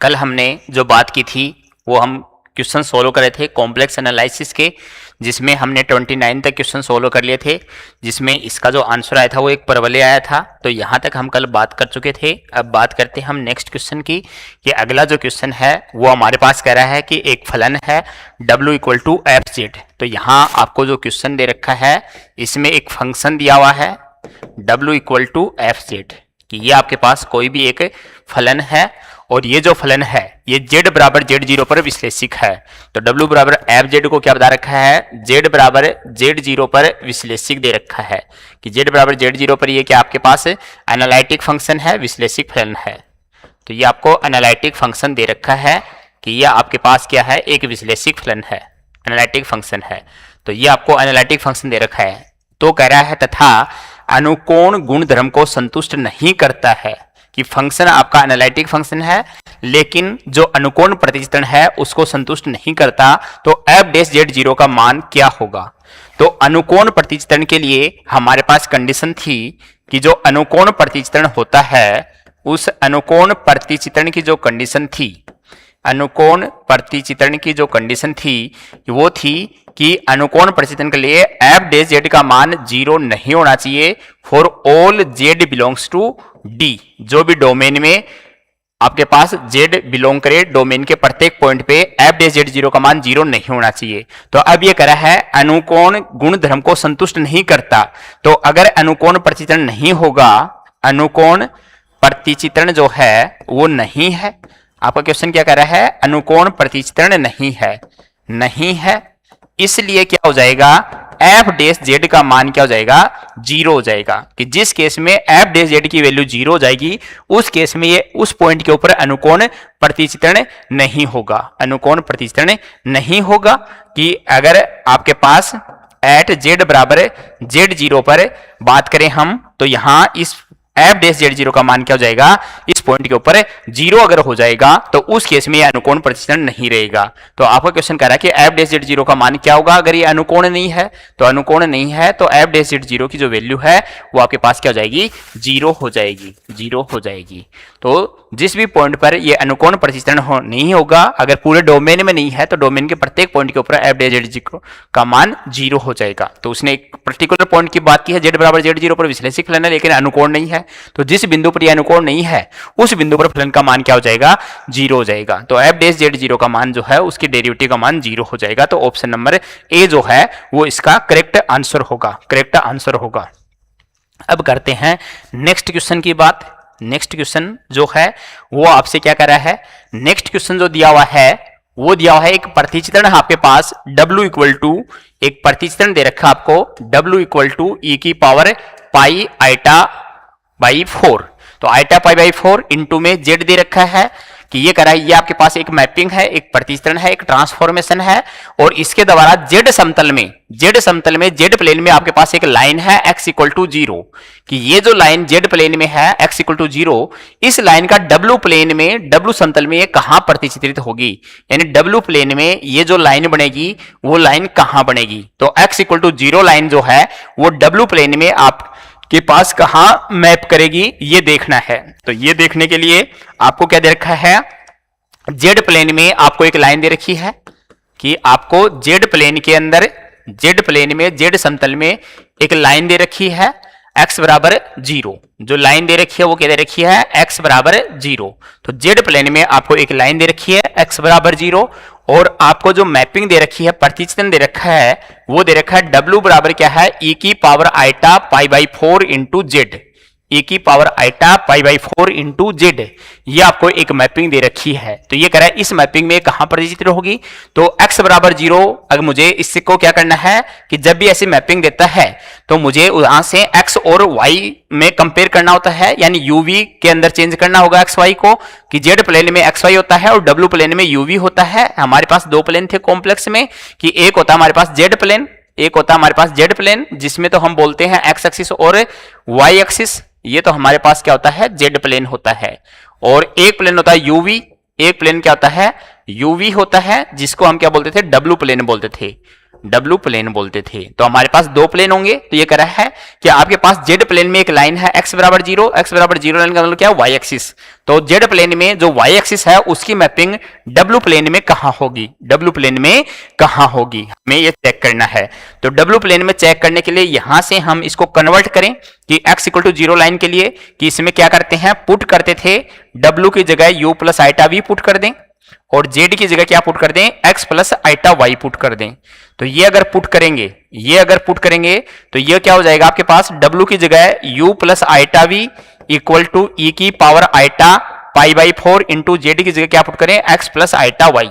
कल हमने जो बात की थी वो हम क्वेश्चन सोल्व करे थे कॉम्प्लेक्स एनालिसिस के, जिसमें हमने 29 तक क्वेश्चन सोल्व कर लिए थे, जिसमें इसका जो आंसर आया था वो एक परवलय आया था। तो यहाँ तक हम कल बात कर चुके थे। अब बात करते हैं हम नेक्स्ट क्वेश्चन की कि अगला जो क्वेश्चन है वो हमारे पास कह रहा है कि एक फलन है w = fz। तो यहाँ आपको जो क्वेश्चन दे रखा है इसमें एक फंक्शन दिया हुआ है w = fz कि ये आपके पास कोई भी एक फलन है और ये जो फलन है ये z बराबर z0 पर विश्लेषिक है। तो w बराबर fz को क्या बता रखा है, z बराबर z0 पर विश्लेषिक दे रखा है कि z बराबर z0 पर ये क्या आपके पास एनालिटिक फंक्शन है, विश्लेषिक फलन है। तो ये आपको एनालिटिक फंक्शन दे रखा है कि ये आपके पास क्या है, एक विश्लेषिक फलन है, एनालिटिक फंक्शन है। तो ये आपको एनालिटिक फंक्शन दे रखा है। तो कह रहा है तथा अनुकोण गुणधर्म को संतुष्ट नहीं करता है कि फंक्शन आपका एनालिटिक फंक्शन है लेकिन जो अनुकोण प्रतिचित्रण है उसको संतुष्ट नहीं करता, तो f'(z0) का मान क्या होगा। तो अनुकोण प्रतिचित्रण के लिए हमारे पास कंडीशन थी कि जो अनुकोण प्रतिचित्रण होता है उस अनुकोण प्रतिचित्रण की जो कंडीशन थी, अनुकोण प्रतिचित्रण की जो कंडीशन थी वो थी कि अनुकोण प्रतिचित्रण के लिए f' का मान 0 नहीं होना चाहिए for all z belongs to d। जो भी डोमेन में आपके पास z बिलोंग करे, डोमेन के प्रत्येक पॉइंट पे f'(z0) का मान 0 नहीं होना चाहिए। तो अब ये कह रहा है अनुकोण गुणधर्म को संतुष्ट नहीं करता। तो अगर अनुकोण प्रतिचित्रण नहीं होगा, अनुकोण प्रतिचित्रण जो है वो नहीं है, आपका क्वेश्चन क्या कह रहा है, अनुकोण प्रतिचित्रण नहीं है, नहीं है, इसलिए क्या हो जाएगा, f' का मान क्या हो जाएगा, 0 हो जाएगा। कि जिस केस में f' की वैल्यू 0 हो जाएगी उस केस में ये उस पॉइंट के ऊपर अनुकोण प्रतिचित्रण नहीं होगा, अनुकोण प्रतिचित्रण नहीं होगा। कि अगर आपके पास एट z बराबर z0 पर बात करें हम, तो यहां इस f'(z0) का मान क्या हो जाएगा, इस पॉइंट के ऊपर 0 अगर हो जाएगा तो उस केस में ये अनुकोण प्रतिचित्रण नहीं रहेगा। तो आपका क्वेश्चन कह रहा है कि f'(z0) का मान क्या होगा अगर ये अनुकोण नहीं है। तो अनुकोण नहीं है तो f'(z0) की जो वैल्यू है वो आपके पास क्या हो जाएगी, 0 हो जाएगी, 0 हो जाएगी। तो जिस भी पॉइंट पर ये अनुकोण प्रतिचित्रण नहीं होगा, अगर पूरे डोमेन में नहीं है तो डोमेन के प्रत्येक पॉइंट के ऊपर f'(z0) का मान 0 हो जाएगा। तो उसने एक पर्टिकुलर पॉइंट की बात की है, z बराबर z0 पर विश्लेषिक फलन है लेकिन अनुकोण नहीं है। तो जिस बिंदु पर यह अनुकोण नहीं है उस बिंदु पर फलन का मान क्या हो जाएगा, 0 हो जाएगा। तो f'(z0) का मान जो है उसकी डेरिवेटिव का मान 0 हो जाएगा। तो ऑप्शन नंबर ए जो है वो इसका करेक्ट आंसर होगा, करेक्ट आंसर होगा। अब करते हैं नेक्स्ट क्वेश्चन की बात। नेक्स्ट क्वेश्चन जो है वो आपसे क्या कर रहा है, नेक्स्ट क्वेश्चन जो दिया हुआ है वो दिया हुआ है एक प्रतिचित्रण आपके पास w = एक प्रतिचित्रण दे रखा आपको w = e⁻π/4। तो i⁻π/4 इंटू में z दे रखा है कि ये कह रहा है ये आपके पास एक मैपिंग है, एक प्रतिचित्रण है, एक ट्रांसफॉर्मेशन है और इसके द्वारा z समतल में z प्लेन में आपके पास एक लाइन है x = 0 कि ये जो लाइन z प्लेन में है x = 0, इस लाइन का w प्लेन में, w समतल में ये कहां प्रतिचित्रित होगी, यानी w प्लेन में ये जो लाइन बनेगी वो लाइन कहां बनेगी। तो x = 0 लाइन जो है वो w प्लेन में आप के पास कहां मैप करेगी ये देखना है। तो ये देखने के लिए आपको क्या दे रखा है, z प्लेन में आपको एक लाइन दे रखी है कि आपको z प्लेन के अंदर, z प्लेन में, z समतल में एक लाइन दे रखी है x बराबर 0। जो लाइन दे रखी है वो क्या दे रखी है, x बराबर 0। तो z प्लेन में आपको एक लाइन दे रखी है x बराबर 0 और आपको जो मैपिंग दे रखी है, प्रतिचित्रण दे रखा है वो दे रखा है w बराबर क्या है, e⁻π/4 into z, e⁻π/4 into z। ये आपको एक मैपिंग दे रखी है। तो ये कह रहा है इस मैपिंग में कहां प्रतिचित्रित होगी। तो x बराबर 0 अगर मुझे इससे को क्या करना है कि जब भी ऐसी मैपिंग देता है तो मुझे वहां से x और y में कंपेयर करना होता है, यानी uv के अंदर चेंज करना होगा x y को कि z प्लेन में xy होता है और w प्लेन में uv होता है। हमारे पास दो प्लेन थे कॉम्प्लेक्स में कि एक होता हमारे पास z प्लेन, एक होता हमारे पास z प्लेन जिसमें तो हम बोलते हैं x एक्सिस और y एक्सिस। ये तो हमारे पास क्या होता है, z प्लेन होता है। और एक प्लेन होता है uv, एक प्लेन क्या होता है, uv होता है जिसको हम क्या बोलते थे, w प्लेन बोलते थे। डब्ल्यू प्लेन बोलते थे। तो हमारे पास दो प्लेन होंगे, तो ये कह रहा है कि आपके पास जेड प्लेन में एक लाइन है x बराबर 0, x बराबर 0 लाइन का मतलब क्या है, y एक्सिस। तो जेड प्लेन में जो y एक्सिस है उसकी मैपिंग डब्ल्यू प्लेन में कहां होगी, डब्ल्यू प्लेन में कहां होगी, हमें ये चेक करना है। तो डब्ल्यू प्लेन में चेक करने के लिए यहां से हम इसको कन्वर्ट करें कि x इक्वल टू 0 लाइन के लिए, कि इसमें क्या करते हैं, पुट करते थे w की जगह u plus iota v put कर दें और z की जगह क्या पुट कर दें, x plus iota y put कर दें। तो ये अगर पुट करेंगे तो ये क्या हो जाएगा आपके पास, w की जगह u plus iota v equal to e की power iota pi by 4 into z की जगह क्या पुट करें, x plus iota y,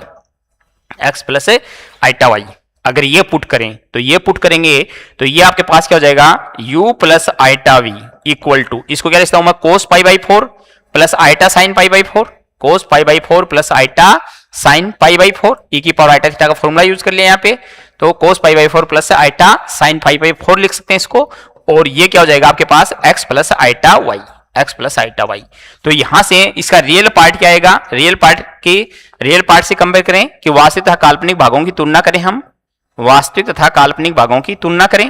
x plus iota y। अगर ये पुट करें तो ये पुट करेंगे तो ये आपके पास क्या हो जाएगा, u plus iota v equal to, इसको क्या लिखता हूं मैं, cos pi by 4 plus iota sine pi by 4, cos pi by 4 plus iota sine pi by 4, E की पावर आइटा थीटा का फॉर्मूला यूज कर लिया यहाँ पे। तो cos pi by 4 plus iota sine pi by 4 लिख सकते हैं इसको, और ये क्या हो जाएगा आपके पास x plus iota y, x plus iota y। तो यहां से इसका रियल पार्ट क्या आएगा, रियल पार्ट से कंपेयर करें कि वास्तविक तथा काल्पनिक भागों की तुलना करें, हम वास्तविक तथा काल्पनिक भागों की तुलना करें।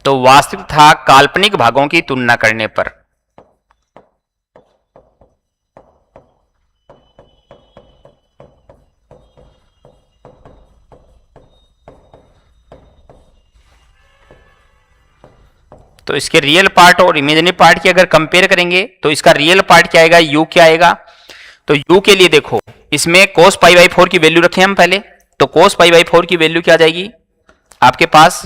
तो वास्तविक तथा काल्पनिक भागों की तुलना करने पर तो इसके रियल पार्ट और इमेजिनरी पार्ट की अगर कंपेयर करेंगे तो इसका रियल पार्ट क्या आएगा, u क्या आएगा। तो u के लिए देखो, इसमें cos पाई बाई 4 की वैल्यू रखें हम पहले, तो cos पाई बाई 4 की वैल्यू क्या आ जाएगी आपके पास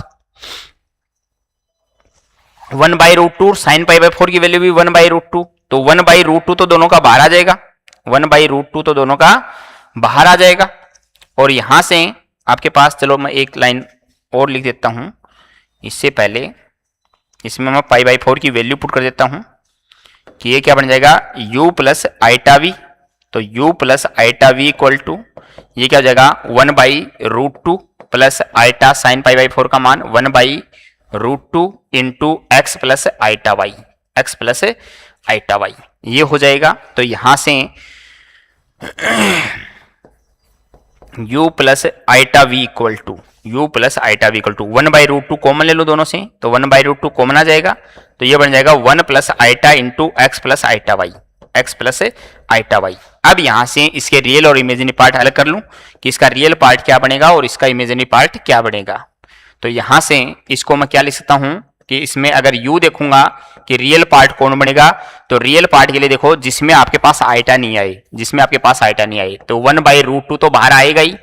1 by root two, sine pi by 4 की वैल्यू भी 1 बाई रूट टू, तो 1 बाई रूट टू तो दोनों का बाहर आ जाएगा, 1 बाई रूट टू तो दोनों का बाहर आ जाएगा। और यहां से आपके पास, चलो मैं एक लाइन और लिख देता हूं इससे पहले, इसमें मैं पाई बाई 4 की वैल्यू पुट कर देता हूं कि ये क्या बन जाएगा, u प्लस आइटा v। तो u plus iota v equal to ये क्या हो जाएगा 1 by root two plus iota sine pi by 4 का मान 1 by root two into x plus iota y, x plus iota y, ये हो जाएगा। तो यहां से u plus iota v equal to u plus iota v equal to 1 by root two common ले लो दोनों से, तो 1 बाई रूट टू कॉमन आ जाएगा, तो ये बन जाएगा 1 plus iota into x plus iota y, x plus iota y. अब यहां से इसके रियल और इमेजिनरी पार्ट अलग कर लूं कि इसका रियल पार्ट क्या बनेगा और इसका इमेजिनरी पार्ट क्या बनेगा। तो यहां से इसको मैं क्या लिख सकता हूं कि इसमें अगर u देखूंगा कि रियल पार्ट कौन बनेगा, तो रियल पार्ट के लिए देखो जिसमें आपके पास आइटा नहीं आए, जिसमें आपके पास आइटा नहीं आए तो 1 बाई रूट टू तो बाहर आएगा ही,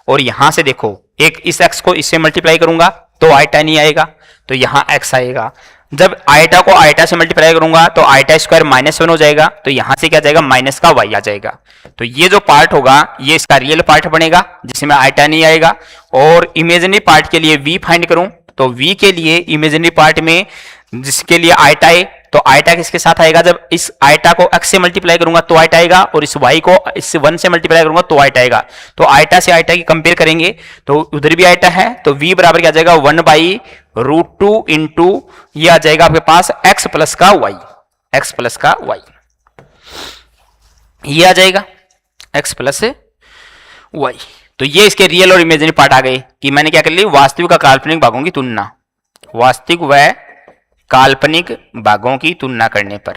और यहां से देखो एक इस x को इससे मल्टीप्लाई करूंगा तो आइटा नहीं आएगा, तो यहां x आएगा। जब आइटा को आइटा से मल्टीप्लाई करूंगा तो आइटा स्क्वायर -1 हो जाएगा, तो यहां से क्या जाएगा माइनस का y आ जाएगा। तो ये जो पार्ट होगा ये इसका रियल पार्ट बनेगा जिसमें आइटा नहीं आएगा। और इमेजिनरी पार्ट के लिए v फाइंड करूं तो v के लिए इमेजिनरी पार्ट में जिसके लिए आइटा है, तो आइटा किसके साथ आएगा, जब इस आइटा को x से मल्टीप्लाई करूंगा तो आइटा आएगा, और इस y को इस 1 से मल्टीप्लाई करूंगा तो आइटा आएगा। तो आइटा से आइटा की कंपेयर करेंगे तो उधर भी आइटा है, तो v बराबर क्या आ जाएगा 1 बाई रूट टू इंटू ये आ जाएगा आपके पास x प्लस का y, x प्लस का y, ये आ जाएगा x प्लस y। तो ये इसके रियल और इमेजिनरी पार्ट आ गए कि मैंने क्या कर ली, वास्तविक और काल्पनिक भागों की तुलना, वास्तविक व काल्पनिक भागों की तुलना करने पर।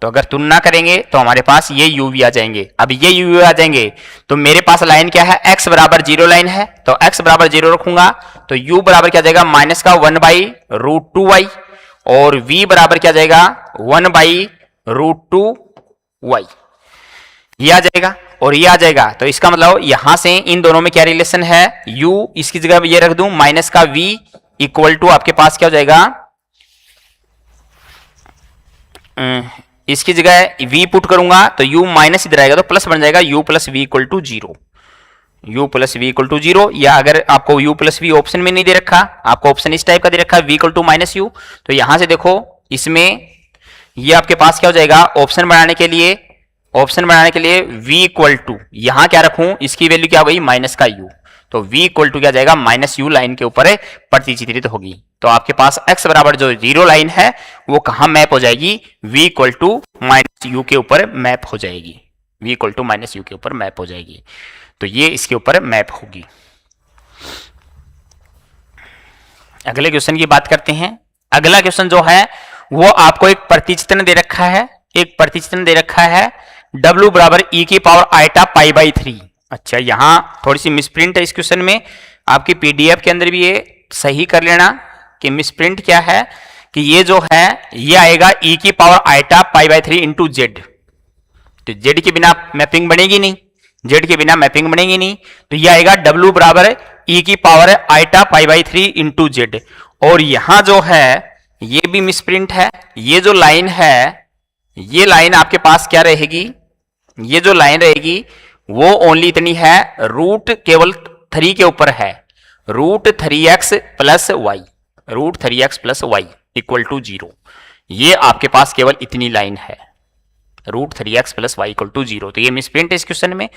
तो अगर तुलना करेंगे तो हमारे पास ये uv आ जाएंगे। अब ये uv आ जाएंगे तो मेरे पास लाइन क्या है, x बराबर 0 लाइन है, तो x बराबर 0 रखूंगा तो u बराबर क्या जाएगा माइनस का 1 बाई रूट टू वाई, और v बराबर क्या जाएगा 1 बाई रूट टू वाई, ये आ जाएगा और ये आ जाएगा। तो इसका मतलब यहां से इन दोनों में क्या रिलेशन है, u इसकी जगह ये रख दूं माइनस का v इक्वल टू आपके पास क्या हो जाएगा, इसकी जगह v पुट करूंगा तो u माइनस इधर आएगा तो प्लस बन जाएगा u plus v equal to 0, u plus v equal to 0। या अगर आपको u प्लस वी ऑप्शन में नहीं दे रखा, आपको ऑप्शन इस टाइप का दे रखा है v equal to minus u, तो यहां से देखो इसमें ये आपके पास क्या हो जाएगा, ऑप्शन बनाने के लिए v इक्वल टू यहां क्या रखूं, इसकी वैल्यू क्या हो गई माइनस का u, तो v इक्वल टू क्या जाएगा माइनस यू लाइन के ऊपर प्रतिचित्रित होगी। तो आपके पास x बराबर जो 0 लाइन है वो कहां मैप हो जाएगी, v equal to minus u के ऊपर मैप हो जाएगी। v equal to minus u के ऊपर मैप हो जाएगी। तो ये इसके ऊपर मैप होगी। अगले क्वेश्चन की बात करते हैं। अगला क्वेश्चन जो है वो आपको एक प्रतिचित्रण दे रखा है, एक प्रतिचित्रण दे रखा है w बराबर e की पावर आइटा पाई बाई 3। अच्छा, यहां थोड़ी सी मिसप्रिंट है इस क्वेश्चन में, आपकी पीडीएफ के अंदर भी ये सही कर लेना कि मिसप्रिंट क्या है, कि ये जो है ये आएगा e की power iota pi by 3 into z. तो जेड के बिना मैपिंग बनेगी नहीं, जेड के बिना मैपिंग बनेगी नहीं, तो ये आएगा w बराबर e की power iota pi by 3 into z. और यहां जो है ये भी मिसप्रिंट है, ये जो लाइन है ये लाइन आपके पास क्या रहेगी, ये जो लाइन रहेगी वो ओनली इतनी है, रूट केवल 3 के ऊपर है, root 3x plus y, root 3x plus y equal to 0। ये आपके पास केवल इतनी लाइन है, root 3x plus y equal to 0। तो ये मिसप्रिंट है इस क्वेश्चन में,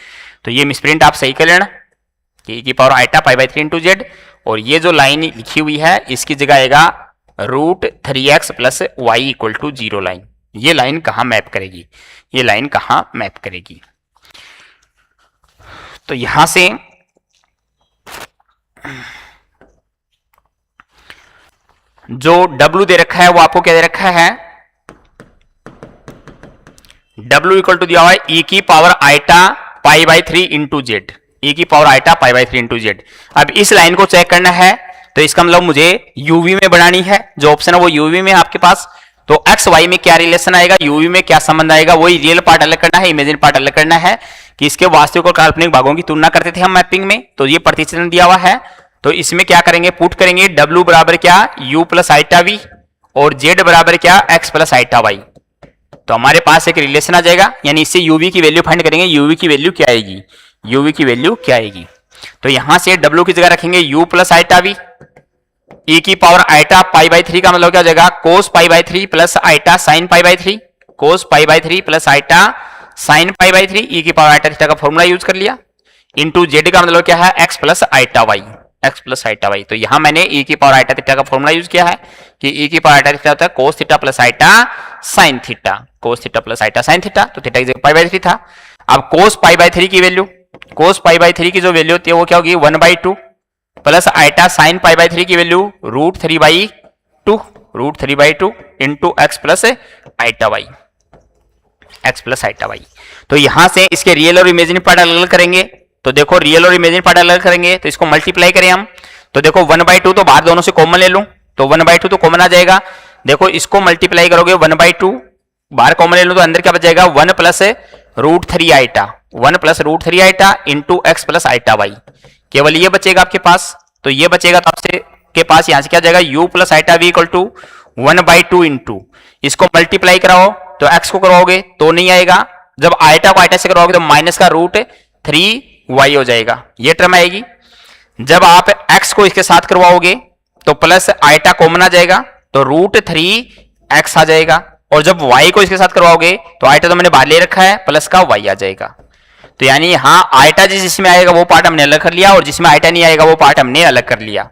तो ये मिसप्रिंट आप सही कर लेना कि e की power iota pi by 3 into z. और ये जो लाइन लिखी हुई है इसकी जगह आएगा root 3x plus y equal to 0 line. ये लाइन कहां मैप करेगी, ये लाइन कहां मैप करेगी। तो यहां से जो W दे रखा है वो आपको क्या दे रखा है, W इक्वल टू दिया हुआ है e की power iota pi by 3 into z, e की power iota pi by 3 into z. अब इस लाइन को चेक करना है, तो इसका मतलब मुझे यूवी में बनानी है, जो ऑप्शन है वो यूवी में आपके पास। तो एक्स वाई में क्या रिलेशन आएगा, यूवी में क्या संबंध आएगा, वही रियल पार्ट अलग करना है, इमेजिन पार्ट अलग करना है, कि इसके वास्तविक और काल्पनिक भागों की तुलना करते थे हम मैपिंग में। तो ये प्रतिचित्रण दिया हुआ है, तो इसमें क्या करेंगे, पुट करेंगे W बराबर क्या u प्लस आइटा वी और Z बराबर क्या x प्लस आइटा वाई। तो हमारे पास एक रिलेशन आ जाएगा, यानी इससे uv की वैल्यू फाइंड करेंगे, uv की वैल्यू क्या आएगी, uv की वैल्यू क्या आएगी। तो यहां से W की जगह रखेंगे u plus iota V, e की पावर आइटा पाई बाई 3 का मतलब क्या हो जाएगा cos pi by 3 plus iota sine pi by 3, cos pi by 3 plus iota sine pi by 3, e की पावर आइटा थीटा का फॉर्मूला यूज कर लिया, इंटू जेड का मतलब क्या है x plus iota Y, x plus iota Y. तो यहां मैंने e की पावर आइटा थीटा का फॉर्मूला यूज किया है कि e की पावर आइटा थीटा होता है cos theta plus iota sine theta, cos theta plus iota sine theta. तो थीटा की जगह पाई बाई 3 था। अब कोस पाई बाई 3 की वैल्यू, कोस पाई बाई 3 की जो वैल्यू होती है वो क्या होगी 1/2 plus iota sine pi by 3 की value root 3/2, root 3/2 into x plus iota y, x plus iota Y. तो यहां से इसके रियल और इमेजिनरी पार्ट अलग अलग करेंगे। तो देखो रियल और इमेजिनरी पार्ट अलग करेंगे, तो इसको मल्टीप्लाई करें हम। तो देखो 1/2 तो बाहर दोनों से कॉमन ले लूं, तो 1/2 तो कॉमन आ जाएगा। देखो इसको मल्टीप्लाई करोगे 1/2 बाहर कॉमन ले लूं तो अंदर क्या बच जाएगा 1 plus root 3 iota, 1 plus root 3 iota into x plus iota y, केवल ये बचेगा आपके पास। तो ये बचेगा तो आपसे के पास यहां से क्या जाएगा u plus iota v equal to 1/2 into, इसको मल्टीप्लाई कराओ तो x को करवाओगे तो नहीं आएगा, जब आइटा को आइटा से करवाओगे तो माइनस का रूट 3y हो जाएगा, ये टर्म आएगी। जब आप x को इसके साथ करवाओगे तो प्लस आइटा कॉमन आ जाएगा तो रूट 3x आ जाएगा, और जब y को इसके साथ करवाओगे तो आइटा तो मैंने बाहर ले रखा है प्लस का y आ जाएगा। तो यानी यहां आइटा जिसमें आएगा वो पार्ट हमने अलग कर लिया और जिसमें आइटा नहीं आएगा वो पार्ट हमने अलग कर लिया।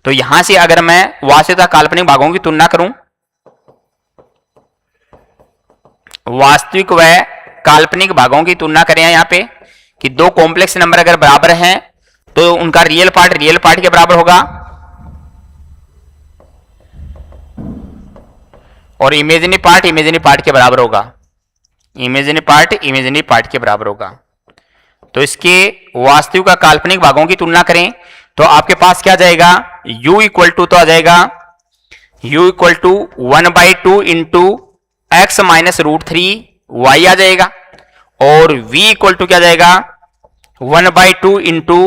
तो यहां से अगर मैं वास्तविक काल्पनिक भागों की तुलना करूं, वास्तविक व काल्पनिक भागों की तुलना करें यहां पे कि दो कॉम्प्लेक्स नंबर अगर बराबर हैं तो उनका रियल पार्ट के बराबर होगा और इमेजिनरी पार्ट के बराबर होगा, इमेजिनरी पार्ट के बराबर होगा। तो इसके वास्तविक का काल्पनिक भागों की तुलना करें तो आपके पास क्या जाएगा u इक्वल टू तो आ जाएगा u equal to 1/2 into x minus root 3y आ जाएगा, और v इक्वल टू क्या जाएगा 1/2 into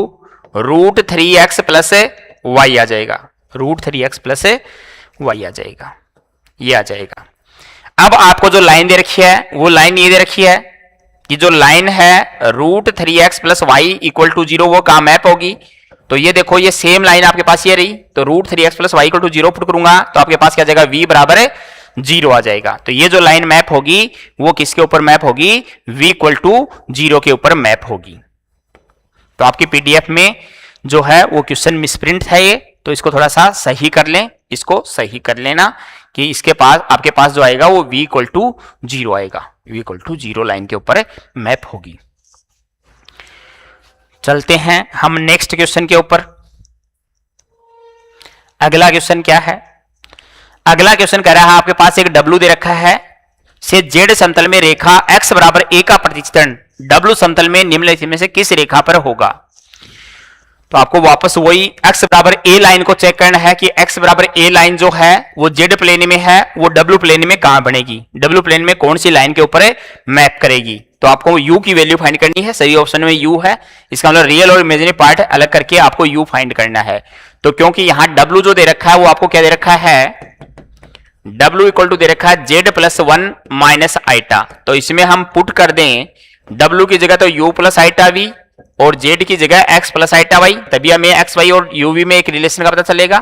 root 3x plus y आ जाएगा, रूट 3x प्लस y आ जाएगा, ये आ जाएगा। अब आपको जो लाइन दे रखी है वो लाइन ये दे रखी है कि जो लाइन है root 3x plus y equal to 0 वो कहां मैप होगी। तो ये देखो ये सेम लाइन आपके पास ये रही, तो root 3x plus y equal to 0 put करूंगा तो आपके पास क्या जाएगा v बराबर 0 आ जाएगा। तो ये जो लाइन मैप होगी वो किसके ऊपर मैप होगी, v इक्वल टू 0 के ऊपर मैप होगी। तो आपकी पीडीएफ में जो है वो क्वेश्चन मिसप्रिंट है ये, तो इसको थोड़ा सा सही कर लें, इसको सही कर लेना कि इसके पास आपके पास जो आएगा वो v इक्वल टू 0 आएगा। u इक्वल टू 0 लाइन के ऊपर मैप होगी। चलते हैं हम नेक्स्ट क्वेश्चन के ऊपर। अगला क्वेश्चन क्या है? अगला क्वेश्चन कह रहा है आपके पास एक W दे रखा है से जेड समतल में रेखा x बराबर a का प्रतिच्छेदन W समतल में निम्नलिखित में से किस रेखा पर होगा? तो आपको वापस वही x बराबर a लाइन को चेक करना है कि x बराबर a लाइन जो है वो z प्लेन में है, वो w प्लेन में कहां बनेगी, w प्लेन में कौन सी लाइन के ऊपर मैप करेगी। तो आपको u की वैल्यू फाइंड करनी है। सही ऑप्शन में u है, इसका मतलब रियल और इमेजिनरी पार्ट अलग करके आपको u फाइंड करना है। तो क्योंकि यहां w जो दे रखा है वो आपको क्या दे रखा है, w इक्वल टू दे रखा है z प्लस 1 माइनस आइटा। तो इसमें हम पुट कर दें w की जगह तो u प्लस आइटा v और z की जगह x प्लस आइटा y, तभी हमें x y और u v में एक रिलेशन का पता चलेगा।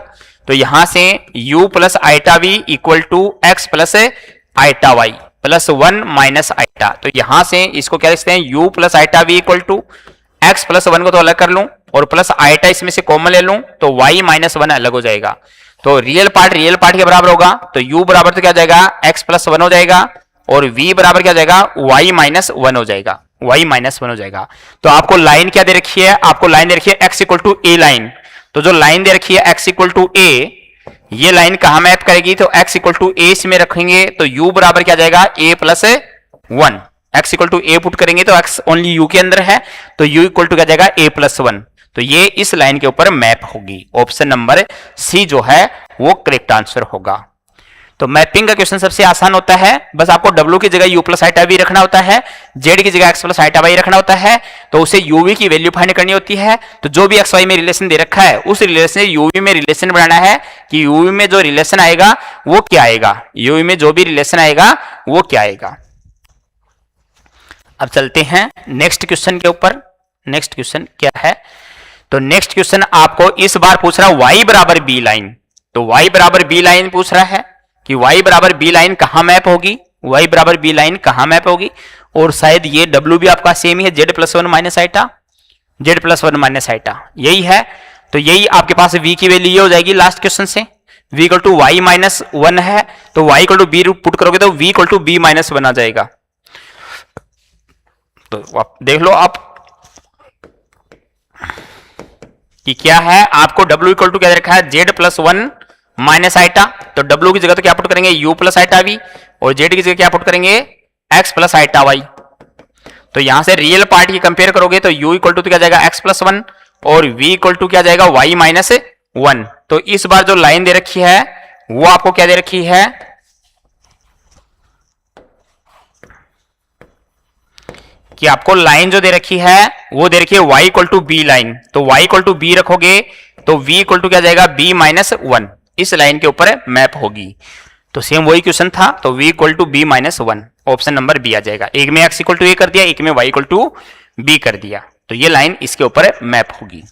तो यहां से u plus iota v equal to x plus iota y plus 1 minus iota. तो यहां से इसको क्या लिखते हैं, u plus iota v equal to x plus 1 को तो अलग कर लूं और प्लस आइटा इसमें से कॉमन ले लूं तो y माइनस 1 अलग हो जाएगा। तो रियल पार्ट के बराबर होगा, तो u बराबर तो क्या जाएगा x प्लस 1 हो जाएगा और v बराबर क्या जाएगा y माइनस 1 हो जाएगा, y माइनस 1 हो जाएगा। तो आपको लाइन क्या दे रखी है, आपको लाइन दे रखी है x equal to a line. तो जो लाइन दे रखी है x इक्वल टू a, ये लाइन कहां मैप करेगी, तो x इक्वल टू a इसमें रखेंगे तो u बराबर क्या जाएगा a plus 1। x equal to a put करेंगे तो x ओनली u के अंदर है तो u इक्वल टू क्या जाएगा a प्लस 1। तो ये इस लाइन के ऊपर मैप होगी। ऑप्शन नंबर सी जो है वो करेक्ट आंसर होगा। तो मैपिंग का क्वेश्चन सबसे आसान होता है, बस आपको w की जगह u प्लस आइटा v रखना होता है, z की जगह x प्लस आइटा y रखना होता है, तो उसे uv की वैल्यू फाइंड करनी होती है। तो जो भी x y में रिलेशन दे रखा है उस रिलेशन से uv में रिलेशन बनाना है कि uv में जो रिलेशन आएगा वो क्या आएगा, uv में जो भी रिलेशन आएगा वो क्या आएगा। अब चलते हैं नेक्स्ट क्वेश्चन के ऊपर। नेक्स्ट क्वेश्चन क्या है, तो नेक्स्ट क्वेश्चन आपको इस बार पूछ रहा है y बराबर b लाइन। तो y बराबर b लाइन पूछ रहा है कि y बराबर b लाइन कहां मैप होगी, y बराबर b लाइन कहां मैप होगी। और शायद ये w भी आपका सेम ही है, z plus 1 minus iota, z plus 1 minus iota यही है। तो यही आपके पास v की वैल्यू ये हो जाएगी लास्ट क्वेश्चन से, v equal to y minus 1 है तो y equal to b put करोगे तो v equal to b minus 1 आ जाएगा। तो आप देख लो आप कि क्या है, आपको w इक्वल टू क्या रखा है z प्लस 1 माइनस आइटा। तो w की जगह तो क्या पुट करेंगे u प्लस आइटा v और z की जगह क्या पुट करेंगे x प्लस आइटा y। तो यहां से रियल पार्ट की कंपेयर करोगे तो u इक्वल टू क्या जाएगा x प्लस 1 और v इक्वल टू क्या जाएगा y माइनस 1। तो इस बार जो लाइन दे रखी है वो आपको क्या दे रखी है कि आपको लाइन जो दे रखी है वो दे रखी है y equal to b line. तो y इक्वल टू b रखोगे तो v इक्वल टू क्या जाएगा b माइनस 1, इस लाइन के ऊपर मैप होगी। तो सेम वही क्वेश्चन था, तो v equal to b minus 1 option number B आ जाएगा। एक में x इक्वल टू a कर दिया, एक में y इक्वल टू b कर दिया, तो ये लाइन इसके ऊपर मैप होगी।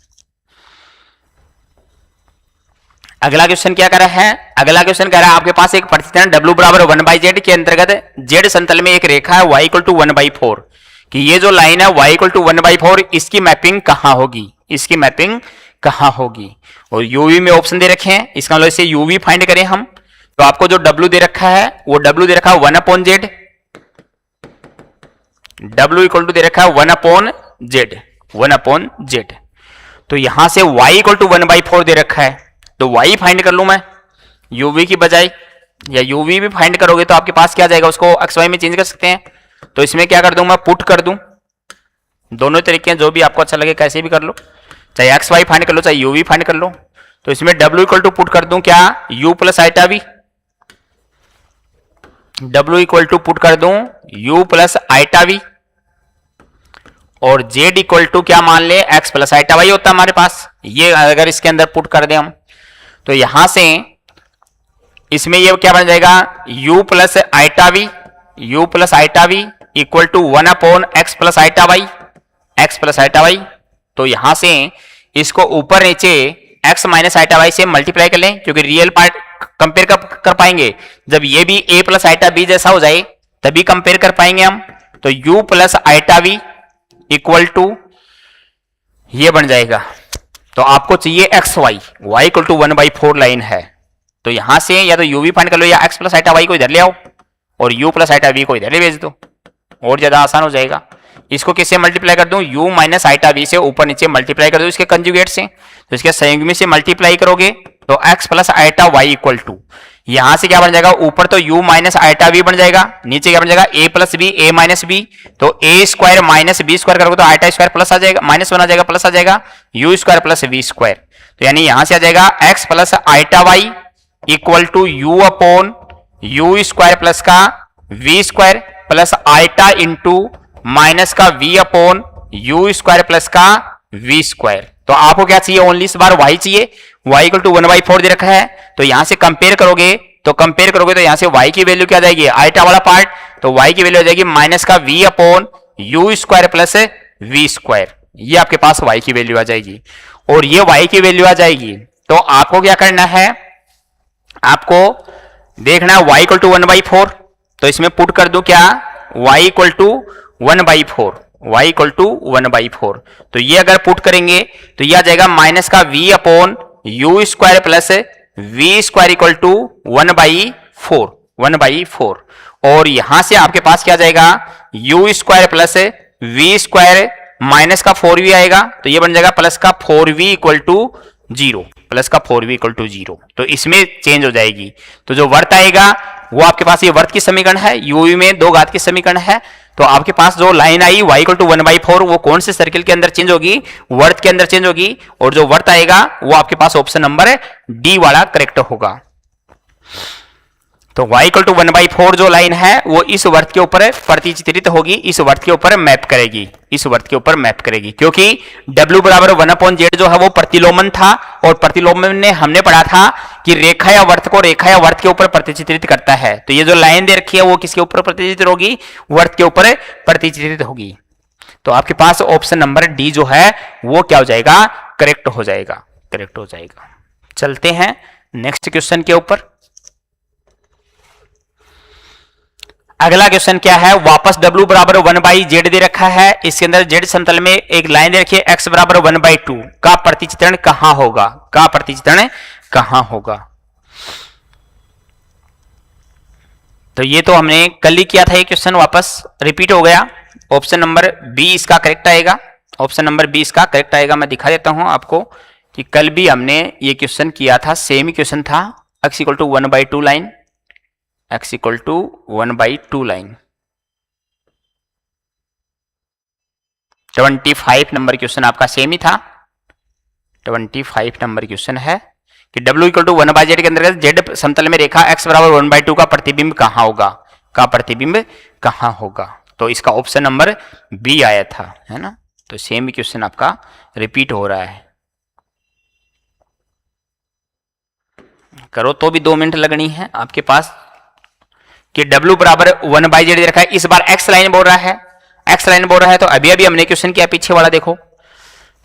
अगला क्वेश्चन क्या कर रहा है, अगला क्वेश्चन कह रहा है आपके पास एक प्रतिच्छेदन w बराबर 1/z के अंतर्गत z समतल में एक रेखा है y इक्वल टू 1/4 कि ये जो लाइन है y इक्वल टू 1/4 इसकी मैपिंग कहां होगी, इसकी मैपिंग कहां होगी। और uv में ऑप्शन दे रखे हैं, इसका मतलब इसे uv फाइंड करें हम तो आपको जो w दे रखा है वो w दे रखा है 1/z, w इक्वल टू दे रखा है 1/z। तो यहां से y इक्वल टू 1/4 दे रखा है तो y फाइंड कर लूं मैं uv की बजाय, या uv भी फाइंड करोगे तो आपके पास क्या जाएगा, उसको xy में चेंज कर सकते हैं। तो इसमें क्या कर दूं मैं, पुट कर दूं, दोनों तरीके हैं, जो भी आपको अच्छा लगे कैसे भी कर लो, चाहे एक्स वाई फाइंड कर लो चाहे uv फाइंड कर लो। तो इसमें w इक्वल टू पुट कर दूं क्या u plus iota v, w equal to put कर दूं u प्लस आइटा v और z इक्वल टू क्या मान ले x प्लस आइटा y होता है हमारे पास। ये अगर इसके अंदर पुट कर दें हम तो यहां से इसमें ये क्या बन जाएगा u plus iota v, u plus iota v equal to 1/x plus iota y, x plus iota y। तो यहां से इसको ऊपर नीचे x माइनस आइटा y से मल्टीप्लाई कर लें, क्योंकि रियल पार्ट कंपेयर कर पाएंगे जब ये भी a प्लस आइटा b जैसा हो जाए तभी कंपेयर कर पाएंगे हम। तो u plus iota v equal to ये बन जाएगा। तो आपको चाहिए x y, y equal to 1/4 line है तो यहां से या तो u v फाइंड कर लो या x प्लस आइटा y को इधर ले आओ और u प्लस आइटा v को इधर ले भेज दो। और ज्यादा आसान हो जाएगा। इसको किससे मल्टीप्लाई कर दूं, u माइनस आइटा v से ऊपर नीचे मल्टीप्लाई कर दूं इसके कंजुगेट से, तो इसके संयुग्मी से मल्टीप्लाई करोगे तो x plus iota y equal to, यहां से क्या बन जाएगा, ऊपर तो u माइनस आइटा v बन जाएगा, नीचे क्या बन जाएगा a plus b, a minus b, तो a square minus b square करोगे तो आइटा स्क्वायर प्लस आ जाएगा, माइनस बन आ जाएगा, प्लस आ जाएगा u square plus v square, तो यानी यहां से आ जाएगा x plus iota y equal to u upon u square plus का v square plus iota into minus का v upon u square plus का v स्क्वायर। तो आपको क्या चाहिए, ओनली इस बार y चाहिए, y इक्वल टू 1/4 दे रखा है, तो यहां से कंपेयर करोगे तो यहां से y की वैल्यू क्या आ जाएगी, आइटा वाला पार्ट, तो y की वैल्यू आ जाएगी माइनस का v upon u square plus v square, ये आपके पास y की वैल्यू आ जाएगी। और ये y की वैल्यू आ जाएगी तो आपको क्या करना है, आपको देखना है y इक्वल टू 1/4, तो इसमें पुट कर दूं क्या, y equal to 1/4, y equal to 1/4, तो ये अगर पुट करेंगे तो ये आ जाएगा माइनस का v upon u square plus v square equal to 1/4, और यहां से आपके पास क्या आ जाएगा, u square plus v square minus का 4v आएगा, तो ये बन जाएगा प्लस का 4v इक्वल टू 0, प्लस का 4v इक्वल टू 0, तो इसमें चेंज हो जाएगी। तो जो वर्त आएगा वो आपके पास ये वर्त की समीकरण है, u में दो घात की समीकरण है, तो आपके पास जो लाइन आई y इक्वल टू 1/4 वो कौन से सर्किल के अंदर चेंज होगी, वर्त के अंदर चेंज होगी, और जो वर्त आएगा वो आपके पास ऑप्शन नंबर डी वाला करेक्ट होगा। तो y इक्वल टू 1/4 जो लाइन है वो इस वर्त के ऊपर प्रतिचित्रित होगी, इस वर्त के ऊपर मैप करेगी, इस वर्त के ऊपर मैप करेगी, क्योंकि w बराबर 1/z जो है वो प्रतिलोमन था, और प्रतिलोमन में हमने पढ़ा था कि रेखा या वर्त को रेखा या वर्त के ऊपर प्रतिचित्रित करता है, तो ये जो लाइन दे रखी है वो किसके ऊपर प्रतिचित्रित होगी, वर्त के ऊपर प्रतिचित्रित होगी। तो आपके पास ऑप्शन नंबर डी जो है वो क्या हो जाएगा, करेक्ट हो जाएगा, करेक्ट हो जाएगा। चलते हैं नेक्स्ट क्वेश्चन के ऊपर। अगला क्वेश्चन क्या है, वापस w बराबर 1/z दे रखा है, इसके अंदर z समतल में एक लाइन दे रखी है x बराबर 1/2 का प्रतिचित्रण कहां होगा, का प्रतिचित्रण कहां होगा। तो ये तो हमने कल ही किया था, ये क्वेश्चन वापस रिपीट हो गया। ऑप्शन नंबर बी इसका करेक्ट आएगा, ऑप्शन नंबर बी इसका करेक्ट आएगा। मैं दिखा देता हूं आपको कि कल भी हमने ये क्वेश्चन किया था, सेम ही क्वेश्चन था, x equal to 1/2 line, x equal to 1/2 line. 25 number question आपका सेम ही था, 25 नंबर क्वेश्चन है कि w इक्वल टू 1/z के अंदर z समतल में रेखा x बराबर 1/2 का प्रतिबिंब कहां होगा, का प्रतिबिंब कहां होगा। तो इसका ऑप्शन नंबर बी आया था, है ना। तो सेम ही क्वेश्चन आपका रिपीट हो रहा है, करो तो भी 2 मिनट लगनी है आपके पास। कि w बराबर 1/z दे रखा है, इस बार x लाइन बोल रहा है, x लाइन बोल रहा है, तो अभी अभी हमने क्वेश्चन किया पीछे वाला, देखो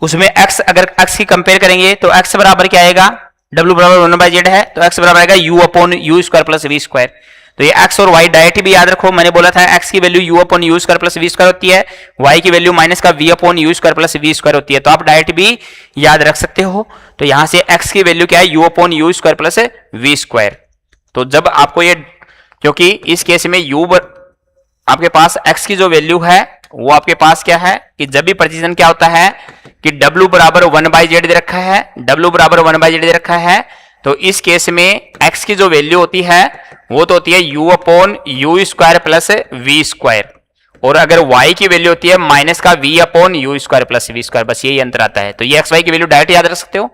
उसमें x, अगर x की कंपेयर करेंगे तो x बराबर क्या आएगा, w बराबर 1/z है तो x बराबर आएगा u upon u square plus v square. तो ये x और y डायरेक्ट भी याद रखो, मैंने बोला था x की value u upon u square plus v square होती है, y की वैल्यू माइनस का v upon u square plus v square होती है, तो आप डायरेक्ट भी याद रख सकते हो। तो यहां से x की वैल्यू क्या है, u upon u square plus v square. तो जब आपको ये, क्योंकि इस केस में u आपके पास x की जो वैल्यू है वो आपके पास क्या है कि जब भी प्रतिचित्रण क्या होता है कि w बराबर 1/z दे रखा है, w बराबर 1/z दे रखा है, तो इस केस में x की जो वैल्यू होती है वो तो होती है u upon u square plus v square, और अगर y की वैल्यू होती है माइनस का v upon u square plus v square, बस यही अंतर आता है। तो ये x y की वैल्यू डायरेक्ट याद रख सकते हो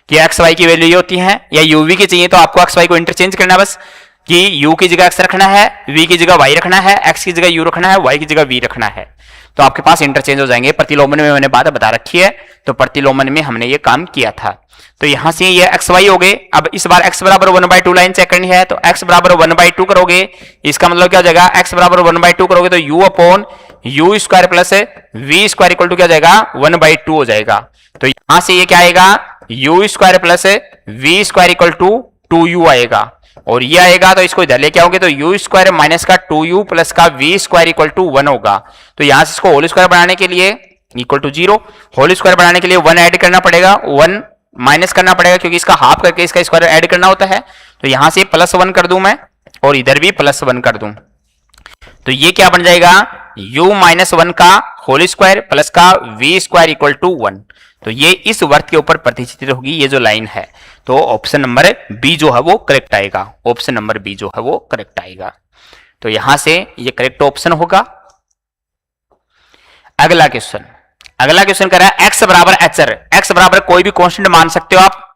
कि x y की वैल्यू ये होती है, या u v की चाहिए तो आपको x y को इंटरचेंज करना है बस, कि u की जगह x रखना है, v की जगह y रखना है, x की जगह u रखना है, y की जगह v रखना है, तो आपके पास इंटरचेंज हो जाएंगे। प्रतिलोमन में मैंने बात बता रखी है, तो प्रतिलोमन में हमने ये काम किया था। तो यहां से ये x y हो गए। अब इस बार x बराबर 1/2 लाइन चेक करनी है, तो x बराबर 1/2 करोगे, इसका मतलब क्या हो जाएगा, x बराबर 1/2 करोगे तो u upon u square plus v square equal to क्या हो जाएगा, 1/2 हो जाएगा। तो यहां से ये क्या आएगा, u square plus v square equal to 2u आएगा, और ये आएगा तो इसको इधर लेके आओगे तो u स्क्वायर माइनस का 2u प्लस का v स्क्वायर इक्वल टू 1 होगा। तो यहां से इसको होल स्क्वायर बनाने के लिए इक्वल टू 0, होल स्क्वायर बनाने के लिए 1 ऐड करना पड़ेगा, 1 माइनस करना पड़ेगा क्योंकि इसका हाफ करके इसका स्क्वायर ऐड करना होता है। तो यहां से +1 कर दूं मैं, और इधर भी +1 कर दूं, तो ये क्या बन जाएगा, u माइनस 1 का होल स्क्वायर प्लस का v स्क्वायर इक्वल टू 1। तो ये इस वर्त के ऊपर प्रतिष्ठित होगी ये जो लाइन है। तो ऑप्शन नंबर बी जो है वो करेक्ट आएगा, ऑप्शन नंबर बी जो है वो करेक्ट आएगा। तो यहां से ये करेक्ट ऑप्शन होगा। अगला क्वेश्चन कह रहा है x बराबर एचर, x बराबर कोई भी कांस्टेंट मान सकते हो आप।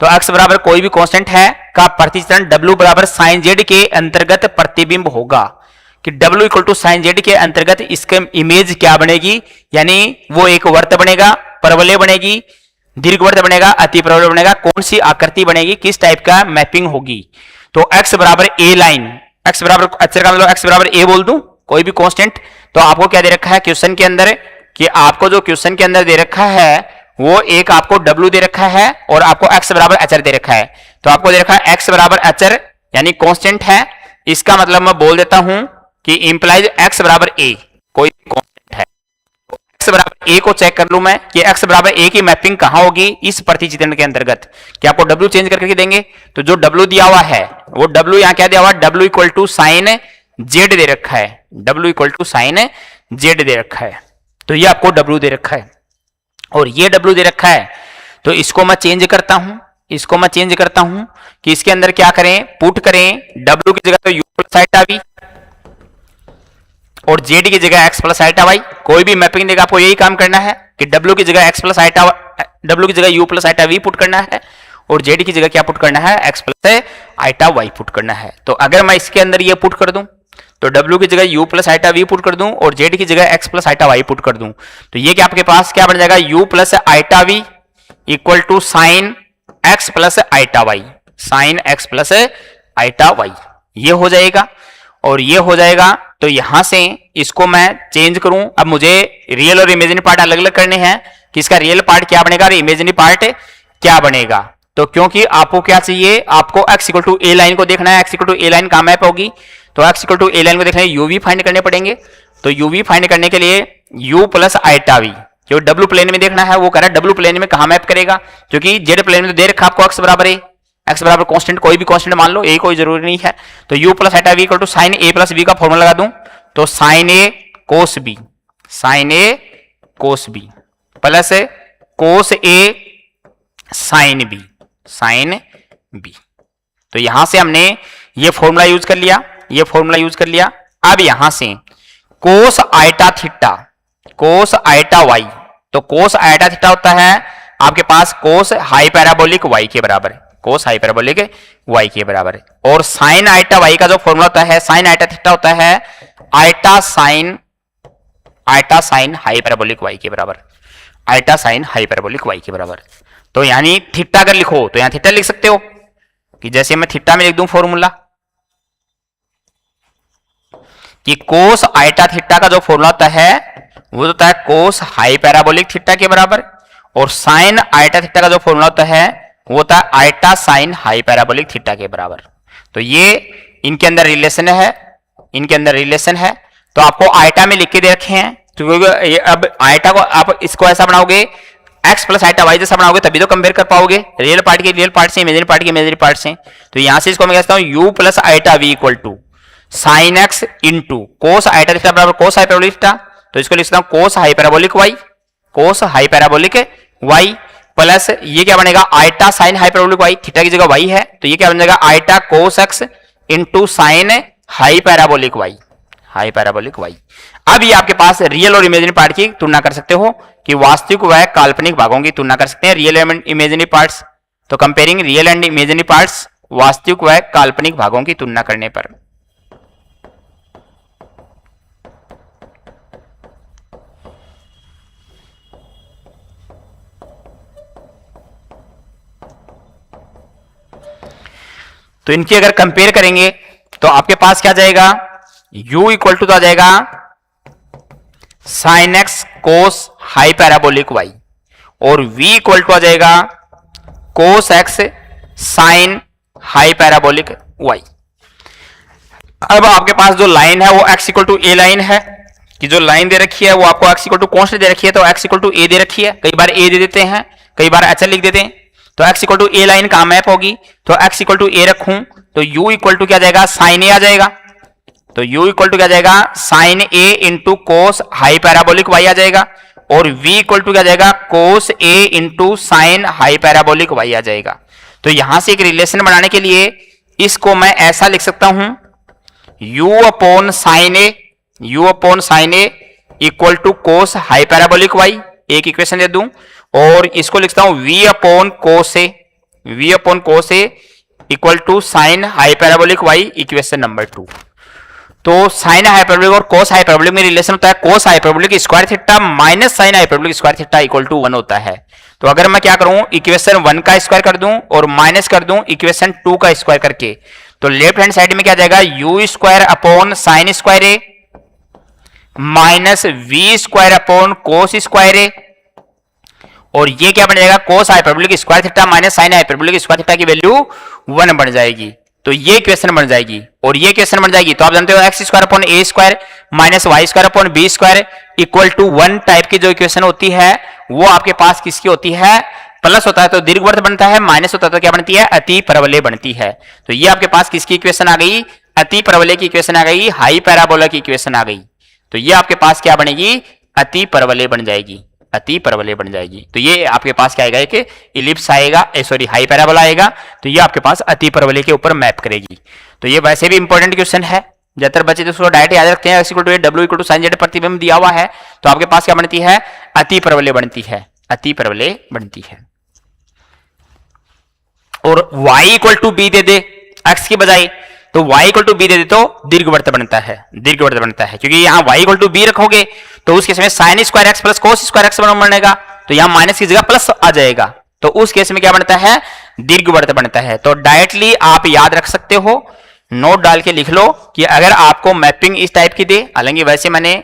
तो x बराबर कोई भी कांस्टेंट है का प्रतिचित्रण w बराबर साइन z के अंतर्गत प्रतिबिंब होगा कि w equal to sine z के अंतर्गत इसके इमेज क्या बनेगी, यानी वो एक वर्त बनेगा, परवलय बनेगी, दीर्घवृत्त बनेगा, अति परवलय बनेगा, कौन सी आकृति बनेगी, किस टाइप का मैपिंग होगी। तो x बराबर ए लाइन, x बराबर अचर का मतलब x बराबर ए बोल दूं कोई भी कांस्टेंट। तो आपको क्या दे रखा है क्वेश्चन के अंदर कि आपको जो क्वेश्चन के अंदर दे रखा है वो एक आपको w दे रखा है और आपको x बराबर अचर दे रखा है। तो आपको दे रखा है x बराबर अचर यानी कांस्टेंट है, इसका मतलब मैं बोल देता हूं कि इंप्लाइज x बराबर a कोई कांस्टेंट है। x बराबर a को चेक कर लूं मैं कि x बराबर a की मैपिंग कहां होगी इस प्रतिचित्रण के अंतर्गत। कि आपको w चेंज करके देंगे तो जो w दिया हुआ है वो w यहां क्या दिया हुआ, w equal to sine z दे रखा है, w equal to sine z दे रखा है। तो ये आपको w दे रखा है और ये w दे रखा है। तो इसको मैं चेंज करता हूं, कि इसके अंदर क्या करें, पुट करें w की जगह तो u प्लस आइटा v और z की जगह x प्लस आइटा y। कोई भी मैपिंग देगा आपको यही काम करना है कि w की जगह x प्लस आइटा, w की जगह u plus iota v put करना है और z की जगह क्या पुट करना है, x plus iota y put करना है। तो अगर मैं इसके अंदर ये पुट कर दूं तो w की जगह u plus iota v put कर दूं और z की जगह x plus iota y put कर दूं तो ये क्या आपके पास क्या बन जाएगा, u plus iota v equal to sine x plus iota y, sine x plus iota y ये हो जाएगा और ये हो जाएगा। तो यहां से इसको मैं चेंज करूं, अब मुझे रियल और इमेजिनरी पार्ट अलग अलग करने हैं कि इसका रियल पार्ट क्या बनेगा और इमेजिनरी पार्ट क्या बनेगा। तो क्योंकि आपको क्या चाहिए, आपको x equal to a line को देखना है, x equal to a line कहां मैप होगी। तो x equal to a line को देखना है, uv फाइंड करने पड़ेंगे। तो uv फाइंड करने के लिए u प्लस आइटा v जो w प्लेन में देखना है वो कह रहा है w प्लेन में कहां मैप करेगा, क्योंकि z प्लेन में तो दे रखा आपको x बराबर a, x बराबर कांस्टेंट कोई भी कांस्टेंट मान लो, a कोई जरूरी नहीं है। तो u plus iota v equal to sine a plus b का फॉर्मूला लगा दूं तो sine a cos b, sine a cos b plus cos a sine b, sine b। तो यहां से हमने ये फॉर्मूला यूज कर लिया, ये फॉर्मूला यूज कर लिया। अब यहां से कोस आइटा थीटा, कोस आइटा y, तो कोस आइटा थीटा होता है आपके पास कोस हाई पैराबोलिक y के बराबर, कोस हाई पैराबोलिक y के बराबर। और साइन आइटा y का जो फॉर्मूला होता है, साइन आइटा थीटा होता है iota sine hyperbolic y के बराबर, iota sine hyperbolic y के बराबर। तो यानी थीटा अगर लिखो तो यहां थीटा लिख सकते हो कि जैसे मैं थीटा में लिख दूं फॉर्मूला कि कोस आइटा थीटा का जो फॉर्मूला होता है वो होता है कोस हाई पैराबोलिक थीटा के बराबर और साइन आइटा थीटा का जो फॉर्मूला होता है वो होता है iota sine hyperbolic theta के बराबर। तो ये इनके अंदर रिलेशन है, इनके अंदर रिलेशन है। तो आपको आइटा में लिख के दे रखे हैं, क्योंकि अब आइटा को आप इसको ऐसा बनाओगे x प्लस आइटा y जैसा बनाओगे तभी तो कंपेयर कर पाओगे रियल पार्ट के रियल पार्ट से, इमेजिनरी पार्ट के इमेजिनरी पार्ट से। तो यहां से इसको मैं कहता हूं u plus iota v equal to sine x into cos iota theta बराबर कोस हाई पैराबोलिक थीटा। तो इसको लिखता हूं cos hyperbolic y, cos hyperbolic y plus ये क्या बनेगा iota sine hyperbolic y, theta की जगह y है तो ये क्या बन जाएगा आइटा कोस x into sine hyperbolic y, high parabolic y। अब ये आपके पास रियल और इमेजिनरी पार्ट की तुलना कर सकते हो कि वास्तविक व काल्पनिक भागों की तुलना कर सकते हैं, रियल एंड इमेजिनरी पार्ट्स। तो comparing real and imaginary parts, वास्तविक व काल्पनिक भागों की तुलना करने पर। तो इनकी अगर कंपेयर करेंगे तो आपके पास क्या जाएगा, u इक्वल टू तो आ जाएगा sine x cos hyperbolic y और v इक्वल टू आ जाएगा cos x sine hyperbolic y। अब आपके पास जो लाइन है वो x equal to a line है कि जो लाइन दे रखी है वो आपको x इक्वल टू कांस्टेंट दे रखी है, तो x इक्वल टू ए दे रखी है, कई बार a दे देते हैं, कई बार अचर लिख देते हैं। तो x equal to a line कहां मैप होगी, तो x इक्वल टू ए रखूं तो u इक्वल टू क्या जाएगा साइन ए आ जाएगा, तो u इक्वल टू क्या जाएगा sine a into cos hyperbolic y आ जाएगा, और v इक्वल टू क्या जाएगा cos a into sine hyperbolic y आ जाएगा। तो यहां से एक रिलेशन बनाने के लिए इसको मैं ऐसा लिख सकता हूं u upon sine a equal to cos hyperbolic y, एक इक्वेशन दे दूं, और इसको लिखता हूं v upon cos a equal to sine hyperbolic y, equation number 2। तो साइन हाइपरबोलिक और कोस हाइपरबोलिक में रिलेशन होता है cos hyperbolic square theta minus sine hyperbolic square theta equal to 1 होता है। तो अगर मैं क्या करूं इक्वेशन 1 का स्क्वायर कर दूं और माइनस कर दूं इक्वेशन 2 का स्क्वायर करके, तो लेफ्ट हैंड साइड में क्या जाएगा u square upon sine square A minus v square upon cos square A, और ये क्या बन जाएगा cos hyperbolic square theta minus sine hyperbolic square theta की वैल्यू 1 बन जाएगी। तो ये इक्वेशन बन जाएगी और ये इक्वेशन बन जाएगी। तो आप जानते हो x square upon a square minus y square upon b square equal to 1 type की जो इक्वेशन होती है वो आपके पास किसकी होती है प्लस होता है तो दीर्घवृत्त बनता है, माइनस होता है तो क्या बनती है अति परवलय बनती है। तो ये आपके पास किसकी इक्वेशन आ गई अति परवलय की इक्वेशन आ गई, हाई पैराबोला की इक्वेशन आ गई। तो ये आपके पास क्या बनेगी अति परवलय बन जाएगी, अति परवलय बन जाएगी। तो ये आपके पास क्या आएगा एक इलिप्स आएगा, सॉरी हाई पैराबोला आएगा, तो ये आपके पास अति परवलय के ऊपर मैप करेगी। तो ये वैसे भी इंपॉर्टेंट क्वेश्चन है, ज्यादातर बच्चे तो उसको डायरेक्ट याद रखते हैं x equal to w equal to sin z प्रतिबिंब दिया हुआ है तो आपके पास क्या बनती है अति परवलय बनती है, अति परवलय बनती है। और y इक्वल टू बी दे दे x की बजाय, तो y इक्वल टू बी दे दे तो दीर्घवृत्त बनता है, दीर्घवृत्त बनता है, क्योंकि यहाँ y इक्वल टू बी रखोगे तो उस केस में sine square x plus cos square x बनेगा, तो यहाँ माइनस की जगह प्लस आ जाएगा, तो उस केस में क्या बनता है दीर्घवृत्त बनता है। तो डायरेक्टली आप याद रख सकते हो, नोट डाल के लिख लो कि अगर आपको मैपिंग इस टाइप की दे, हालांकि वैसे मैंने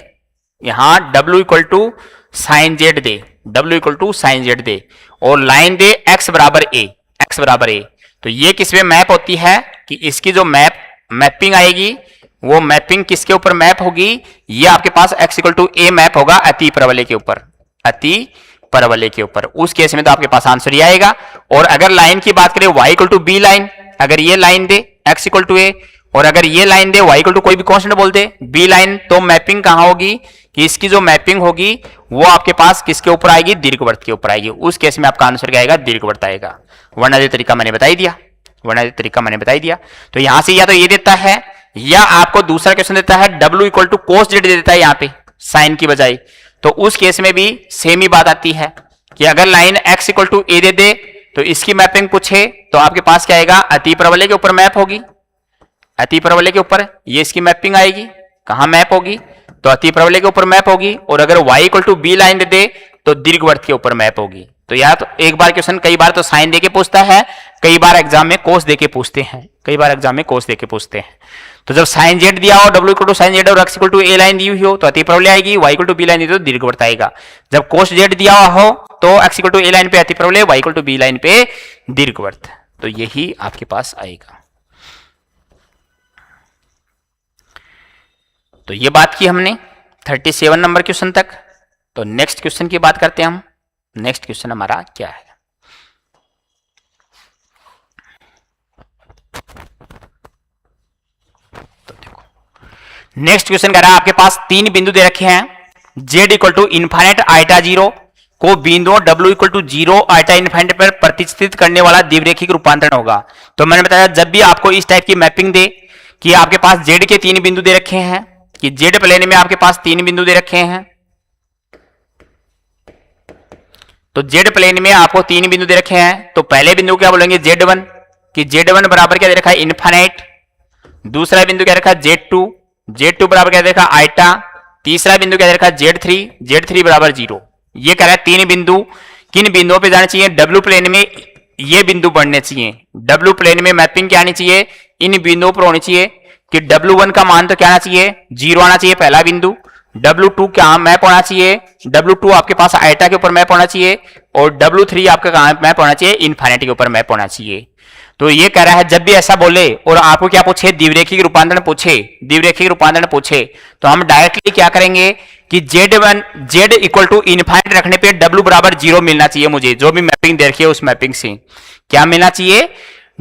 यहां w equal to sine Z दे, w equal to sine Z दे और लाइन दे x बराबर a, x बराबर a, तो ये किस में मैप होती है कि इसकी जो मैपिंग आएगी वो मैपिंग किसके ऊपर मैप होगी, ये आपके पास x equal to a map होगा अति परवलय के ऊपर, अति परवलय के ऊपर। उस केस में तो आपके पास आंसर ही आएगा। और अगर लाइन की बात करें y equal to B line, अगर ये लाइन दे x इक्वल टू a और अगर ये लाइन दे y इक्वल टू कोई भी कांस्टेंट बोल दे b लाइन, तो मैपिंग कहां होगी कि इसकी जो मैपिंग होगी वो आपके पास किसके ऊपर आएगी दीर्घवृत्त के ऊपर आएगी। उस केस में आपका आंसर क्या आएगा दीर्घवृत्त आएगा। वर्णादि तरीका मैंने बताई दिया, वर्णादि तरीका मैंने बताई दिया। तो यहां से या तो ये देता है या आपको दूसरा क्वेश्चन देता है w equal to cos Z दे देता है यहाँ पे साइन की बजाय, तो उस केस में भी सेम ही बात आती है कि अगर line x equal to a दे दे तो इसकी मैपिंग पूछे तो आपके पास क्या आएगा अति परवलय के ऊपर मैप होगी, अति परवलय के ऊपर ये इसकी मैपिंग आएगी, कहां मैप होगी तो अति परवलय के ऊपर मैप होगी। और अगर y equal to B line दे दे तो दीर्घवृत्त के ऊपर मैप होगी। तो यार तो एक बार क्वेश्चन कई बार तो साइन देके पूछता है, कई बार एग्जाम में कोस देके पूछते हैं, कई बार एग्जाम में कोस देके पूछते हैं। तो जब साइन जेड दिया हो w equal to sine Z और x equal to a line दी हुई हो तो अति परवलय आएगी, y equal to b line दी तो दीर्घवृत्त आएगा। जब कोस जेड दिया हो तो x equal to a line पे अति परवलय, y equal to b line पे दीर्घवृत्त, तो यही आपके पास आएगा। तो ये बात की हमने 37 नंबर क्वेश्चन तक। तो नेक्स्ट क्वेश्चन की बात करते हैं हम। नेक्स्ट क्वेश्चन हमारा क्या है, तो देखो नेक्स्ट क्वेश्चन कह रहा है आपके पास 3 बिंदु दे रखे हैं z equal to infinite iota 0 को बिंदुओं w equal to 0 iota infinite पर प्रतिष्ठित करने वाला द्विरेखिक रूपांतरण होगा। तो मैंने बताया जब भी आपको इस टाइप की मैपिंग दे कि आपके पास z के 3 बिंदु दे रखे हैं, कि z प्लेन में आपके पास 3 बिंदु दे रखे हैं, तो z प्लेन में आपको 3 बिंदु दे रखे हैं। तो पहले बिंदु क्या बोलेंगे z1 कि z1 बराबर क्या दे रखा है इन्फाइनाइट, दूसरा बिंदु क्या रखा z2, z2 बराबर क्या दे रखा आइटा, तीसरा बिंदु क्या दे रखा z3, z3 बराबर 0। ये कह रहा है 3 बिंदु, किन बिंदुओं पे जाना चाहिए w प्लेन में ये बिंदु बढ़ने चाहिए, w प्लेन में मैपिंग क्या आनी चाहिए इन बिंदुओं पर होनी चाहिए कि w1 का मान तो क्या आना चाहिए 0 आना चाहिए पहला बिंदु, w2 क्या मैप होना चाहिए, w2 आपके पास आइटा के ऊपर मैप होना चाहिए और w3 आपका कहां मैप होना चाहिए इन्फाइनाइट के ऊपर मैप होना चाहिए। तो ये कह रहा है जब भी ऐसा बोले और आपको क्या पूछे द्विरेखिक रूपांतरण पूछे, द्विरेखिक रूपांतरण पूछे तो हम डायरेक्टली क्या करेंगे कि z इक्वल टू इन्फाइनाइट रखने पे w बराबर 0 मिलना चाहिए। मुझे जो भी मैपिंग दे रखी है उस मैपिंग से क्या मिलना चाहिए,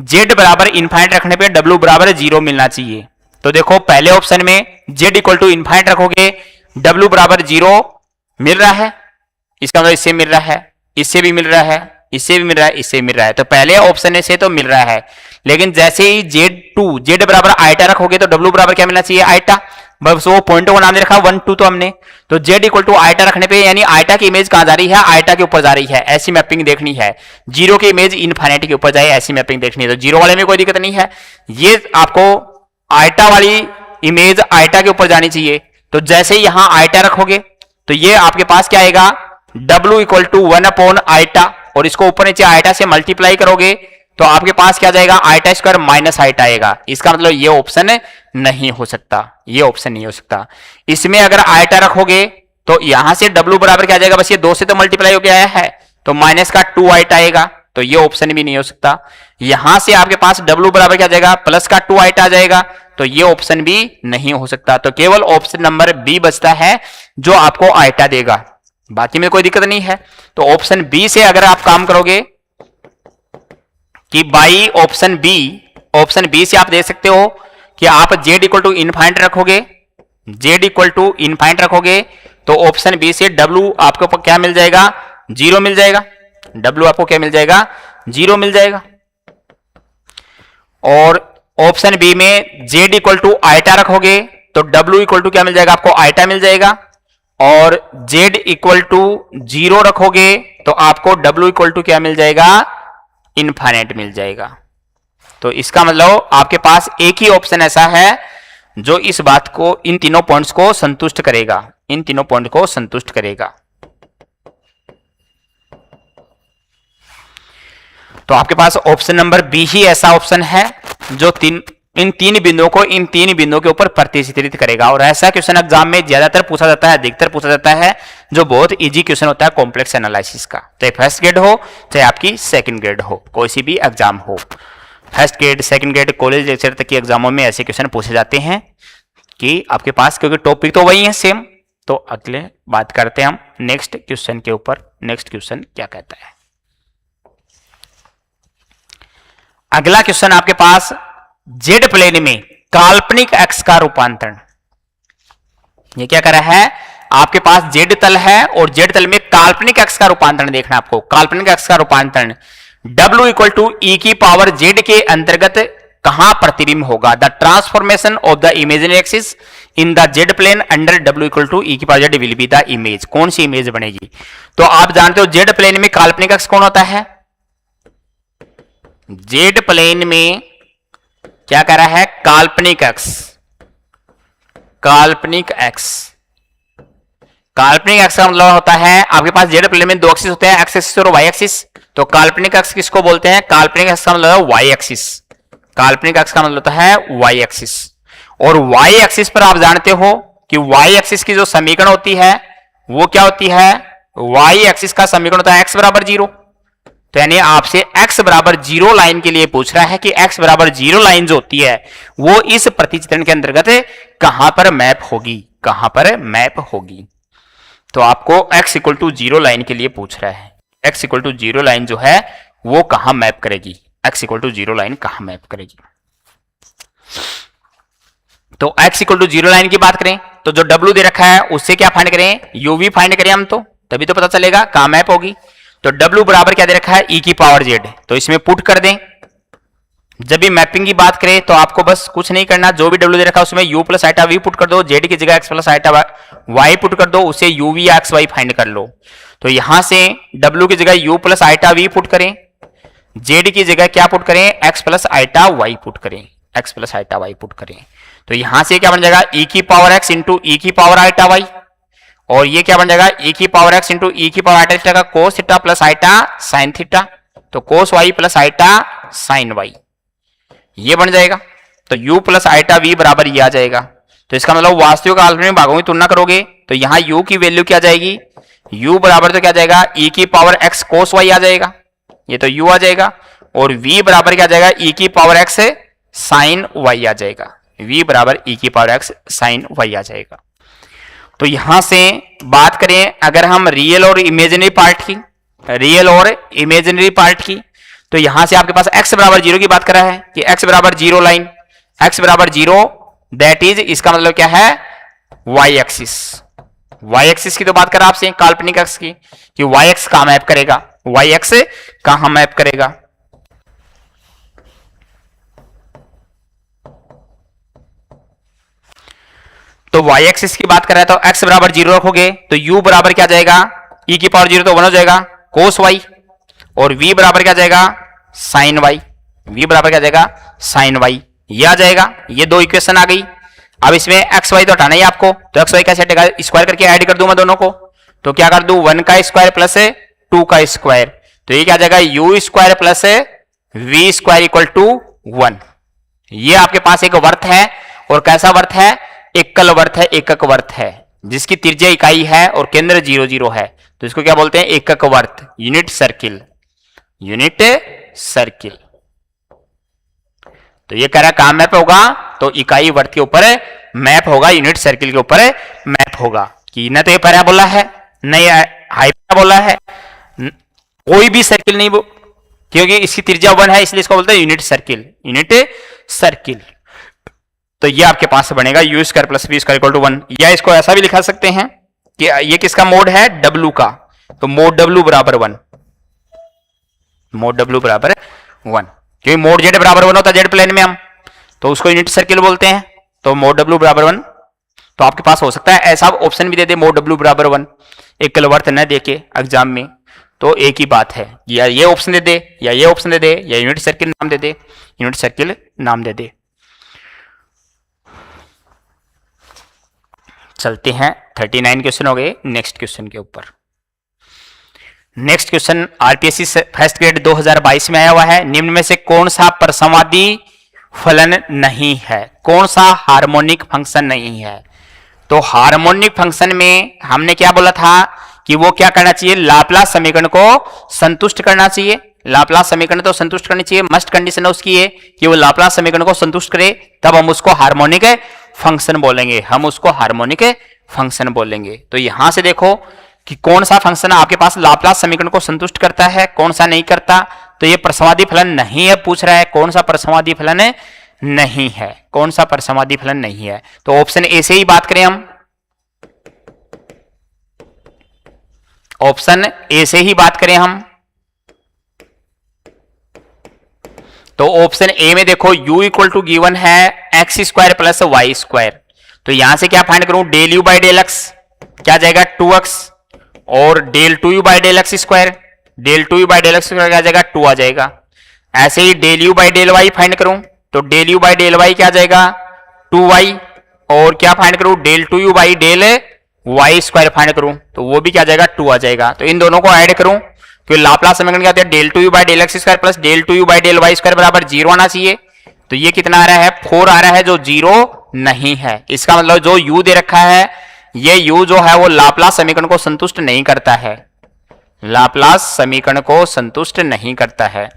z बराबर इन्फाइनाइट रखने पे w बराबर 0 मिलना चाहिए। तो देखो पहले ऑप्शन में z इक्वल टू इनफाइनाइट रखोगे, w बराबर 0 मिल रहा है, इसका मतलब इससे मिल रहा है, इससे भी मिल रहा है, इससे भी मिल रहा है, इससे भी मिल रहा है, तो पहले ऑप्शन से तो मिल रहा है। लेकिन जैसे ही z बराबर आइटा रखोगे तो w बराबर क्या मिलना चाहिए, आइटा। बस वो पॉइंटों को नाम दे रखा 1 2 तो हमने, तो z इक्वल टू आइटा रखने पे यानी आइटा की इमेज कहां जा रही है, आइटा के ऊपर जा रही है, ऐसी मैपिंग देखनी है। जीरो की इमेज इनफाइनाइट के ऊपर जाए ऐसी मैपिंग देखनी है, तो जीरो वाले में कोई दिक्कत नहीं है, ये आपको आइटा वाली इमेज आइटा के ऊपर जानी चाहिए। तो जैसे ही यहां आइटा रखोगे तो ये आपके पास क्या आएगा, w equal to 1 upon iota, और इसको ऊपर नीचे आइटा से मल्टीप्लाई करोगे तो आपके पास क्या जाएगा, आइटा स्क्वायर माइनस आइटा आएगा। इसका मतलब ये ऑप्शन नहीं हो सकता, ये ऑप्शन नहीं हो सकता। इसमें अगर आइटा रखोगे तो यहां से w बराबर क्या जाएगा, बस ये 2 से तो मल्टीप्लाई होकर आया है, तो माइनस का 2 आइटा आएगा, तो ये ऑप्शन भी नहीं हो सकता। यहां से आपके पास w बराबर क्या जाएगा, प्लस का 2 आइटा आ जाएगा, तो ये ऑप्शन भी नहीं हो सकता। तो केवल ऑप्शन नंबर बी बचता है जो आपको आइटा देगा, बाकी में कोई दिक्कत नहीं है। तो ऑप्शन बी से अगर आप काम करोगे कि बाई ऑप्शन बी से आप देख सकते हो कि आप z इक्वल टू इनफाइनाइट रखोगे, z इक्वल टू इनफाइनाइट रखोगे तो ऑप्शन बी से w आपको क्या मिल जाएगा, 0 मिल जाएगा, w आपको क्या मिल जाएगा, 0 मिल जाएगा। और ऑप्शन बी में z इक्वल टू आइटा रखोगे तो w इक्वल टू क्या मिल जाएगा, आपको आइटा मिल जाएगा, और z इक्वल टू 0 रखोगे तो आपको w इक्वल टू क्या मिल जाएगा, इनफाइनाइट मिल जाएगा। तो इसका मतलब आपके पास एक ही ऑप्शन ऐसा है जो इस बात को, इन तीनों पॉइंट्स को संतुष्ट करेगा, इन तीनों पॉइंट को संतुष्ट करेगा। तो आपके पास ऑप्शन नंबर बी ही ऐसा ऑप्शन है जो इन तीन बिंदुओं के ऊपर प्रतिचित्रित करेगा। और ऐसा क्वेश्चन एग्जाम में ज्यादातर पूछा जाता है, अधिकतर पूछा जाता है, जो बहुत इजी क्वेश्चन होता है कॉम्प्लेक्स एनालिसिस का, चाहे फर्स्ट ग्रेड हो चाहे आपकी सेकंड ग्रेड हो, कोई सी भी एग्जाम हो, first grade second grade college lecture तक की एग्जामों में ऐसे क्वेश्चन पूछे जाते हैं कि आपके पास, क्योंकि टॉपिक तो वही है सेम। तो अगले बात करते हैं हम नेक्स्ट क्वेश्चन के ऊपर। नेक्स्ट क्वेश्चन क्या कहता है, अगला क्वेश्चन आपके पास जेड प्लेन में काल्पनिक एक्स का रूपांतरण। ये क्या कर रहा है, आपके पास जेड तल है और जेड तल में काल्पनिक एक्स का रूपांतरण देखना है आपको। काल्पनिक एक्स का रूपांतरण w इक्वल टू ई की पावर जेड के अंतर्गत कहां प्रतिबिंब होगा, the transformation of the imaginary axis in the z plane under w equal to e की power z will be the image. कौन सी इमेज बनेगी, तो आप जानते हो जेड प्लेन में काल्पनिक एक्स कौन होता है, जेड प्लेन में क्या कह रहा है, काल्पनिक एक्स। काल्पनिक एक्स का मतलब होता है आपके पास जेड प्लेन में दो एक्सिस होते हैं, एक्स एक्सिस और वाई एक्सिस। तो काल्पनिक एक्स किसको बोलते हैं, काल्पनिक एक्स का मतलब है वाई एक्सिस। काल्पनिक एक्स का मतलब होता है वाई एक्सिस। और वाई एक्सिस पर आप जानते हो कि वाई एक्सिस की जो समीकरण होती है वो क्या होती है, वाई एक्सिस का समीकरण होता है एक्स बराबर 0। तो यानी आपसे x बराबर 0 लाइन के लिए पूछ रहा है कि x बराबर 0 लाइन जो होती है वो इस प्रतिचित्रण के अंतर्गत कहां पर मैप होगी, कहां पर मैप होगी। तो आपको x इक्वल टू 0 लाइन के लिए पूछ रहा है, x इक्वल टू 0 लाइन जो है वो कहां मैप करेगी, x इक्वल टू 0 लाइन कहां मैप करेगी। तो x इक्वल टू 0 लाइन की बात करें तो जो w दे रखा है उससे क्या फाइंड करें, uv फाइंड करें हम, तो तभी तो पता चलेगा कहां मैप होगी। तो w बराबर क्या दे रखा है, e की पावर z, तो इसमें पुट कर दें। जब भी मैपिंग की बात करें तो आपको बस कुछ नहीं करना, जो भी w दे रखा है उसमें u plus iota v put कर दो, z की जगह x plus iota y put कर दो, उससे uv या xy फाइंड कर लो। तो यहां से w की जगह u plus iota v put करें, z की जगह क्या पुट करें, x plus iota y put करें, x plus iota y put करें। तो यहां से क्या बन जाएगा, e की पावर x इंटू e की पावर आइटा y, और ये क्या बन जाएगा, e की पावर x इंटू e की पावर आइटा थीटा का cos theta plus iota sine theta, तो cos y plus iota sign y ये बन जाएगा। तो u प्लस आइटा v बराबर ये आ जाएगा। तो इसका मतलब वास्तविक काल्पनिक भागों की तुलना करोगे तो यहाँ u की वैल्यू क्या जाएगी, u बराबर तो क्या जाएगा, e की पावर x कोस y आ जाएगा, ये तो u आ जाएगा, और v बराबर क्या जाएगा, e की पावर x साइन y आ जाएगा, v बराबर e की पावर x साइन y आ जाएगा। तो यहां से बात करें अगर हम रियल और इमेजिनरी पार्ट की, रियल और इमेजिनरी पार्ट की, तो यहां से आपके पास x बराबर 0 की बात कर रहा है कि x बराबर 0 लाइन, x बराबर 0 दैट इज, इसका मतलब क्या है, वाई एक्सिस। वाई एक्सिस की तो बात कर रहा आपसे, काल्पनिक अक्ष की, कि वाई एक्स कहां मैप करेगा, वाई एक्स कहां मैप करेगा। तो वाई एक्सिस की बात कर रहा है तो एक्स बराबर 0 रखोगे तो u बराबर क्या जाएगा, e की पावर 0 तो 1 हो जाएगा कोस वाई, और v बराबर क्या जाएगा, साइन वाई। v बराबर क्या जाएगा, साइन वाई। ये आ जाएगा, ये दो इक्वेशन आ गई। अब इसमें एक्स वाई तो हटाना ही आपको, तो एक्स वाई कैसे हटेगा, स्क्वायर करके ऐड कर दूं मैं दोनों को, तो क्या कर दूं, 1 का स्क्वायर प्लस 2 का स्क्वायर, तो ये क्या आ जाएगा, u square plus v square equal to 1। ये आपके पास एक वर्त है, और कैसा वर्त है, एकल वर्त है, एकक वर्त है, जिसकी त्रिज्या इकाई है और केंद्र 0 0 है, तो इसको क्या बोलते हैं, एकक वर्त, यूनिट सर्किल, यूनिट सर्किल। तो ये कह रहा काम मैप होगा, तो इकाई वर्त के ऊपर मैप होगा, यूनिट सर्किल के ऊपर मैप होगा, कि न तो ये पैराबोला है न ये हाइपरबोला है, कोई भी सर्किल नहीं, क्योंकि इसकी त्रिज्या 1 है, इसलिए इसको बोलते हैं यूनिट सर्किल, यूनिट सर्किल। तो ये आपके पास बनेगा u square plus v square equal to 1, या इसको ऐसा भी लिखा सकते हैं कि ये किसका मोड है, W का, तो मोड W बराबर 1, मोड W बराबर 1, क्योंकि मोड Z बराबर 1 होता है जेड प्लेन में हम, तो उसको यूनिट सर्किल बोलते हैं, तो मोड W बराबर 1। तो आपके पास हो सकता है ऐसा ऑप्शन भी दे दे, मोड W बराबर 1, एक कलवर्थ न देके एग्जाम में, तो एक ही बात है, या ये ऑप्शन दे दे, या ये ऑप्शन दे दे, या यूनिट सर्किल नाम दे दे, यूनिट सर्किल नाम दे दे। चलते हैं 39 क्वेश्चन हो गए, नेक्स्ट क्वेश्चन के ऊपर। Next question RPSC first grade 2022 में आया हुआ है, निम्न में से कौन सा परसमादी फलन नहीं है, कौन सा हार्मोनिक फंक्शन नहीं है। तो हार्मोनिक फंक्शन में हमने क्या बोला था कि वो क्या करना चाहिए, लाप्लास समीकरण को संतुष्ट करना चाहिए, लाप्लास समीकरण तो संतुष्ट करनी चाहिए, मस्ट कंडीशन है उसकी है कि वो लाप्लास समीकरण को संतुष्ट करे, तब हम उसको हार्मोनिक फंक्शन बोलेंगे, हम उसको हार्मोनिक फंक्शन बोलेंगे। तो यहां से देखो कि कौन सा फंक्शन आपके पास लाप्लास समीकरण को संतुष्ट करता है, कौन सा नहीं करता। तो ये परसमादी फलन नहीं है, पूछ रहा है कौन सा परसमादी फलन नहीं है, कौन सा परसमादी फलन नहीं है। तो ऑप्शन ए से ही बात करें हम, ऑप्शन ए से ही बात करें हम, तो ऑप्शन ए में देखो u इक्वल टू गिवन है x square plus y square, तो यहां से क्या फाइंड करूं, del u by del x क्या जाएगा 2x, और del 2u by del x square, del 2u by del x square क्या जाएगा 2 आ जाएगा। ऐसे ही del u by del y find करूं, तो del u by del y क्या जाएगा 2y, और क्या फाइंड करूं, del 2u by del y square find करूं, तो वो भी क्या जाएगा 2 आ जाएगा। तो इन दोनों को ऐड करूं, क्योंकि लाप्लास समीकरण क्या होता है, del 2u by del x square plus del 2u by del y square बराबर 0 आना चाहिए। तो ये कितना आ रहा है 4 आ रहा है, जो 0 नहीं है। इसका मतलब जो u दे रखा है, ये u जो है वो लाप्लास समीकरण को संतुष्ट नहीं करता है, लाप्लास समीकरण को संतुष्ट नहीं करता है।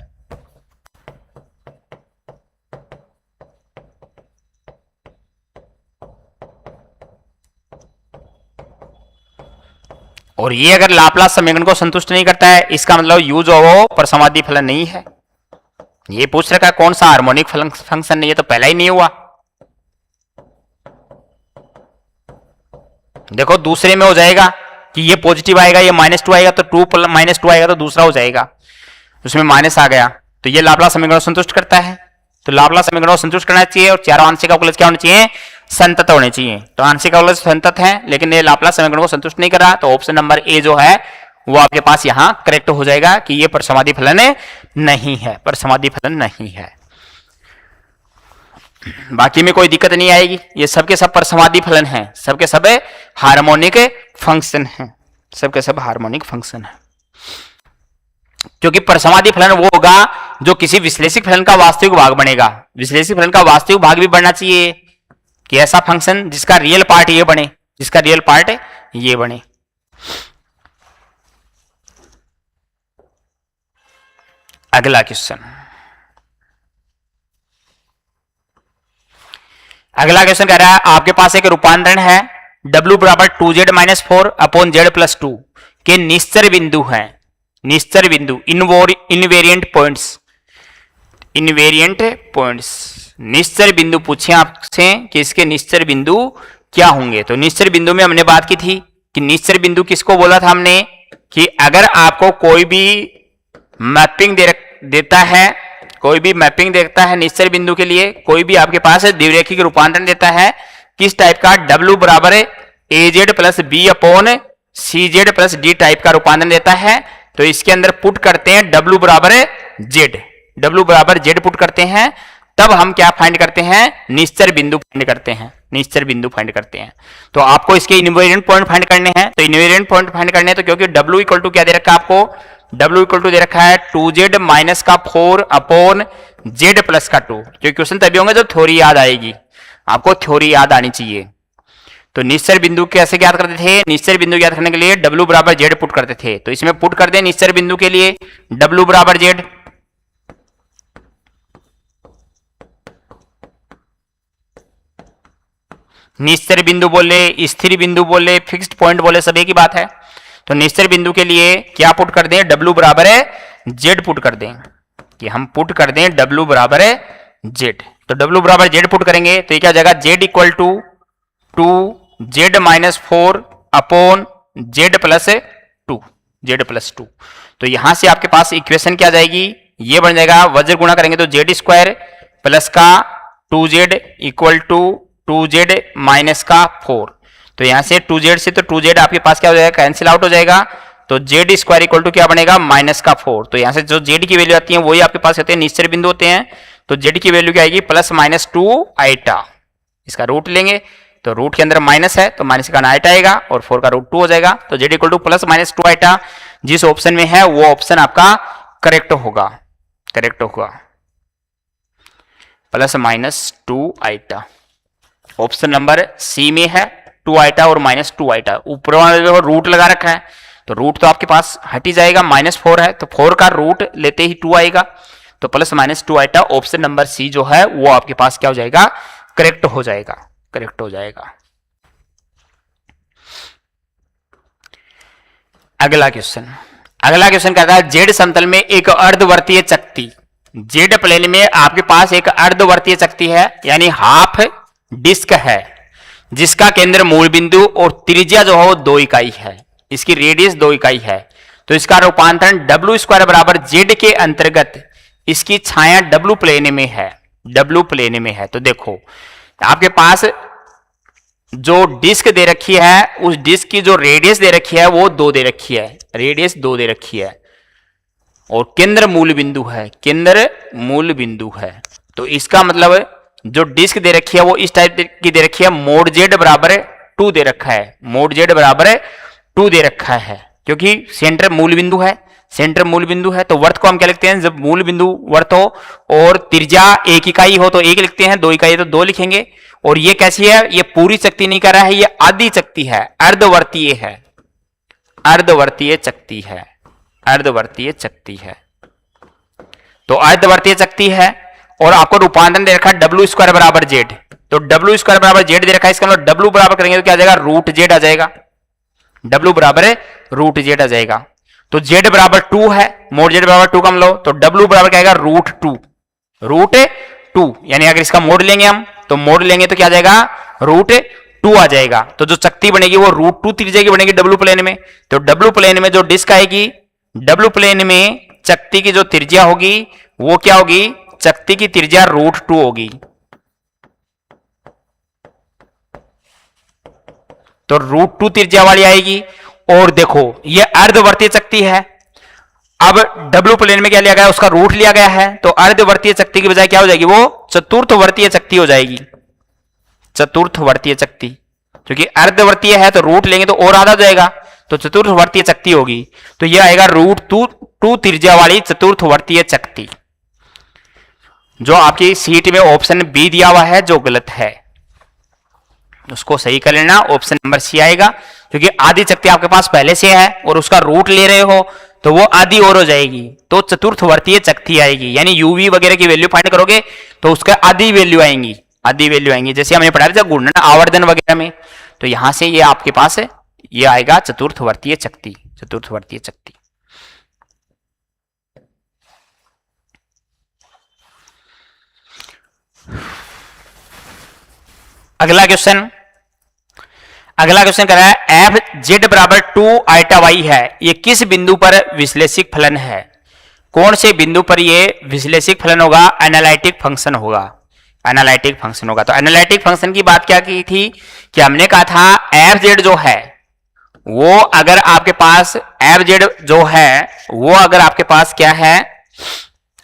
और ये अगर लाप्लास समीकरण को संतुष्ट नहीं करता है, इसका मतलब u जो वो परसमादी फलन नहीं है। ये पूछ रखा है कौन सा हार्मोनिक फंक्शन नहीं है, तो पहला ही नहीं हुआ। देखो दूसरे में हो जाएगा कि ये पॉजिटिव आएगा, ये -2 आएगा, तो 2 -2 आएगा तो दूसरा हो जाएगा, उसमें माइनस आ गया, तो ये लाप्लास समीकरण को संतुष्ट करता है। तो लाप्लास समीकरण को संतुष्ट करना चाहिए, और चारों आंशिक अवकलज क्या होने चाहिए, संतत होने चाहिए। तो आंशिक अवकलज संतत है, लेकिन ये लाप्लास समीकरण को संतुष्ट नहीं कर रहा, तो ऑप्शन नंबर ए जो है वो आपके पास यहां करेक्ट हो जाएगा कि ये परसमादी फलन नहीं है, परसमादी फलन नहीं है। बाकी में कोई दिक्कत नहीं आएगी, ये सबके सब परसमादी फलन हैं, सबके सब हार्मोनिक फंक्शन हैं, सबके सब हार्मोनिक फंक्शन है। क्योंकि परसमादी फलन वो होगा जो किसी विश्लेषिक फलन का वास्तविक भाग बनेगा। विश्लेषिक फलन का वास्तविक भाग भी बनना चाहिए कि ऐसा फंक्शन जिसका रियल पार्ट ये बने, जिसका रियल पार्ट ये बने। अगला क्वेश्चन, अगला क्वेश्चन कह रहा है आपके पास एक रूपांतरण है w बराबर 2z minus 4 upon z plus 2 के निश्चर बिंदु हैं, निश्चर बिंदु इनवेरिएंट पॉइंट्स, इनवेरिएंट पॉइंट्स निश्चर बिंदु पूछे आपसे कि इसके निश्चर बिंदु क्या होंगे। तो निश्चर बिंदु में हमने बात की थी कि निश्चर बिंदु किसको बोला था हमने कि अगर आपको कोई भी मैपिंग देता है, कोई भी मैपिंग देता है निश्चर बिंदु के लिए, कोई भी आपके पास द्विरेखिक रूपांतरण देता है किस टाइप का, W बराबर AZ plus B upon CZ plus D type का रूपांतरण देता है, तो इसके अंदर पुट करते हैं W बराबर Z, W बराबर Z पुट करते हैं, तब हम क्या फाइंड करते हैं, निश्चर बिंदु फाइंड करते हैं, निश्चर बिंदु फाइंड करते हैं। तो आपको इसके इनवेरिएंट पॉइंट फाइंड करने हैं। तो इनवेरिएंट पॉइंट फाइंड करने हैं तो क्योंकि W इक्वल टू क्या दे रखा है आपको, W इक्वल टू दे रखा है 2Z माइनस का 4 अपॉन Z प्लस का 2। जो क्वेश्चन तभी होंगे जब थ्योरी याद आएगी, आपको थ्योरी याद आनी चाहिए। तो निश्चर बिंदु कैसे ज्ञात करते थे, निश्चर बिंदु ज्ञात करने के लिए W बराबर Z पुट करते थे। तो इसमें पुट कर दें निश्चर बिंदु के लिए W बराबर Z, निश्चर बिंदु बोले, स्थिर बिंदु बोले, फिक्स्ड पॉइंट बोले, सभी की बात है। तो निश्चर बिंदु के लिए क्या पुट कर दें, W बराबर है Z पुट कर दें, कि हम पुट कर दें W बराबर है Z। तो W बराबर Z पुट करेंगे तो ये क्या हो जाएगा, Z equal to 2Z minus 4 upon Z plus 2, Z plus 2। तो यहां से आपके पास इक्वेशन क्या आ जाएगी, ये बन जाएगा, वज्र गुणा करेंगे तो Z स्क्वायर प्लस का 2Z equal to 2Z minus का 4। तो यहां से 2Z से तो 2Z आपके पास क्या हो जाएगा, कैंसिल आउट हो जाएगा। तो Z स्क्वायर इक्वल टू क्या बनेगा, माइनस का 4। तो यहां से जो Z की वैल्यू आती है वही आपके पास होते हैं निश्चर बिंदु होते हैं। तो Z की वैल्यू क्या आएगी, प्लस माइनस 2 आइटा, इसका रूट लेंगे तो रूट के अंदर माइनस है तो माइनस का आइटा आएगा और 4 का रूट 2 हो जाएगा। तो Z equal to plus minus 2 iota जिस ऑप्शन में है वो ऑप्शन आपका करेक्ट होगा, करेक्ट होगा, plus minus 2 iota. Option number C में है 2 आइटा और माइनस 2 आइटा। ऊपर वाले रूट लगा रखा है तो रूट तो आपके पास हट ही जाएगा, माइनस 4 है तो 4 का रूट लेते ही 2 आएगा। तो plus minus 2 iota option number C जो है वो आपके पास क्या हो जाएगा, करेक्ट हो जाएगा, करेक्ट हो जाएगा। अगला क्वेश्चन, अगला क्वेश्चन कहता है जेड समतल में एक अर्धवर्तीय चकती, जेड प्लेन में आपके पास एक अर्धवर्तीय चकती है यानी हाफ डिस्क है, जिसका केंद्र मूल बिंदु और त्रिज्या जो है वो 2 इकाई है, इसकी रेडियस 2 इकाई है। तो इसका रूपांतरण W स्क्वायर बराबर Z के अंतर्गत इसकी छाया W प्लेन में है, W प्लेन में है। तो देखो आपके पास जो डिस्क दे रखी है उस डिस्क की जो रेडियस दे रखी है वो 2 दे रखी है, रेडियस 2 दे रखी है और केंद्र मूल बिंदु है, केंद्र मूल बिंदु है। तो इसका मतलब जो डिस्क दे रखी है वो इस टाइप की दे रखी है, मोड Z बराबर 2 दे रखा है, मोड Z बराबर 2 दे रखा है क्योंकि सेंटर मूल बिंदु है, सेंटर मूल बिंदु है। तो वर्त को हम क्या लिखते हैं, जब मूल बिंदु वर्त हो और त्रिज्या 1 इकाई हो तो 1 लिखते हैं, 2 इकाई तो 2 लिखेंगे। और ये कैसी है, ये पूरी चकती नहीं कर रहा है, ये आधी चकती है, अर्धवर्तीय है, अर्धवर्तीय चकती है, अर्धवर्तीय चकती है। तो अर्धवर्तीय चकती है और आपको रूपांतरण दे रखा है W स्क्वायर बराबर Z। तो W स्क्वायर बराबर Z दे रखा है, इसका मतलब W बराबर करेंगे तो क्या आ जाएगा, रूट Z आ जाएगा, W बराबर है रूट Z आ जाएगा। तो Z बराबर 2 है, मोड Z बराबर 2 का लो तो W बराबर क्या आएगा, रूट 2, रूट 2। यानी अगर इसका मोड लेंगे हम तो मोड लेंगे तो क्या आ जाएगा, रूट 2 आ जाएगा। तो जो चकती बनेगी वो रूट 2 त्रिज्या की बनेगी W प्लेन में। तो W प्लेन में जो डिस्क आएगी, W प्लेन में चकती की जो त्रिज्या होगी वो क्या होगी, चकती की त्रिज्या रूट 2 होगी। तो रूट 2 त्रिज्या वाली आएगी। और देखो ये अर्धवर्तीय चकती है, अब W प्लेन में क्या लिया गया, उसका रूट लिया गया है, तो अर्धवर्तीय चकती की बजाय क्या हो जाएगी, वो चतुर्थवर्तीय चकती हो जाएगी, चतुर्थवर्तीय चकती। क्योंकि अर्धवर्तीय है तो रूट लेंगे तो और आधा जाएगा, तो चतुर्थवर्तीय चकती होगी। तो यह आएगा रूट 2 त्रिज्या वाली चतुर्थवर्तीय चकती। जो आपकी सीट में ऑप्शन बी दिया हुआ है जो गलत है उसको सही कर लेना, ऑप्शन नंबर सी आएगा। क्योंकि आधी चकती आपके पास पहले से है और उसका रूट ले रहे हो तो वो आधी और हो जाएगी, तो चतुर्थवर्तीय चकती आएगी। यानी यूवी वगैरह की वैल्यू फाइंड करोगे तो उसका आधी वैल्यू आएंगी, आधी वैल्यू आएंगी, जैसे हमने पढ़ा था गुणन आवर्धन वगैरह में। तो यहां से ये आपके पास है, ये आएगा चतुर्थवर्तीय चकती, चतुर्थवर्तीय चकती। अगला क्वेश्चन कह रहा है एफ जेड बराबर 2 आइटा वाई है, ये किस बिंदु पर विश्लेषिक फलन है? कौन से बिंदु पर ये विश्लेषिक फलन होगा? एनालिटिक फंक्शन होगा, एनालिटिक फंक्शन होगा। तो एनालिटिक फंक्शन की बात क्या की थी कि हमने कहा था एफ जेड जो है वो अगर आपके पास एफ जेड जो है वो अगर आपके पास क्या है,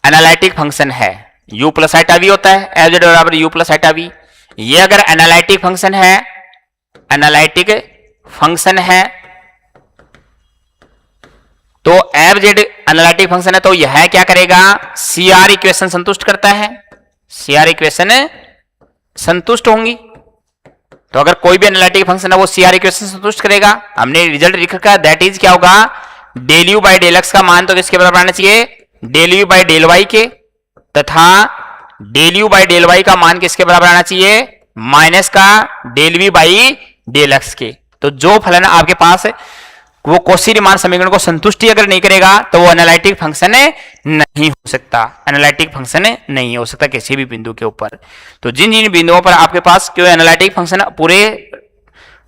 एनालिटिक फंक्शन है, u प्लस आइटा वी होता है, एफ जेड बराबर u प्लस आइटा वी। ये अगर एनालिटिक फंक्शन है, एनालिटिक फंक्शन है तो एफ जेड एनालिटिक फंक्शन है, तो यह क्या करेगा? सीआर इक्वेशन संतुष्ट करता है, सीआर इक्वेशन संतुष्ट होंगी। तो अगर कोई भी एनालिटिक फंक्शन है वो सीआर इक्वेशन संतुष्ट करेगा। हमने रिजल्ट लिख रखा है, दैट इज क्या होगा? Del u by del x का मान तो किसके बराबर आना चाहिए? Del u by del y के, तथा del u by del y का मान किसके बराबर आना चाहिए? माइनस का del v by del x के। तो जो फलन आपके पास वो कौशी-रीमान समीकरण को संतुष्टि अगर नहीं करेगा तो वो एनालिटिक फंक्शन नहीं हो सकता, एनालिटिक फंक्शन नहीं हो सकता किसी भी बिंदु के ऊपर। तो जिन जिन बिंदुओं पर आपके पास क्यों एनालिटिक फंक्शन पूरे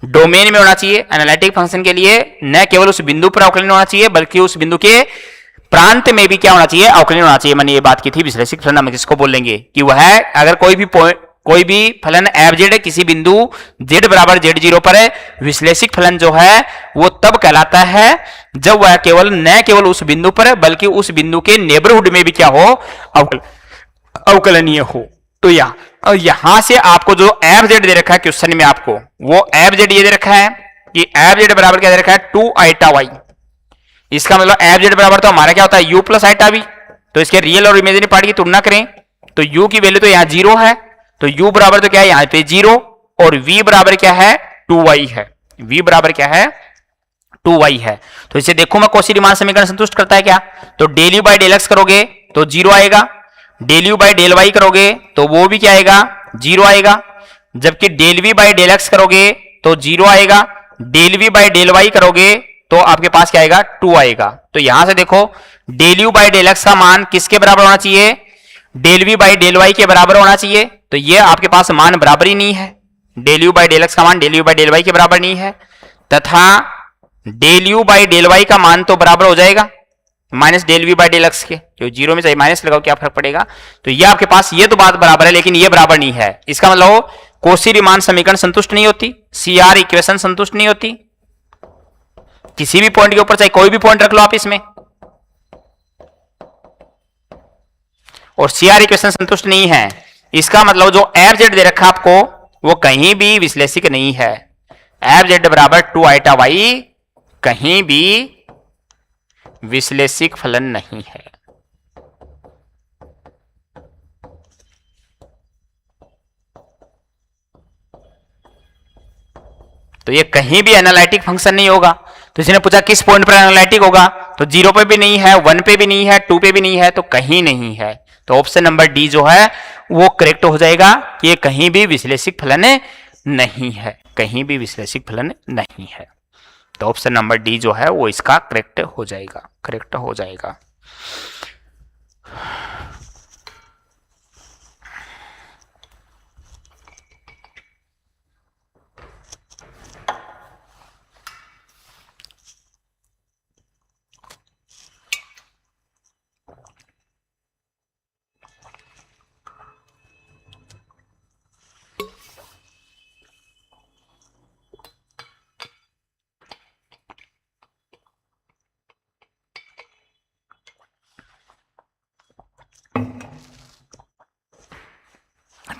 डोमेन में होना चाहिए, एनालिटिक फंक्शन के लिए न केवल उस बिंदु पर अवकलन होना चाहिए बल्कि उस बिंदु के प्रांत में भी क्या होना चाहिए? अवकलन होना चाहिए। मैंने ये बात की थी विश्लेषिक फलन हम किसको बोल लेंगे कि वह है अगर कोई भी फलन एफ जेड किसी बिंदु जेड बराबर जेड जीरो पर विश्लेषिक फलन जो है वो तब कहलाता है जब वह न केवल उस बिंदु पर बल्कि उस बिंदु के नेबरहुड में भी क्या हो? अवकलनीय हो। तो यहां से आपको जो एफ जेड दे रखा है क्वेश्चन में, आपको वो एफ जेड ये दे रखा है कि एफ जेड बराबर क्या दे रखा है? 2 आइटा वाई। इसका मतलब एफ जेड बराबर तो हमारा क्या होता है? u plus iota v. तो इसके रियल और इमेजिनरी पार्ट की तुलना करें तो u की वैल्यू तो यहां 0 है, तो u बराबर तो क्या है? यहां पे 0, और v बराबर क्या है? 2y है। v बराबर क्या है? 2y है। तो इसे देखो मैं कौशी-रीमान समीकरण संतुष्ट करता है क्या? तो del u by del x करोगे तो 0 आएगा, del u by del y करोगे तो वो भी क्या आएगा? 0 आएगा, जबकि del v by del x करोगे तो 0 आएगा, del v by del y करोगे तो आपके पास क्या आएगा? 2 आएगा। तो यहां से देखो del u by del x का मान किसके बराबर होना चाहिए? Del v by del y के बराबर होना चाहिए। तो ये आपके पास मान बराबर ही नहीं है, del u by del x का मान del u by del y के बराबर नहीं है, तथा del u by del y का मान तो बराबर हो जाएगा minus del v by del x के, जो 0 में चाहिए माइनस लगाओ क्या फर्क पड़ेगा? तो ये आपके पास ये तो बात बराबर है लेकिन ये बराबर नहीं है। इसका मतलब कौशी-रीमान समीकरण संतुष्ट नहीं होती, सीआर इक्वेशन संतुष्ट नहीं होती किसी भी पॉइंट के ऊपर, चाहे कोई भी पॉइंट रख लो आप इसमें, और सीआर इक्वेशन संतुष्ट नहीं है। इसका मतलब जो एफ जेड दे रखा आपको वो कहीं भी विश्लेषिक नहीं है। एफ जेड बराबर 2 आइटा वाई कहीं भी विश्लेषिक फलन नहीं है। तो ये कहीं भी एनालिटिक फंक्शन नहीं होगा। तो इसने पूछा किस पॉइंट पर एनालिटिक होगा, तो 0 पे भी नहीं है, 1 पे भी नहीं है, 2 पे भी नहीं है, तो कहीं नहीं है। तो ऑप्शन नंबर डी जो है वो करेक्ट हो जाएगा कि ये कहीं भी विश्लेषिक फलन नहीं है, कहीं भी विश्लेषिक फलन नहीं है। तो ऑप्शन नंबर डी जो है वो इसका करेक्ट हो जाएगा, करेक्ट हो जाएगा।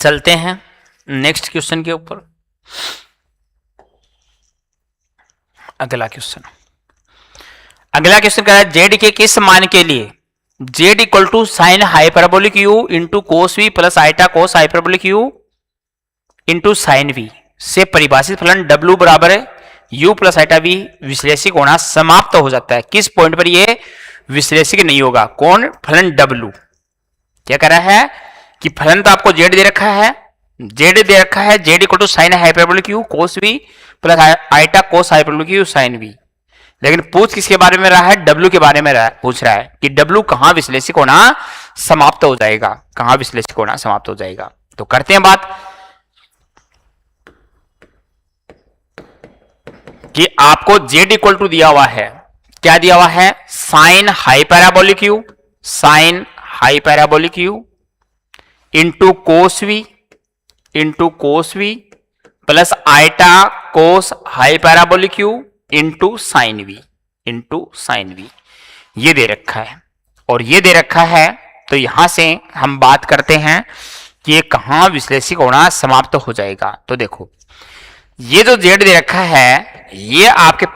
चलते हैं नेक्स्ट क्वेश्चन के ऊपर। अगला क्वेश्चन कह रहा है जेड के किस मान के लिए z equal to sine hyperbolic u into cos v plus iota cos hyperbolic u into sine v से परिभाषित फलन डब्ल्यू बराबर है यू प्लस आइटा वी विश्लेषिक होना समाप्त हो जाता है। किस पॉइंट पर यह विश्लेषिक नहीं होगा? कौन? फलन डब्ल्यू। क्या कह रहा है कि फलन तो आपको जेड दे रखा है, जेड दे रखा है, z equal to sine hyperbolic u cos v plus iota cos hyperbolic u sine v, लेकिन पूछ किसके बारे में रहा है? डब्ल्यू के बारे में पूछ रहा है कि डब्ल्यू कहां विश्लेषिक होना समाप्त हो जाएगा, कहां विश्लेषिक होना समाप्त हो जाएगा। तो करते हैं बात कि आपको z इक्वल टू दिया हुआ है, क्या दिया हुआ है, sine hyperbolic u, sine hyperbolic u into cos v plus iota cos hyperbolic u into sine v, ये दे रखा है और ये दे रखा है। तो यहां से हम बात करते हैं कि ये कहां विश्लेषिक होना समाप्त हो जाएगा। तो देखो ये जो z दे रखा है ये आपके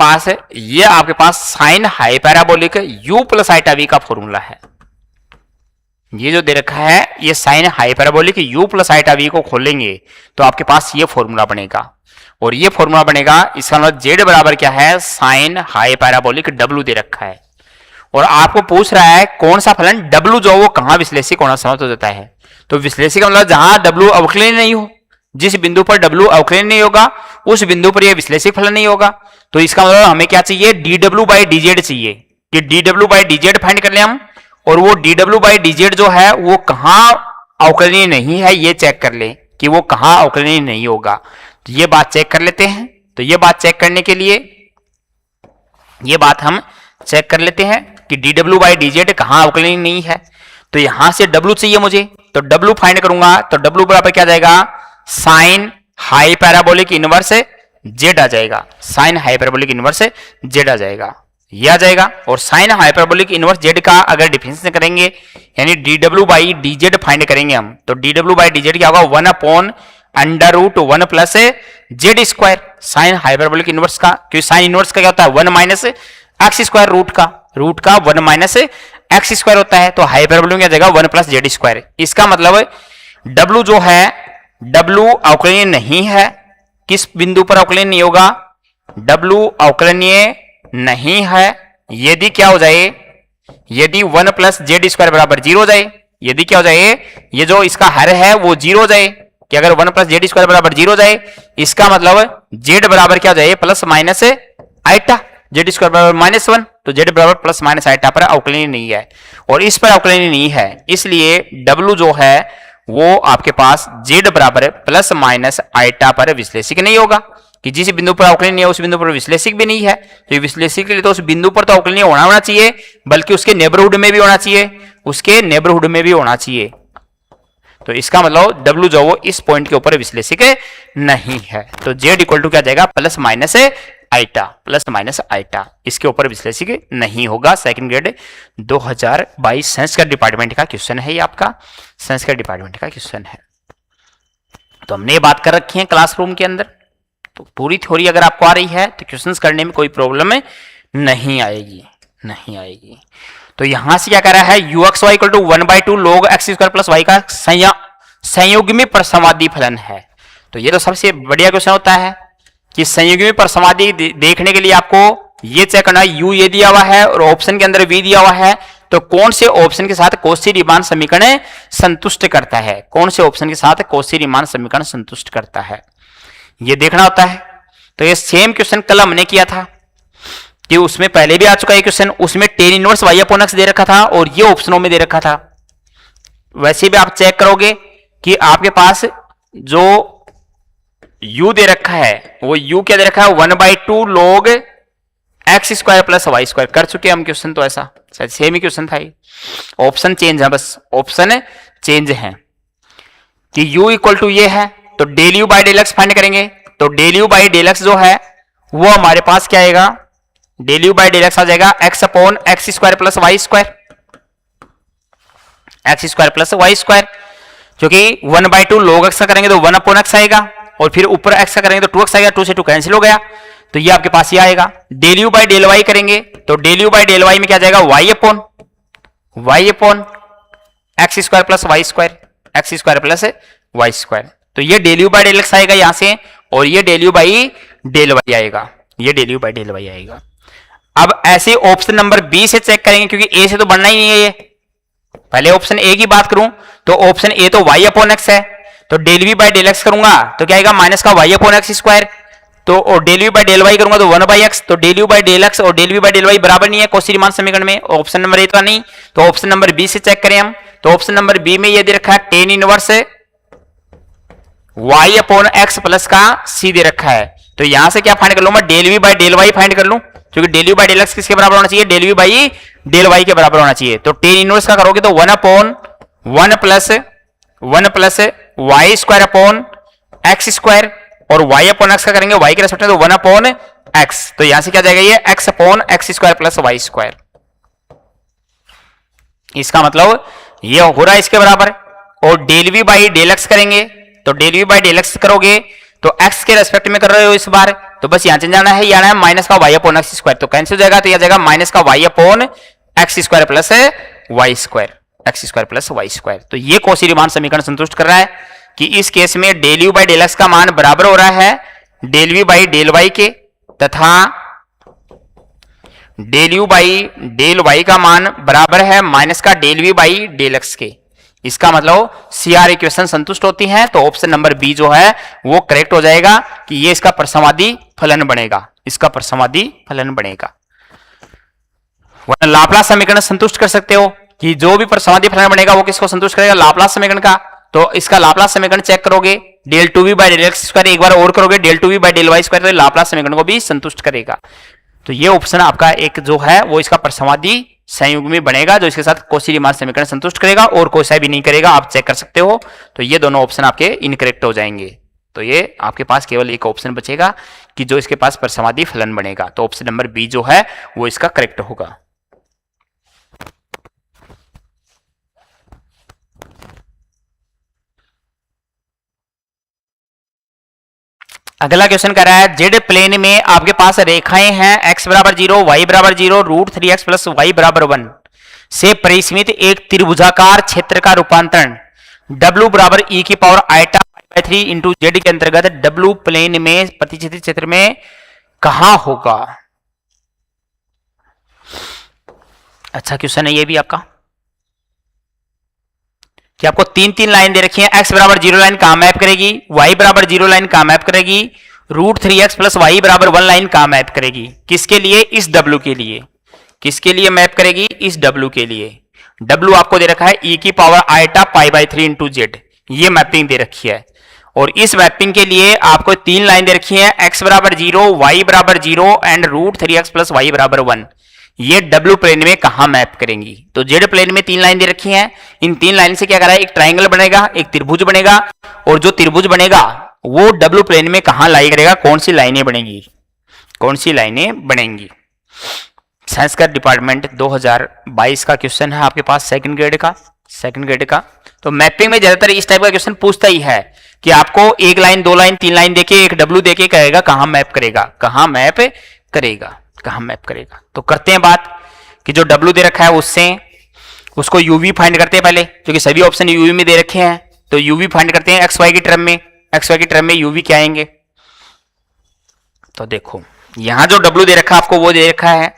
पास sine hyperbolic u plus iota v का फॉर्मूला है। ये जो दे रखा है ये sine hyperbolic u plus iota v को खोलेंगे तो आपके पास ये फॉर्मूला बनेगा और ये फॉर्मूला बनेगा। इसका मतलब z बराबर क्या है, साइन हाई पैराबोलिक w दे रखा है और आपको पूछ रहा है कौन सा फलन w जो वो कहां विश्लेषिक होना समाप्त हो जाता है। तो विश्लेषिक मतलब जहां w अवकलनीय नहीं हो, जिस बिंदु पर w अवकलनीय नहीं होगा उस बिंदु पर यह विश्लेषिक फलन नहीं होगा। तो इसका मतलब हमें क्या चाहिए, dw बाई dz चाहिए कि dw बाई dz फाइंड कर ले हम, और वो dw बाई dz जो है वो कहां अवकलनीय नहीं है ये चेक कर ले कि वो कहां अवकलनीय नहीं होगा। तो ये बात चेक कर लेते हैं। तो ये बात चेक करने के लिए ये बात हम चेक कर लेते हैं कि dw बाई dz कहां अवकलनीय नहीं है। तो यहां से w चाहिए मुझे, तो w फाइंड करूंगा तो w बराबर क्या जाएगा, sine hyperbolic inverse z आ जाएगा, sine hyperbolic inverse z आ जाएगा, ये आ जाएगा। और sine hyperbolic inverse z का अगर डिफरेंस करेंगे यानी dw बाई dz फाइंड करेंगे हम, तो dw बाई dz क्या होगा, 1 upon under root 1 plus z square sine hyperbolic inverse का, क्योंकि साइन इनवर्स का क्या होता है 1 माइनस एक्स स्क्वायर, रूट का 1 माइनस एक्स स्क्वायर होता है। तो हाई पैराबोलिक क्या जाएगा 1 प्लस z स्क्वायर। इसका मतलब w जो है w अवकलनीय नहीं है, किस बिंदु पर अवकलनीय नहीं होगा, w अवकलनीय नहीं है यदि क्या हो जाए, यदि 1 प्लस z स्क्वायर बराबर 0 हो जाए, यदि क्या हो जाए, ये जो इसका हर है वो 0 हो जाए कि अगर 1 प्लस z स्क्वायर बराबर 0 हो जाए इसका मतलब z बराबर क्या हो जाए, plus minus iota, z square बराबर -1, तो z बराबर प्लस माइनस आइटा पर अवकलनीय नहीं है और इस पर अवकलनीय नहीं है, इसलिए w जो है वो आपके पास z बराबर प्लस माइनस आइटा पर विश्लेषिक नहीं होगा कि जिस बिंदु पर अवकलनीय नहीं है उस बिंदु पर विश्लेषिक भी नहीं है। तो विश्लेषिक के लिए तो उस बिंदु पर तो अवकलनीय होना चाहिए, बल्कि उसके नेबरहुड में भी होना चाहिए, उसके नेबरहुड में भी होना चाहिए। तो इसका मतलब w जो वो इस पॉइंट के ऊपर विश्लेषिक नहीं है। तो z इक्वल टू क्या जाएगा, प्लस माइनस आइटा, इसके ऊपर विश्लेषिक नहीं होगा। सेकंड ग्रेड 2022 संस्कृत डिपार्टमेंट का क्वेश्चन है, ये आपका संस्कृत डिपार्टमेंट का क्वेश्चन है। तो हमने ये बात कर रखी है क्लासरूम के अंदर, तो पूरी थ्योरी अगर आपको आ रही है तो क्वेश्चंस करने में कोई प्रॉब्लम नहीं आएगी। तो यहां से क्या कर रहा है, ux y equal to 1/2 log x square plus y का संयुग्मी परसमाधि फलन है। तो ये तो सबसे बढ़िया क्वेश्चन होता है कि संयुग्मी परसमाधि देखने के लिए आपको ये चेक करना है, u ये दिया हुआ है और ऑप्शन के अंदर v दिया हुआ है, तो कौन से ऑप्शन के साथ कौशी-रीमान समीकरण संतुष्ट करता है, कौन से ऑप्शन के साथ कौशी-रीमान समीकरण संतुष्ट करता है, ये देखना होता है। तो ये सेम क्वेश्चन कल हमने किया था कि उसमें पहले भी आ चुका है क्वेश्चन, उसमें tan inverse y upon x दे रखा था और ये ऑप्शनों में दे रखा था। वैसे भी आप चेक करोगे कि आपके पास जो u दे रखा है वो u क्या दे रखा है, 1/2 log x square plus y square. कर चुके हम क्वेश्चन, तो ऐसा सेम ही क्वेश्चन था, ये ऑप्शन चेंज है, बस ऑप्शन चेंज है कि u इक्वल टू ये है, तो del u by del x find करेंगे। तो del u by del x जो है वो हमारे पास क्या आएगा, del u by del x आ जाएगा x upon x square plus y square, x square plus y square, क्योंकि 1/2 log x का करेंगे तो 1 अपॉन एक्स आएगा और फिर ऊपर x का करेंगे तो 2x आएगा, 2 से 2 कैंसिल हो गया, तो ये आपके पास ये आएगा। Del u by del y करेंगे तो del u by del y में क्या जाएगा, y upon x square plus y square, x square plus y square. तो ये del u by del x आएगा यहां से, और ये del u by del y आएगा, ये del u by del y आएगा। अब ऐसे ऑप्शन नंबर बी से चेक करेंगे, क्योंकि ए से तो बनना ही नहीं है, ये पहले ऑप्शन ए की बात करूं तो ऑप्शन ए तो y अपॉन एक्स है, तो del v by del x करूंगा तो क्या आएगा, माइनस का y अपॉन एक्स स्क्वायर, तो और del v by del y करूंगा तो 1 बाई एक्स, तो del u by del x और del v by del y बराबर नहीं है कौशी-रीमान समीकरण में, ऑप्शन नंबर ए तो नहीं, तो ऑप्शन नंबर बी से चेक करें हम, तो ऑप्शन नंबर बी में ये दे रखा है tan inverse y upon x plus का c दे रखा है। तो यहां से क्या फाइंड कर लूं मैं, del v by del y find कर लूं, क्योंकि del u by del x किसके बराबर होना चाहिए, del v by del y के बराबर होना चाहिए। तो टेन इनवर्स का करोगे तो 1 upon 1 plus y square upon x square, और y अपॉन एक्स का करेंगे y के रेस्पेक्ट में तो 1 अपॉन एक्स, तो यहां से क्या जाएगा ये x upon x square plus y square. इसका मतलब ये हो रहा है इसके बराबर। और del v by del x करेंगे तो del v by del x करोगे तो x के रेस्पेक्ट में कर रहे हो इस बार, तो बस यहां चले जाना है, ये आना है माइनस का y अपॉन एक्स स्क्वायर, तो कैंसिल हो जाएगा, तो यह जाएगा माइनस का y upon x square plus y square, x square plus y square. तो ये कौशी रीमान समीकरण संतुष्ट कर रहा है कि इस केस में del u by del x का मान बराबर हो रहा है del v by del y के, तथा del u by del y का मान बराबर है माइनस का del v by del x के। इसका मतलब सीआर इक्वेशन संतुष्ट होती है, तो ऑप्शन नंबर बी जो है वो करेक्ट हो जाएगा कि ये इसका प्रसमादि फलन बनेगा, इसका प्रसमादि फलन बनेगा। वरना लाप्लास समीकरण संतुष्ट कर सकते हो कि जो भी प्रसमादि फलन बनेगा वो किसको संतुष्ट करेगा, लाप्लास समीकरण का। तो इसका लाप्लास समीकरण चेक करोगे, del two v by del x square, एक बार और करोगे del two v by del y square, तो लाप्लास समीकरण को भी संतुष्ट करेगा। तो ये ऑप्शन आपका एक जो है वो इसका प्रसमादि संयुग्मी में बनेगा, जो इसके साथ कौशी रीमान समीकरण संतुष्ट करेगा और कोई सा भी नहीं करेगा, आप चेक कर सकते हो। तो ये दोनों ऑप्शन आपके इनकरेक्ट हो जाएंगे, तो ये आपके पास केवल एक ऑप्शन बचेगा कि जो इसके पास प्रसमादि फलन बनेगा, तो ऑप्शन नंबर बी जो है वो इसका करेक्ट होगा। अगला क्वेश्चन कर रहा है जेड प्लेन में आपके पास रेखाएं हैं x बराबर 0, y बराबर 0, रूट 3x प्लस वाई बराबर 1 से परिसीमित एक त्रिभुजाकार क्षेत्र का रूपांतरण w बराबर e की power iota by 3 into z के अंतर्गत w प्लेन में प्रतिच्छेदित क्षेत्र में कहां होगा। अच्छा क्वेश्चन है ये भी आपका, कि आपको तीन तीन लाइन दे रखी है, x बराबर 0 लाइन कहां मैप करेगी, y बराबर 0 लाइन कहां मैप करेगी, रूट 3x प्लस वाई बराबर 1 लाइन कहां मैप करेगी, किसके लिए, इस w के लिए, किसके लिए मैप करेगी, इस w के लिए। w आपको दे रखा है e की power iota pi by 3 into z, ये मैपिंग दे रखी है। और इस मैपिंग के लिए आपको तीन लाइन दे रखी है, x बराबर 0, y बराबर 0 and root 3x plus Y बराबर 1, ये W प्लेन में कहां मैप करेंगी। तो जेड प्लेन में तीन लाइन दे रखी हैं, इन तीन लाइन से क्या करा है, एक ट्राइंगल बनेगा, एक त्रिभुज बनेगा, और जो त्रिभुज बनेगा वो W प्लेन में कहां लाई करेगा, कौन सी लाइनें बनेंगी, कौन सी लाइनें बनेंगी। साइंस का डिपार्टमेंट 2022 का क्वेश्चन है आपके पास, सेकंड ग्रेड का। तो मैपिंग में ज्यादातर इस टाइप का क्वेश्चन पूछता ही है कि आपको एक लाइन, दो लाइन, तीन लाइन देके एक W देके कहेगा कहां मैप करेगा, कहां मैप करेगा, कहां मैप करेगा। तो करते हैं बात कि जो W दे रखा है उससे उसको UV फाइंड करते हैं पहले, क्योंकि सभी ऑप्शन UV में दे रखे हैं, तो UV फाइंड करते हैं XY की टर्म में, XY की टर्म में UV क्या आएंगे। तो देखो यहां जो W दे रखा है आपको वो दे रखा है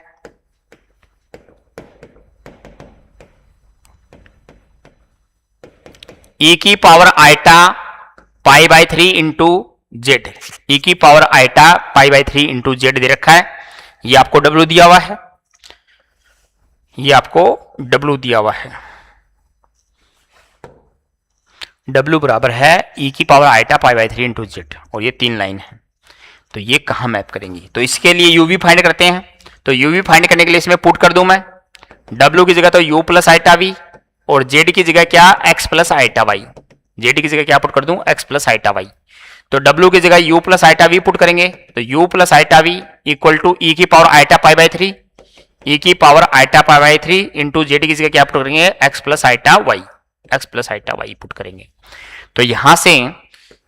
e की power iota pi by 3 into z, e की power iota pi by 3 into z दे रखा है, ये आपको W दिया हुआ है, ये आपको W दिया हुआ है। W बराबर है e की power iota pi by 3 into z, और ये तीन लाइन है, तो ये कहां मैप करेंगी। तो इसके लिए UV फाइंड करते हैं, तो UV फाइंड करने के लिए इसमें पुट कर दूं मैं, W की जगह तो U प्लस आइटा V, और Z की जगह क्या, X plus iota Y, Z की जगह क्या पुट कर दूं, X प्लस आइटा Y। तो W की जगह U plus iota V put करेंगे, तो U plus iota V equal to E की power iota pi by 3, E की power iota pi by 3 into Z की जगह क्या पुट करेंगे, X plus iota Y, X plus iota Y put करेंगे। तो यहां से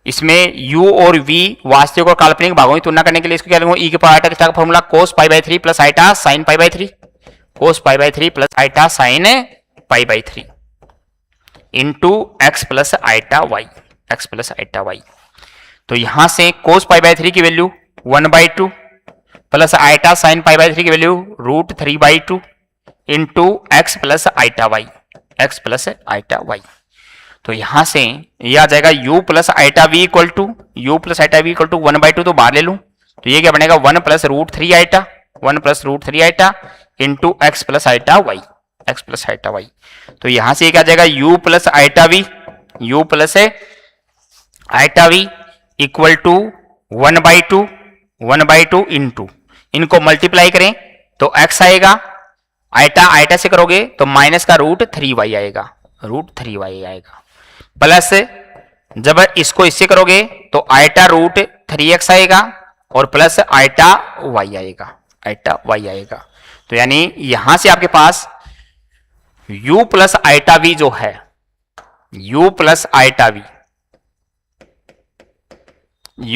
इसमें U और V वास्तविक और काल्पनिक भागों की तुलना करने के लिए इसको क्या लिखूंगा, E की पावर आइटा का formula cos pi by 3 plus iota sine pi by 3, cos pi by 3 plus iota sine pi by 3 into x plus iota y, x plus iota Y. तो यहां से cos पाई बाई 3 की value 1/2 plus iota sine pi by 3 की value root 3/2 into x plus iota y, x plus iota Y. तो यहां से यह आ जाएगा u plus iota v equal to 1/2, तो बाहर ले लूं, तो ये क्या बनेगा 1 plus root 3 iota, 1 plus root 3 iota into x plus iota y, x plus iota Y. तो यहां से क्या आ जाएगा u plus iota v, u plus iota v equal to 1/2 into, इनको मल्टीप्लाई करें तो x आएगा, आइटा आइटा से करोगे तो माइनस का √3y आएगा, √3y आएगा, प्लस जब इसको इससे करोगे तो आइटा √3x आएगा और प्लस आइटा y आएगा, आइटा y आएगा। तो यानी यहां से आपके पास u प्लस आइटा v जो है, u plus iota v,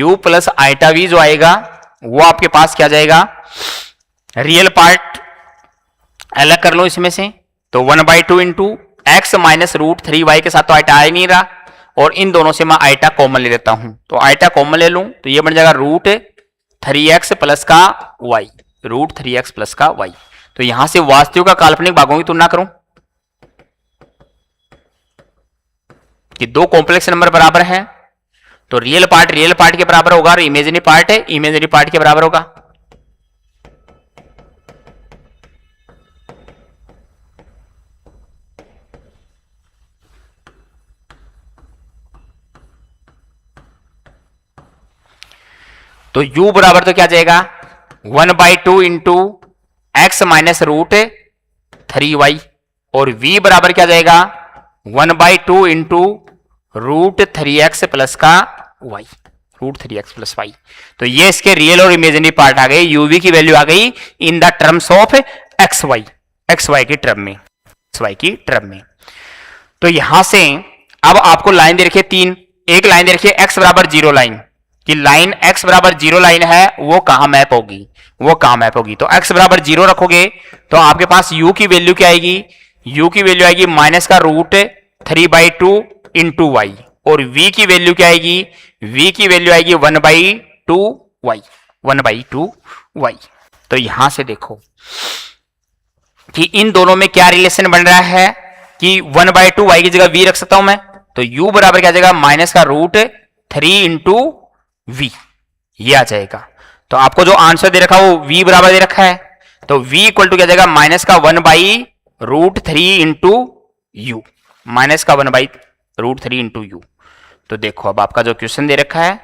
u plus iota v जो आएगा वो आपके पास क्या जाएगा, रियल पार्ट अलग कर लो इसमें से, तो 1/2 इंटू एक्स माइनस √3y के साथ तो आइटा आ ही नहीं रहा, और इन दोनों से मैं आइटा कॉमन ले लेता हूं, तो आइटा कॉमन ले लूं तो ये बन जाएगा √3x प्लस का y, √3x प्लस का y। तो यहां से वास्तविक का काल्पनिक भागों की तुलना करूं कि दो कॉम्प्लेक्स नंबर बराबर हैं, तो रियल पार्ट के बराबर होगा और इमेजिनरी पार्ट है इमेजिनरी पार्ट के बराबर होगा। तो u बराबर तो क्या जाएगा 1/2 इंटू एक्स माइनस √3y, और v बराबर क्या जाएगा 1/2 इंटू √3x प्लस का y, √3x प्लस y। तो ये इसके रियल और इमेजिनरी पार्ट आ गए, uv की वैल्यू आ गई in the terms of xy की टर्म में, xy की टर्म में। तो यहां से अब आपको लाइन दे रखी है 3, एक लाइन दे रखी है x बराबर 0 लाइन, कि लाइन x बराबर 0 लाइन है वो कहां मैप होगी, वो कहां मैप होगी। तो x बराबर 0 रखोगे तो आपके पास u की वैल्यू क्या आएगी, u की वैल्यू आएगी माइनस का √3/2 इंटू वाई, और v की वैल्यू क्या आएगी, v की वैल्यू आएगी 1/2y, 1/2y। तो यहां से देखो कि इन दोनों में क्या रिलेशन बन रहा है कि 1/2y की जगह v रख सकता हूं मैं, तो u बराबर क्या जाएगा माइनस का √3 इंटू v, ये आ जाएगा। तो आपको जो आंसर दे रखा वो v बराबर दे रखा है, तो v इक्वल टू क्या जाएगा माइनस का 1/√3 इंटू यू, माइनस का 1/√3 इंटू यू। तो देखो अब आपका जो क्वेश्चन दे रखा है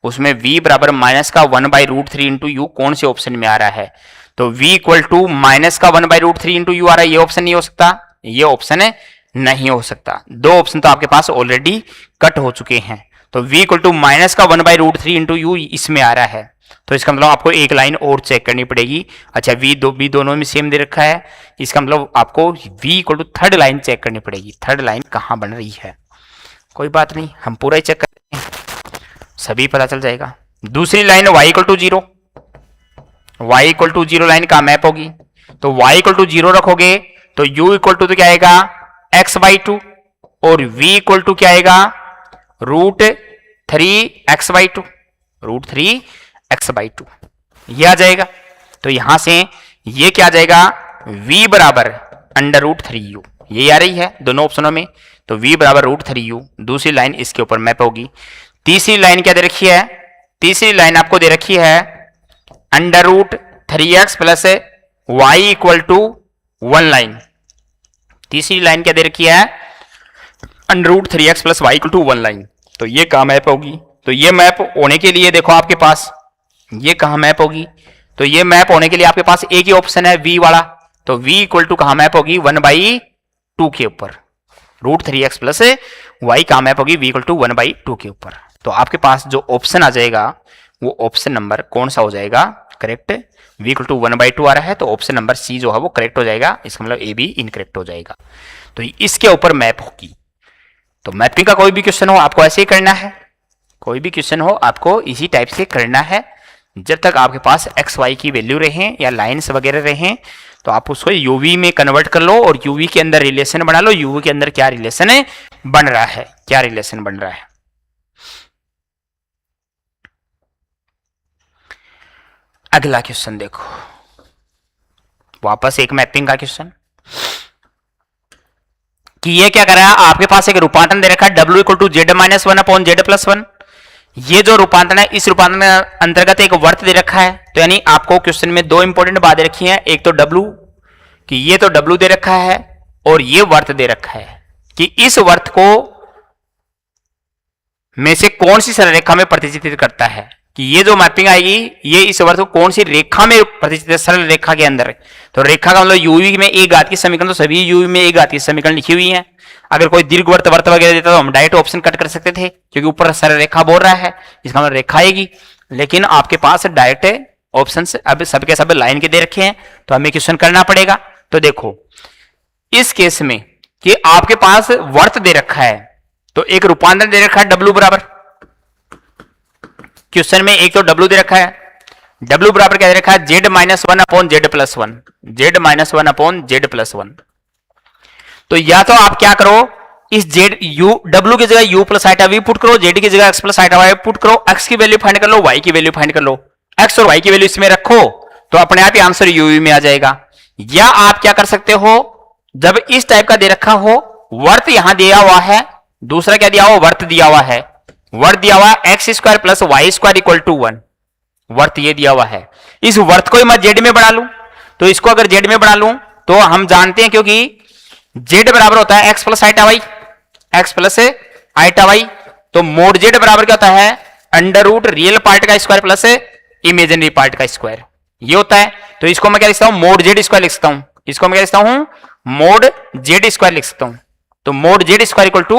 उसमें v बराबर माइनस का 1/√3 इंटू यू कौन से ऑप्शन में आ रहा है, तो v इक्वल टू माइनस का 1/√3 इंटू यू आ रहा है, ये ऑप्शन नहीं हो सकता, ये ऑप्शन नहीं हो सकता। दो ऑप्शन तो आपके पास ऑलरेडी कट हो चुके हैं, तो v इक्वल टू माइनस का 1/√3 इंटू यू इसमें आ रहा है, तो इसका मतलब आपको एक लाइन और चेक करनी पड़ेगी। अच्छा v दोनों में सेम दे रखा है, इसका मतलब आपको v equal to third line check करनी पड़ेगी, थर्ड लाइन कहां बन रही है। कोई बात नहीं, हम पूरा ही चेक करते हैं, सभी पता चल जाएगा। दूसरी line y equal to 0, y equal to 0 line कहां मैप होगी, तो y इक्वल टू 0 रखोगे तो u इक्वल टू तो क्या आएगा x/2, और v इक्वल टू क्या आएगा √3x/2, √3x/2 ये आ जाएगा। तो यहां से ये क्या आ जाएगा v बराबर √3u, ये आ रही है दोनों ऑप्शनों में, तो v बराबर √3u, दूसरी लाइन इसके ऊपर मैप होगी। तीसरी लाइन क्या दे रखी है, तीसरी लाइन आपको दे रखी है √3x plus y equal to 1 line, तीसरी लाइन क्या दे रखी है √3x plus y equal to 1 line, तो ये कहां मैप होगी, तो ये मैप होने के लिए देखो आपके पास ये कहां मैप होगी, तो ये मैप होने के लिए आपके पास एक ही ऑप्शन है v वाला, तो v इक्वल टू कहां मैप होगी 1/2 के ऊपर, √3x प्लस y कहां मैप होगी v इक्वल टू 1/2 के ऊपर। तो आपके पास जो ऑप्शन आ जाएगा वो ऑप्शन नंबर कौन सा हो जाएगा करेक्ट, v इक्वल टू 1/2 आ रहा है तो ऑप्शन नंबर सी जो है वो करेक्ट हो जाएगा, इसका मतलब ए भी इनकरेक्ट हो जाएगा। तो इसके ऊपर मैप होगी। तो मैपिंग का कोई भी क्वेश्चन हो आपको ऐसे ही करना है, कोई भी क्वेश्चन हो आपको इसी टाइप से करना है, जब तक आपके पास एक्स वाई की वैल्यू रहे या लाइन्स वगैरह रहे तो आप उसको यूवी में कन्वर्ट कर लो और यूवी के अंदर रिलेशन बना लो, यूवी के अंदर क्या रिलेशन है बन रहा है, क्या रिलेशन बन रहा है। अगला क्वेश्चन देखो, वापस एक मैपिंग का क्वेश्चन कि ये क्या कर रहा है, आपके पास एक रूपांतरण दे रखा है w equal to z minus 1/z+1। ये जो रूपांतरण है इस रूपांतरण अंतर्गत एक वर्त दे रखा है, तो यानी आपको क्वेश्चन में दो इंपॉर्टेंट बातें रखी हैं, एक तो w कि ये तो w दे रखा है और ये वर्त दे रखा है कि इस वर्त को में से कौन सी सरल रेखा में प्रतिचित्रित करता है, कि ये जो मैपिंग आएगी ये इस वर्त को कौन सी रेखा में प्रतिचित्रित, सरल रेखा के अंदर। तो रेखा का मतलब यूवी में एक घात की समीकरण, तो सभी यूवी में एक घात की समीकरण लिखी हुई है। अगर कोई दीर्घवर्त वर्त वगैरह देता तो हम डायरेक्ट ऑप्शन कट कर सकते थे, क्योंकि ऊपर सरल रेखा बोल रहा है, इसका मतलब रेखा आएगी। लेकिन आपके पास डायरेक्ट ऑप्शन अब सबके सब लाइन के दे रखे हैं, तो हमें क्वेश्चन करना पड़ेगा। तो देखो इस केस में कि आपके पास वर्त दे रखा है, तो एक रूपांतर दे रखा है W बराबर, क्वेश्चन में एक तो W दे रखा है, W बराबर क्या दे रखा है, Z minus one upon z plus one, Z minus one upon z plus one. तो या तो आप क्या करो, इस जेड यू W की जगह U plus iota V put करो, Z की जगह X plus iota Y put करो, X की वैल्यू फाइंड कर लो, Y की वैल्यू फाइंड कर लो, X और Y की वैल्यू इसमें रखो, तो अपने आप ही आंसर यूवी में आ जाएगा। या आप क्या कर सकते हो, जब इस टाइप का दे रखा हो, वर्त यहां दिया हुआ है, दूसरा क्या दिया हुआ, वर्त दिया हुआ है, वर्त दिया हुआ x square plus y square equal to 1, वर्त ये दिया हुआ है। इस वर्त को मैं जेड में बढ़ा लूं, तो इसको अगर जेड में बढ़ा लूं तो हम जानते हैं, क्योंकि जेड बराबर होता है x plus iota y, x plus iota Y, तो मोड जेड बराबर क्या होता है, अंडर रूट रियल पार्ट का स्क्वायर प्लस इमेजिनरी पार्ट का स्क्वायर, ये होता है। तो इसको मैं क्या लिखता हूं, मोड जेड स्क्वायर लिख सकता हूं, इसको मैं क्या लिखता हूं, मोड जेड स्क्वायर लिख सकता हूं। तो mod z square equal to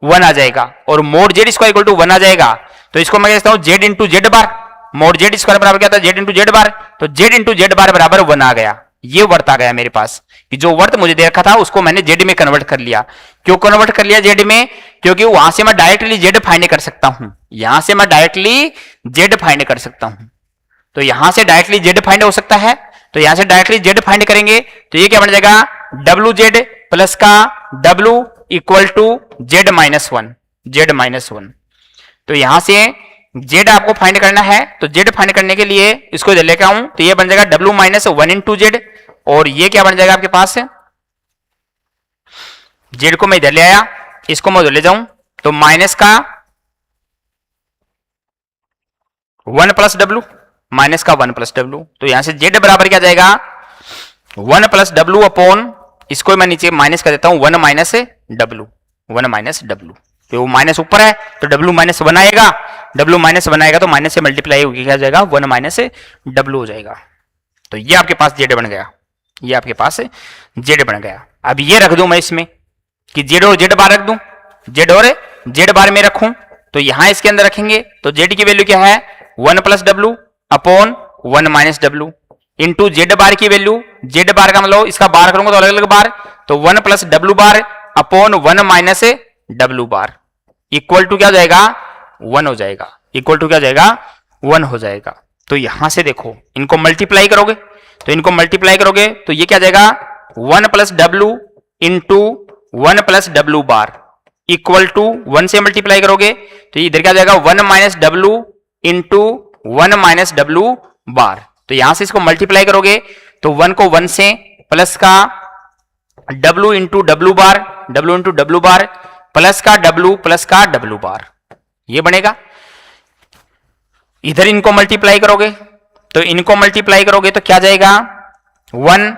1 आ जाएगा, और mod z square equal to 1 आ जाएगा, तो इसको मैं कहता हूं z into z bar, mod z square बराबर क्या था, जेड इंटू जेड बार, तो जेड इंटू जेड बार बराबर 1 आ गया। ये वर्त आ गया मेरे पास, कि जो वर्त मुझे दे रखा था उसको मैंने जेड में कन्वर्ट कर लिया। क्यों कन्वर्ट कर लिया जेड में, क्योंकि वहां से मैं डायरेक्टली जेड फाइंड कर सकता हूं, यहां से मैं डायरेक्टली जेड फाइंड कर सकता हूं, तो यहां से डायरेक्टली जेड फाइंड हो सकता है, तो यहां से डायरेक्टली जेड फाइंड करेंगे, तो ये क्या बन जाएगा, डब्ल्यू जेड प्लस का डब्ल्यू equal to z minus one, z minus one. तो यहां से जेड आपको फाइंड करना है, तो जेड फाइंड करने के लिए इसको इधर लेकर आऊं, तो ये बन जाएगा W minus one into z, और ये क्या बन जाएगा आपके पास, जेड को मैं इधर ले आया, इसको मैं उधर ले जाऊं, तो माइनस का 1 प्लस डब्ल्यू, माइनस का 1 प्लस डब्ल्यू, तो यहां से जेड बराबर क्या जाएगा, 1 प्लस डब्ल्यू अपॉन, इसको मैं नीचे माइनस कर देता हूं, 1 माइनस डब्ल्यू, 1 माइनस डब्ल्यू, तो वो माइनस ऊपर है तो डब्ल्यू माइनस 1 आएगा, डब्ल्यू माइनस 1 आएगा तो माइनस से मल्टीप्लाई होगी क्या जाएगा, 1 माइनस डब्ल्यू हो जाएगा। तो ये आपके पास जेड बन गया, ये आपके पास जेड बन गया। अब ये रख दूं मैं इसमें, कि जेड और जेड बार रख दूं, जेड और जेड बार में रखूं, तो यहां इसके अंदर रखेंगे, तो जेड की वैल्यू क्या है, 1 प्लस डब्ल्यू अपॉन 1 माइनस डब्ल्यू इंटू जेड बार की वैल्यू, जेड बार का मतलब इसका बार करूंगा तो अलग अलग बार, तो 1 प्लस डब्ल्यू बार अपॉन 1 माइनस डब्ल्यू बार इक्वल टू क्या हो जाएगा, 1 हो जाएगा, इक्वल टू क्या हो जाएगा, 1 हो जाएगा। तो यहां से देखो इनको मल्टीप्लाई करोगे, तो इनको मल्टीप्लाई करोगे तो ये क्या जाएगा, 1 प्लस डब्ल्यू इंटू 1 प्लस डब्ल्यू बार इक्वल टू 1 से मल्टीप्लाई करोगे तो इधर क्या जाएगा, 1 माइनस डब्ल्यू इंटू 1 माइनस डब्ल्यू बार, तो यहां से इसको मल्टीप्लाई करोगे तो 1 को 1 से प्लस का W इंटू डब्ल्यू बार, W इंटू डब्ल्यू बार प्लस का W बार, ये बनेगा। इधर इनको मल्टीप्लाई करोगे तो इनको मल्टीप्लाई करोगे तो क्या जाएगा, 1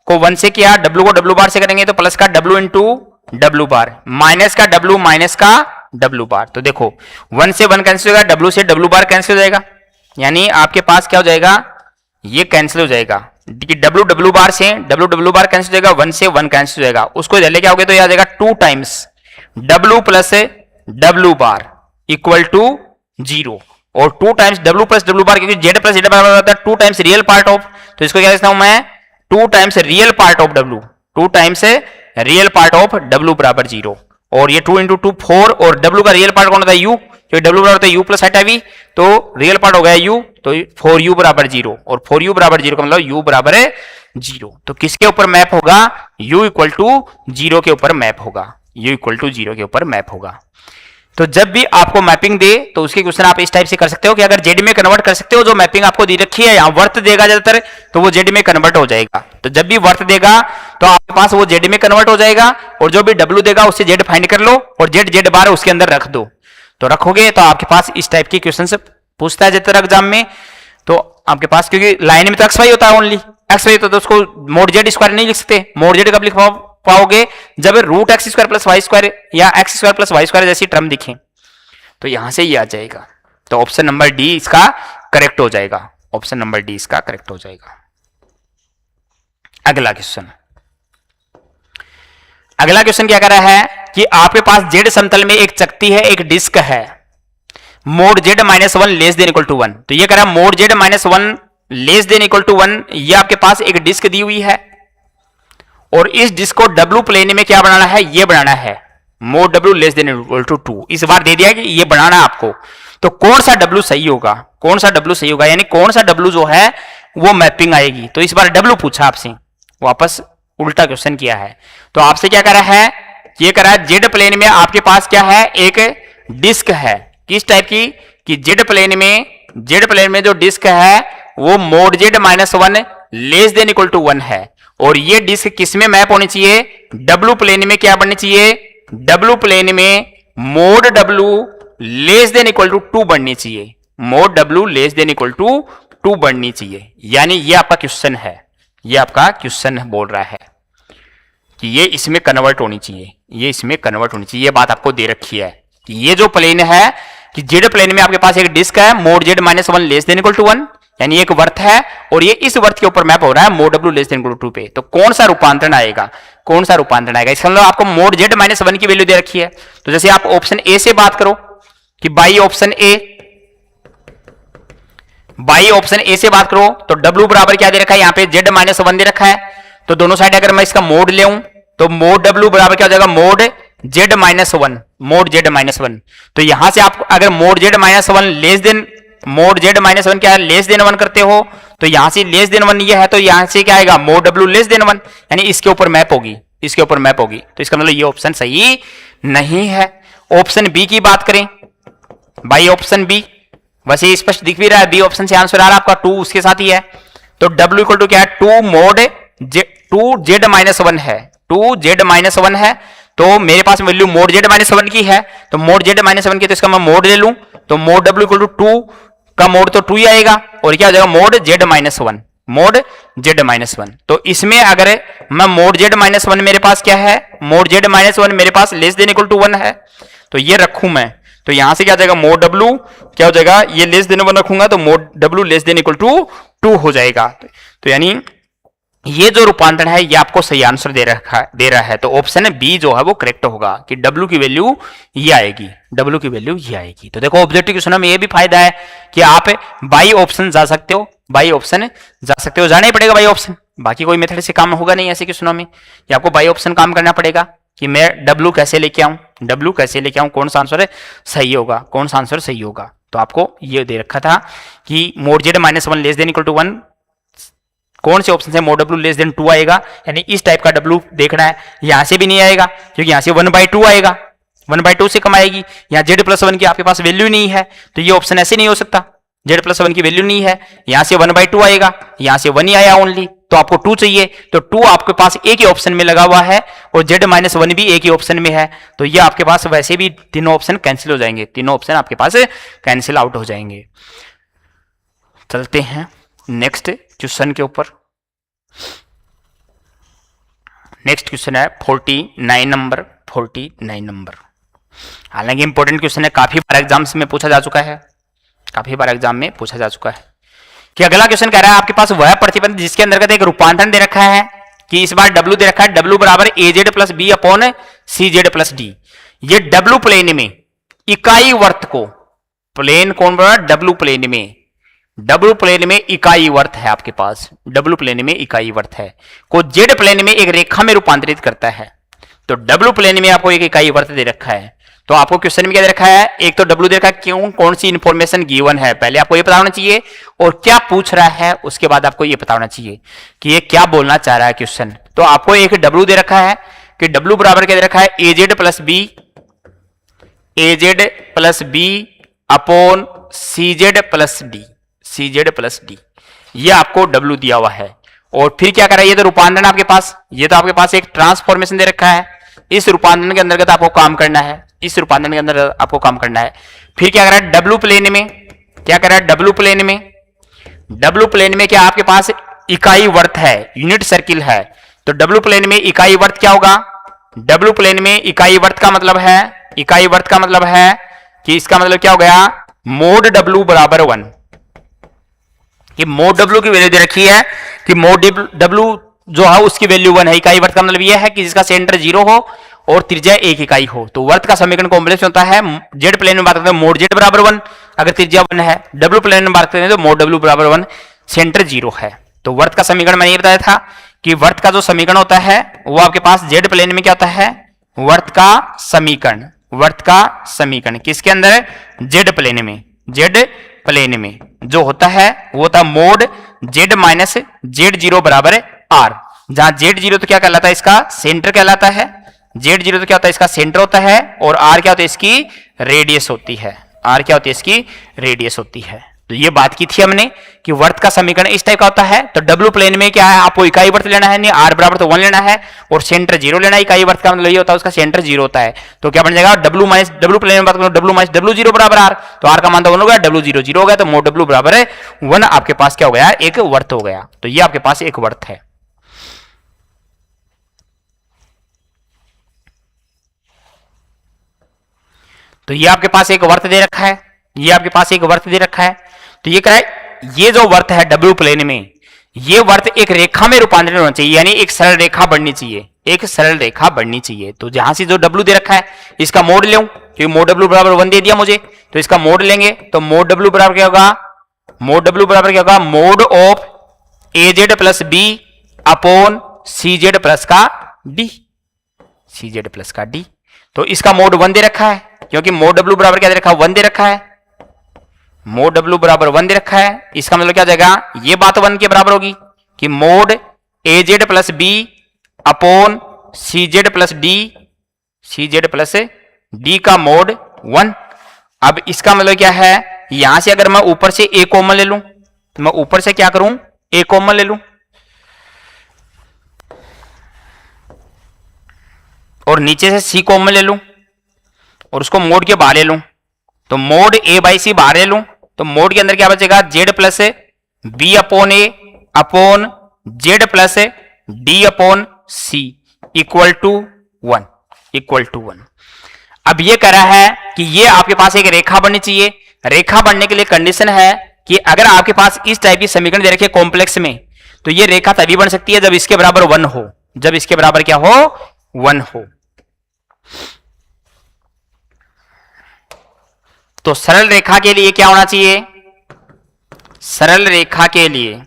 को 1 से किया, W को W बार से करेंगे तो प्लस का W इंटू डब्ल्यू बार माइनस का W माइनस का W बार। तो देखो 1 से 1 कैंसिल हो जाएगा, W से W बार कैंसिल हो जाएगा, यानी आपके पास क्या हो जाएगा, ये कैंसिल हो जाएगा, W बार से W बार कैंसिल हो जाएगा, 1 से 1 कैंसिल हो जाएगा, उसको इधर लेके आओगे तो ये आ जाएगा 2 times W plus W bar equal to 0, और 2 times W plus W bar, क्योंकि Z प्लस Z बार होता है 2 टाइम्स रियल पार्ट ऑफ, तो इसको क्या लिखता हूं मैं, 2 times real part of W, 2 times real part of W बराबर 0, और ये 2 इंटू 2 4, और W का रियल पार्ट कौन होता है, U, क्योंकि W बराबर होता है U प्लस आइटा V, तो रियल पार्ट हो गया U, तो 4U बराबर 0, और 4U बराबर 0 का मतलब U बराबर 0, तो किसके ऊपर मैप होगा, U इक्वल टू 0 के ऊपर मैप होगा, U इक्वल टू 0 के ऊपर मैप होगा। तो जब भी आपको मैपिंग दे तो उसके क्वेश्चन आप इस टाइप से कर सकते हो कि अगर जेड में कन्वर्ट कर सकते हो, जो मैपिंग आपको दी रखी है, यहाँ वर्त देगा ज्यादातर तो वो जेड में कन्वर्ट हो जाएगा, तो जब भी वर्त देगा तो आपके पास वो जेड में कन्वर्ट हो जाएगा, और जो भी डब्ल्यू देगा उससे जेड फाइंड कर लो और जेड जेड बार उसके अंदर रख दो, तो रखोगे तो आपके पास इस टाइप के क्वेश्चन पूछता है ज्यादातर एग्जाम में। तो आपके पास क्योंकि लाइन में तो एक्स वाई होता है, ओनली एक्स वाई, तो उसको मोड जेड स्क्वायर नहीं लिख सकते, मोड जेड कब लिख पाओगे, जब root x square plus y square या x square plus y square जैसी टर्म दिखे, तो यहां से ये आ जाएगा। तो ऑप्शन नंबर डी इसका करेक्ट हो जाएगा, ऑप्शन नंबर डी इसका करेक्ट हो जाएगा। अगला क्वेश्चन, अगला क्वेश्चन क्या कर रहा है कि आपके पास जेड समतल में एक चकती है, एक डिस्क है, mod z minus one less than equal to one. तो ये कह रहा है mod z minus one less than equal to one. ये आपके पास एक डिस्क दी हुई है और इस डिस्क को डब्ल्यू प्लेन में क्या बनाना है, ये बनाना है मोड डब्ल्यू less than equal to two. इस बार दे दिया कि ये बनाना है आपको। तो कौन सा डब्ल्यू सही होगा, कौन सा डब्ल्यू सही होगा, यानी कौन सा डब्ल्यू जो है वो मैपिंग आएगी। तो इस बार डब्ल्यू पूछा आपसे, वापस उल्टा क्वेश्चन किया है। तो आपसे क्या कर रहा है, ये कर रहा है जेड प्लेन में आपके पास क्या है, एक डिस्क है। किस टाइप की, कि जेड प्लेन में जो डिस्क है वो mod z minus one less than equal to one है। और ये डिस्क किस में मैप होनी चाहिए, डब्ल्यू प्लेन में क्या बननी चाहिए, डब्ल्यू प्लेन में मोड डब्ल्यू less than equal to two बननी चाहिए, मोड डब्ल्यू less than equal to two बननी चाहिए। यानी ये आपका क्वेश्चन है, ये आपका क्वेश्चन बोल रहा है कि ये इसमें कन्वर्ट होनी चाहिए, ये इसमें कन्वर्ट होनी चाहिए। ये बात आपको दे रखी है कि ये जो प्लेन है कि जेड प्लेन में आपके पास एक डिस्क है, mod z minus one less than equal to one, यानी एक वर्थ है और ये इस वर्थ के ऊपर मैप हो रहा है मोड डब्ल्यू less than equal to two पे। तो कौन सा रूपांतरण आएगा, कौन सा रूपांतरण आएगा, इसका मतलब आपको मोड जेड माइनस वन की वैल्यू दे रखी है। तो जैसे आप ऑप्शन ए से बात करो कि बाई ऑप्शन ए से बात करो तो डब्ल्यू बराबर क्या दे रखा है, यहां पे जेड माइनस वन दे रखा है। तो दोनों साइड अगर मैं इसका मोड ले तो मोड डब्ल्यू बराबर क्या हो जाएगा, mod z minus one, mod z minus one. तो यहां से आप अगर mode z minus one less then, mode z minus one क्या है, लेस देन वन करते हो, तो यहां से लेस देन वन ये है, तो यहां से क्या आएगा, मोड डब्ल्यू लेस देन वन, यानी इसके ऊपर मैप होगी, इसके ऊपर मैप होगी। तो इसका मतलब ये ऑप्शन सही नहीं है। ऑप्शन बी की बात करें, बाई ऑप्शन बी, वैसे स्पष्ट दिख भी रहा है, बी ऑप्शन से आंसर आ रहा है आपका, टू उसके साथ ही है। तो डब्ल्यू इक्वल टू क्या है, two mod two z minus one है, टू जेड माइनस वन है। तो मेरे पास value mod z minus one की है, तो मोड जेड माइनस वन की, तो इसका मैं मोड ले लूं तो मोड डब्ल्यू इक्वल टू टू का मोड तो टू ही आएगा और क्या हो जाएगा, mod z minus one, mod z minus one. तो इसमें अगर मैं मोड जेड माइनस वन मेरे पास क्या है, मोड जेड माइनस वन मेरे पास less than equal to one है, तो ये रखूं मैं, तो यहां से क्या हो जाएगा, मोड डब्ल्यू क्या हो जाएगा, ये लेस देन वन रखूंगा तो मोड डब्ल्यू less than equal to two हो जाएगा। तो यानी ये जो रूपांतरण है ये आपको सही आंसर दे रहा है। तो ऑप्शन बी जो है वो करेक्ट होगा कि डब्ल्यू की वैल्यू ये आएगी, डब्ल्यू की वैल्यू ये आएगी। तो देखो ऑब्जेक्टिव क्वेश्चन में ये भी फायदा है कि आप बाई ऑप्शन जा सकते हो, बाई ऑप्शन जा सकते हो, जाना ही पड़ेगा बाई ऑप्शन, बाकी कोई मेथड से काम होगा नहीं ऐसे क्वेश्चनों में, ये आपको बाई ऑप्शन काम करना पड़ेगा कि मैं डब्ल्यू कैसे लेके आऊं, डब्ल्यू कैसे लेके आऊं, कौन सा आंसर सही होगा, कौन सा आंसर सही होगा। तो आपको ये दे रखा था कि mod z minus one less than equal to one, कौन से ऑप्शन से मोड डब्ल्यू लेस देन टू आएगा, यानी इस टाइप का डब्ल्यू देखना है। यहां से भी नहीं आएगा क्योंकि यहां से वन बाई टू आएगा, वन बाई टू से कम आएगी, यहां जेड प्लस वन की आपके पास वैल्यू नहीं है, तो ये ऑप्शन ऐसे नहीं हो सकता, जेड प्लस वन की वैल्यू नहीं है, यहां से वन बाई टू आएगा, यहां से वन ही आया ओनली, तो आपको टू चाहिए, तो टू आपके पास एक ही ऑप्शन में लगा हुआ है और जेड माइनस वन भी एक ही ऑप्शन में है, तो ये आपके पास वैसे भी तीनों ऑप्शन कैंसिल हो जाएंगे, तीनों ऑप्शन आपके पास कैंसिल आउट हो जाएंगे। चलते हैं नेक्स्ट क्वेश्चन के ऊपर। नेक्स्ट क्वेश्चन है 49 नंबर, 49 नंबर। हालांकि इंपॉर्टेंट क्वेश्चन है, काफी बार एग्जाम्स में पूछा जा चुका है, काफी बार एग्जाम में पूछा जा चुका है। कि अगला क्वेश्चन कह रहा है आपके पास वह प्रतिबंध जिसके अंतर्गत एक रूपांतरण दे रखा है कि इस बार W दे रखा है, W बराबर ए z plus b upon c z plus D. ये W प्लेन में इकाई वर्त को, प्लेन कौन बना, W प्लेन में, W प्लेन में इकाई वर्त है आपके पास, W प्लेन में इकाई वर्त है को Z प्लेन में एक रेखा में रूपांतरित करता है। तो W प्लेन में आपको एक इकाई वर्त दे रखा है, तो आपको क्वेश्चन में क्या दे रखा है, एक तो W दे रखा है, क्यों, कौन सी इंफॉर्मेशन गिवन है, पहले आपको ये पता होना चाहिए, और क्या पूछ रहा है उसके बाद आपको ये पता होना चाहिए कि ये क्या बोलना चाह रहा है क्वेश्चन। तो आपको एक W दे रखा है कि W बराबर क्या दे रखा है, ए z plus b upon c z plus D, c z plus D, ये आपको W दिया हुआ है। और फिर क्या कर रहा है, ये तो रूपांतरण आपके पास, ये तो आपके पास एक ट्रांसफॉर्मेशन दे रखा है, इस रूपांतरण के अंतर्गत आपको काम करना है, इस रूपांतरण के अंदर आपको काम करना है। फिर क्या कर रहा है, W प्लेन में क्या कर रहा है, W प्लेन में क्या आपके पास इकाई वर्त है, यूनिट सर्किल है, तो W प्लेन में इकाई वर्त क्या होगा, W प्लेन में इकाई वर्त का मतलब है, इकाई वर्त का मतलब है कि इसका मतलब क्या हो गया, मोड W बराबर 1, कि मोड W की वैल्यू दे रखी है कि मोड W जो है उसकी वैल्यू 1 है। इकाई वर्त का मतलब यह है कि जिसका सेंटर 0 हो और त्रिज्या 1 इकाई हो। तो वर्त का समीकरण कॉम्प्लेक्स होता है। जेड प्लेन में बात करते हैं मोड Z बराबर 1 अगर त्रिज्या 1 है, W प्लेन में बात करते हैं तो मोड W बराबर 1 सेंटर 0 है। तो वर्त का समीकरण मैंने ये बताया था कि वर्त का जो समीकरण होता है वो आपके पास जेड प्लेन में क्या होता है, वर्त का समीकरण, वर्त का समीकरण किसके अंदर, जेड प्लेन में, जेड प्लेन में जो होता है वो होता है mod z minus Z zero बराबर आर, जहां जेड जीरो तो क्या कहलाता है, इसका सेंटर कहलाता है, जेड जीरो तो क्या होता है, इसका सेंटर होता है, और आर क्या होता है, इसकी रेडियस होती है, आर क्या होती है, इसकी रेडियस होती है। तो ये बात की थी हमने कि वर्त का समीकरण इस टाइप का होता है। तो डब्ल्यू प्लेन में क्या है, आपको इकाई वर्त लेना है, नहीं आर बराबर तो 1 लेना है और सेंटर 0 लेना है। इकाई वर्त का मतलब ये होता है उसका सेंटर 0 होता है। तो क्या बन जाएगा, डब्ल्यू माइनस डब्ल्यू प्लेन में बात करो, डब्ल्यू माइनस डब्ल्यू जीरो बराबर आर, तो आर का मान तो 1 हो गया, डब्ल्यू जीरो 0 हो गया, तो मोड डब्ल्यू बराबर है 1, आपके पास क्या हो गया, एक वर्त हो गया। तो ये आपके पास एक वर्त है। तो ये आपके पास एक वर्त दे रखा है, ये आपके पास एक वर्त दे रखा है। तो ये क्या है, ये जो वर्त है डब्ल्यू प्लेन में, ये वर्त एक रेखा में रूपांतरित होना चाहिए, यानी एक सरल रेखा बननी चाहिए, एक सरल रेखा बननी चाहिए। तो जहां से जो डब्ल्यू दे रखा है इसका मोड लूं, क्योंकि मोड डब्ल्यू बराबर 1 दे दिया मुझे, तो इसका मोड लेंगे। तो मोड डब्ल्यू बराबर क्या होगा, मोड डब्ल्यू बराबर क्या होगा, mod of a z plus b upon c z plus का डी, सी जेड प्लस का डी। तो इसका मोड 1 दे रखा है, क्योंकि मोड डब्ल्यू बराबर क्या दे रखा है, 1 दे रखा है, मोड डब्ल्यू बराबर 1 दे रखा है। इसका मतलब क्या हो जाएगा, ये बात 1 के बराबर होगी कि मोड ए z plus b upon c z plus D, c z plus D का मोड 1। अब इसका मतलब क्या है, यहां से अगर मैं ऊपर से ए कॉमन ले लूं, तो मैं ऊपर से क्या करूं, ए कॉमन ले लूं और नीचे से सी कॉमन ले लूं और उसको मोड के बाहर ले लूं, तो मोड ए बाई सी बाहर ले लूं, तो मोड के अंदर क्या बचेगा, z plus b upon a upon z plus d upon c equal to 1, equal to 1। अब ये कह रहा है कि ये आपके पास एक रेखा बननी चाहिए। रेखा बनने के लिए कंडीशन है कि अगर आपके पास इस टाइप की समीकरण दे रखे कॉम्प्लेक्स में, तो ये रेखा तभी बन सकती है जब इसके बराबर 1 हो, जब इसके बराबर क्या हो, 1 हो। तो सरल रेखा के लिए क्या होना चाहिए, सरल रेखा के लिए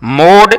mod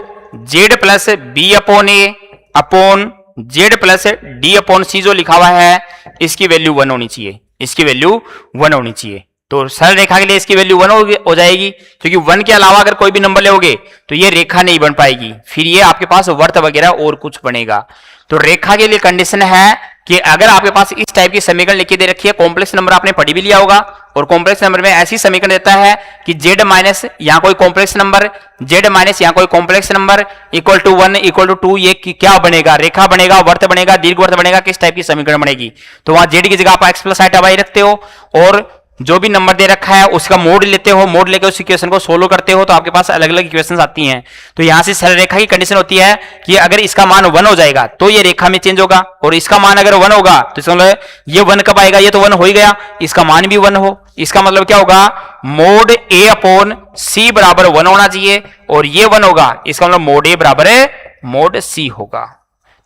z plus b upon a upon z plus d upon c जो लिखा हुआ है, इसकी वैल्यू 1 होनी चाहिए, इसकी वैल्यू 1 होनी चाहिए। तो सरल रेखा के लिए इसकी वैल्यू 1 हो जाएगी, क्योंकि 1 के अलावा अगर कोई भी नंबर लोगे तो ये रेखा नहीं बन पाएगी, फिर ये आपके पास वर्त वगैरह और कुछ बनेगा। तो रेखा के लिए कंडीशन है कि अगर आपके पास इस टाइप की समीकरण लिखी दे रखी है, कॉम्प्लेक्स नंबर आपने पढ़ी भी लिया होगा, और कॉम्प्लेक्स नंबर में ऐसी समीकरण देता है कि जेड माइनस यहां कोई कॉम्प्लेक्स नंबर, जेड माइनस यहां कोई complex number equal to 1 equal to 2, ये क्या बनेगा, रेखा बनेगा, वर्त बनेगा, दीर्घवर्त बनेगा, किस टाइप की समीकरण बनेगी। तो वहां जेड की जगह आप एक्स प्लस आई वाई रखते हो और जो भी नंबर दे रखा है उसका मोड लेते हो, मोड लेकर उस इक्वेशन को सोल्व करते हो, तो आपके पास अलग अलग इक्वेशंस आती हैं। तो यहां से सरल रेखा की कंडीशन होती है कि अगर इसका मान 1 हो जाएगा तो ये रेखा में चेंज होगा, और इसका मान अगर 1 होगा तो इसका मतलब ये 1 कब आएगा, ये तो 1 हो ही गया, इसका मान भी 1 हो, इसका मतलब क्या होगा, मोड ए अपॉन सी बराबर 1 होना चाहिए, और ये 1 होगा, इसका मतलब मोड ए बराबर है मोड सी होगा।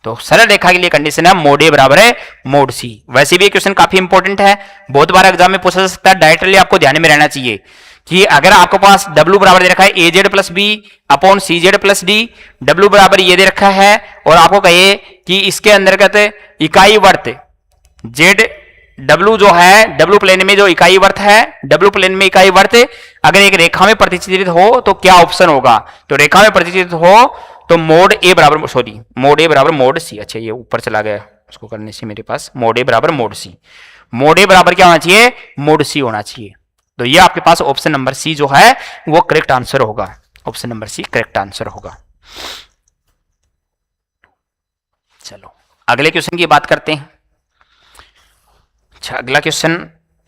तो सरल रेखा के लिए कंडीशन है मोड ए बराबर है मोड सी। वैसे भी ये क्वेश्चन काफी इंपॉर्टेंट है, बहुत बार एग्जाम में पूछा जा सकता है, डायरेक्टली आपको ध्यान में रहना चाहिए कि अगर आपके पास W बराबर दे रखा है ए z plus b upon c z plus D, W बराबर ये दे रखा है और आपको कहिए कि इसके अंतर्गत इकाई वर्त जेड W जो है, W प्लेन में जो इकाई वर्त है, W प्लेन में इकाई वर्त अगर एक रेखा में प्रतिचित्रित हो तो क्या ऑप्शन होगा, तो रेखा में प्रतिचित्रित हो तो मोड ए बराबर, सॉरी मोड ए बराबर मोड सी, अच्छा ये ऊपर चला गया उसको करने से मेरे पास, मोड ए बराबर मोड सी, मोड ए बराबर क्या होना चाहिए, मोड सी होना चाहिए। तो ये आपके पास ऑप्शन नंबर सी जो है वो करेक्ट आंसर होगा, option number C correct answer होगा। चलो अगले क्वेश्चन की बात करते हैं। अच्छा अगला क्वेश्चन